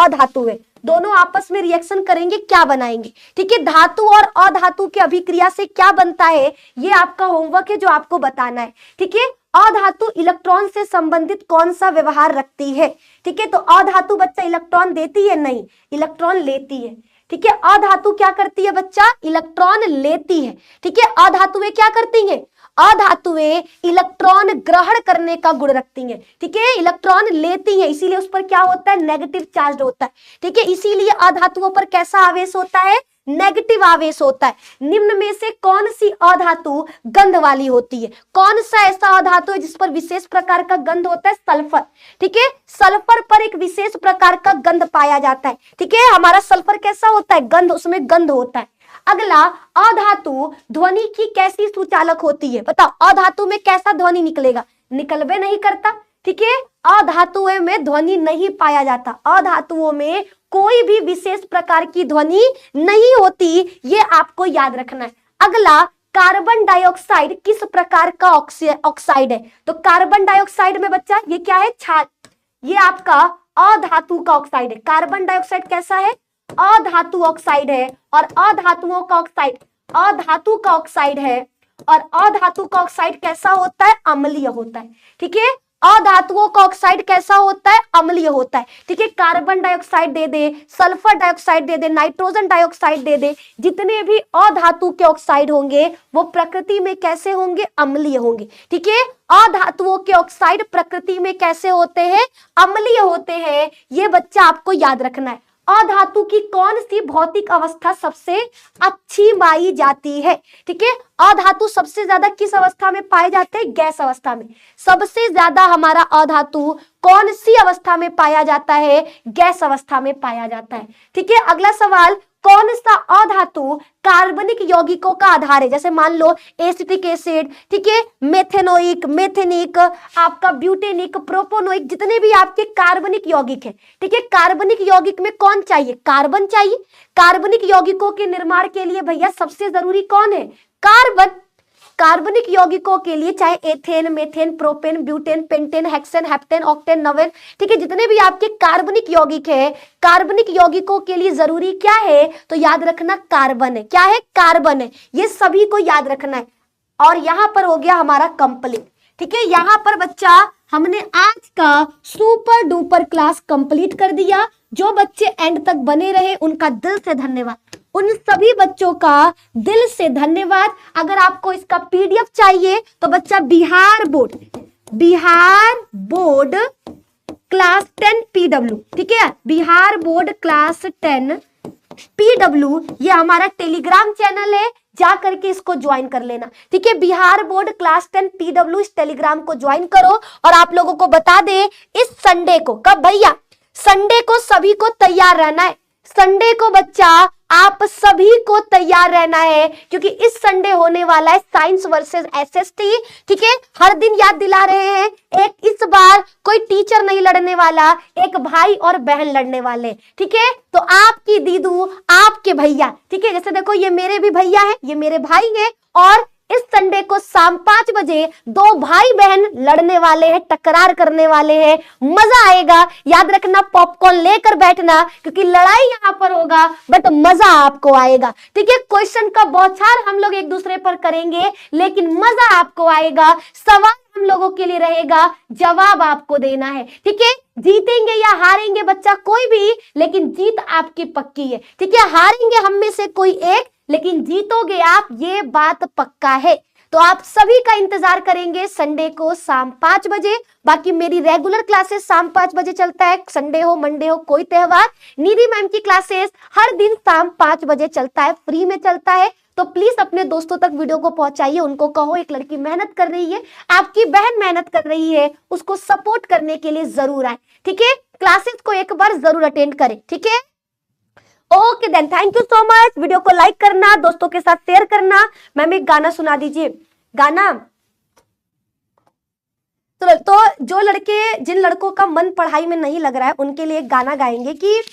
अधातु है, दोनों आपस में रिएक्शन करेंगे, क्या बनाएंगे? ठीक है, धातु और अधातु की अभिक्रिया से क्या बनता है, ये आपका होमवर्क है जो आपको बताना है, ठीक है। अधातु इलेक्ट्रॉन से संबंधित कौन सा व्यवहार रखती है? ठीक है, तो अधातु बच्चा इलेक्ट्रॉन देती है? नहीं, इलेक्ट्रॉन लेती है, ठीक है। अधातु क्या करती है बच्चा? इलेक्ट्रॉन लेती है, ठीक है। अधातुएं क्या करती हैं? अधातुएं इलेक्ट्रॉन ग्रहण करने का गुण रखती हैं, ठीक है। इलेक्ट्रॉन लेती हैं, इसीलिए उस पर क्या होता है? नेगेटिव चार्ज होता है, ठीक है। इसीलिए अधातुओं पर कैसा आवेश होता है? नेगेटिव आवेश होता है। निम्न में से कौन सी अधातु गंध वाली होती है? कौन सा ऐसा अधातु है जिस पर विशेष प्रकार का गंध होता है? सल्फर, ठीक है। सल्फर पर एक विशेष प्रकार का गंध पाया जाता है, ठीक है। हमारा सल्फर कैसा होता है? गंध, उसमें गंध होता है। अगला, अधातु ध्वनि की कैसी सुचालक होती है? बताओ, अधातु में कैसा ध्वनि निकलेगा? निकलबे नहीं करता, ठीक है। अधातुओं में ध्वनि नहीं पाया जाता, अधातुओं में कोई भी विशेष प्रकार की ध्वनि नहीं होती, ये आपको याद रखना है। अगला, कार्बन डाइऑक्साइड किस प्रकार का ऑक्साइड है? तो कार्बन डाइऑक्साइड में बच्चा ये क्या है? ये आपका अधातु का ऑक्साइड है। कार्बन डाइऑक्साइड कैसा है? अधातु ऑक्साइड है। और अधातुओं का ऑक्साइड अधातु का ऑक्साइड है, और अधातु का ऑक्साइड कैसा होता है? अम्लीय होता है, ठीक है। अधातुओं का ऑक्साइड कैसा होता है? अम्लीय होता है, ठीक है। कार्बन डाइऑक्साइड दे दे, सल्फर डाइऑक्साइड दे दे, नाइट्रोजन डाइऑक्साइड दे दे, जितने भी अधातु के ऑक्साइड होंगे वो प्रकृति में कैसे होंगे? अम्लीय होंगे, ठीक है। अधातुओं के ऑक्साइड प्रकृति में कैसे होते हैं? अम्लीय होते हैं। ये बच्चा आपको याद रखना है। अधातु की कौन सी भौतिक अवस्था सबसे अच्छी पाई जाती है? ठीक है, अधातु सबसे ज्यादा किस अवस्था में पाए जाते हैं? गैस अवस्था में। सबसे ज्यादा हमारा अधातु कौन सी अवस्था में पाया जाता है? गैस अवस्था में पाया जाता है, ठीक है। अगला सवाल, कौन सा अधातु कार्बनिक यौगिकों का आधार है? जैसे मान लो एसिटिक एसिड, ठीक है, मेथेनोइक, मेथेनिक, आपका ब्यूटेनिक, प्रोपोनोइक, जितने भी आपके कार्बनिक यौगिक है, ठीक है। कार्बनिक यौगिक में कौन चाहिए? कार्बन चाहिए। कार्बनिक यौगिकों के निर्माण के लिए भैया सबसे जरूरी कौन है? कार्बन। कार्बनिक यौगिकों के लिए चाहे ethane, methane, propane, butane, pentane, hexane, heptane, octane, nonane, ठीक है, जितने भी आपके कार्बनिक यौगिक है, कार्बनिक यौगिकों के लिए जरूरी क्या है? तो याद रखना, कार्बन है। क्या है? कार्बन है। ये सभी को याद रखना है। और यहां पर हो गया हमारा कंप्लीट, ठीक है। यहां पर बच्चा हमने आज का सुपर डुपर क्लास कंप्लीट कर दिया। जो बच्चे एंड तक बने रहे उनका दिल से धन्यवाद। उन सभी बच्चों का दिल से धन्यवाद। अगर आपको इसका पीडीएफ चाहिए तो बच्चा बिहार बोर्ड क्लास 10 पीडब्ल्यू, ठीक है, बिहार बोर्ड क्लास 10 पीडब्ल्यू, ये हमारा टेलीग्राम चैनल है, जा करके इसको ज्वाइन कर लेना, ठीक है। बिहार बोर्ड क्लास 10 पीडब्ल्यू, इस टेलीग्राम को ज्वाइन करो। और आप लोगों को बता दे, इस संडे को, कब भैया, संडे को सभी को तैयार रहना है। संडे को बच्चा आप सभी को तैयार रहना है, क्योंकि इस संडे होने वाला है साइंस वर्सेस एसएसटी, ठीक है। हर दिन याद दिला रहे हैं, एक इस बार कोई टीचर नहीं लड़ने वाला, एक भाई और बहन लड़ने वाले, ठीक है। तो आपकी दीदू, आपके भैया, ठीक है, जैसे देखो ये मेरे भी भैया हैं, ये मेरे भाई हैं, और इस संडे को शाम 5 बजे दो भाई बहन लड़ने वाले हैं, टकरार करने वाले हैं, मजा आएगा। याद रखना, पॉपकॉर्न लेकर बैठना, क्योंकि लड़ाई यहां पर होगा बट मजा आपको आएगा, ठीक है। क्वेश्चन का बौछार हम लोग एक दूसरे पर करेंगे, लेकिन मजा आपको आएगा। सवाल हम लोगों के लिए रहेगा, जवाब आपको देना है, ठीक है। जीतेंगे या हारेंगे बच्चा कोई भी, लेकिन जीत आपकी पक्की है, ठीक है। हारेंगे हम में से कोई एक, लेकिन जीतोगे आप, ये बात पक्का है। तो आप सभी का इंतजार करेंगे संडे को शाम 5 बजे। बाकी मेरी रेगुलर क्लासेस शाम 5 बजे चलता है, संडे हो मंडे हो कोई त्योहार। निधि मैम की क्लासेस हर दिन शाम 5 बजे चलता है, फ्री में चलता है। तो प्लीज अपने दोस्तों तक वीडियो को पहुंचाइए, उनको कहो एक लड़की मेहनत कर रही है, आपकी बहन मेहनत कर रही है, उसको सपोर्ट करने के लिए जरूर आए, ठीक है। क्लासेस को एक बार जरूर अटेंड करें, ठीक है। Okay then, thank you so much. Video को लाइक करना, दोस्तों के साथ शेयर करना। मैम एक गाना सुना दीजिए, गाना। तो जो लड़के, जिन लड़कों का मन पढ़ाई में नहीं लग रहा है, उनके लिए एक गाना गाएंगे कि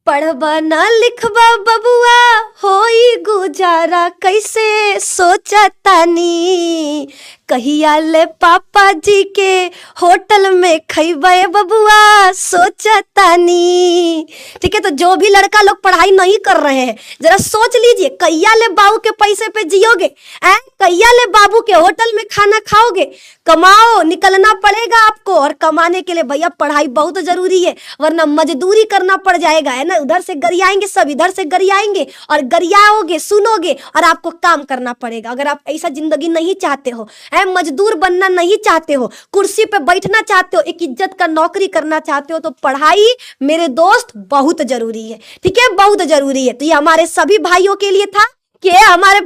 पढ़बा ना लिखबा बबुआ होई गुजारा कैसे सोचा तानी, कहिया ले पापा जी के होटल में खइबे बबुआ सोचा तानी, ठीक है। तो जो भी लड़का लोग पढ़ाई नहीं कर रहे हैं, जरा सोच लीजिए, कहिया ले बाबू के पैसे पे जियोगे, कहिया ले बाबू के होटल में खाना खाओगे। कमाओ, निकलना पड़ेगा आपको, और कमाने के लिए भैया पढ़ाई बहुत जरूरी है, वरना मजदूरी करना पड़ जाएगा, है ना। उधर से गरियाएंगे सब, इधर से गरियाएंगे, और गरियाओगे, सुनोगे, और आपको काम करना पड़ेगा। अगर आप ऐसा जिंदगी नहीं चाहते हो, मजदूर बनना नहीं चाहते हो, कुर्सी पे बैठना चाहते हो, एक इज्जत का नौकरी करना चाहते हो, तो पढ़ाई मेरे दोस्त बहुत जरूरी है, ठीक है, बहुत जरूरी है। तो ये हमारे सभी भाइयों के लिए था कि हमारे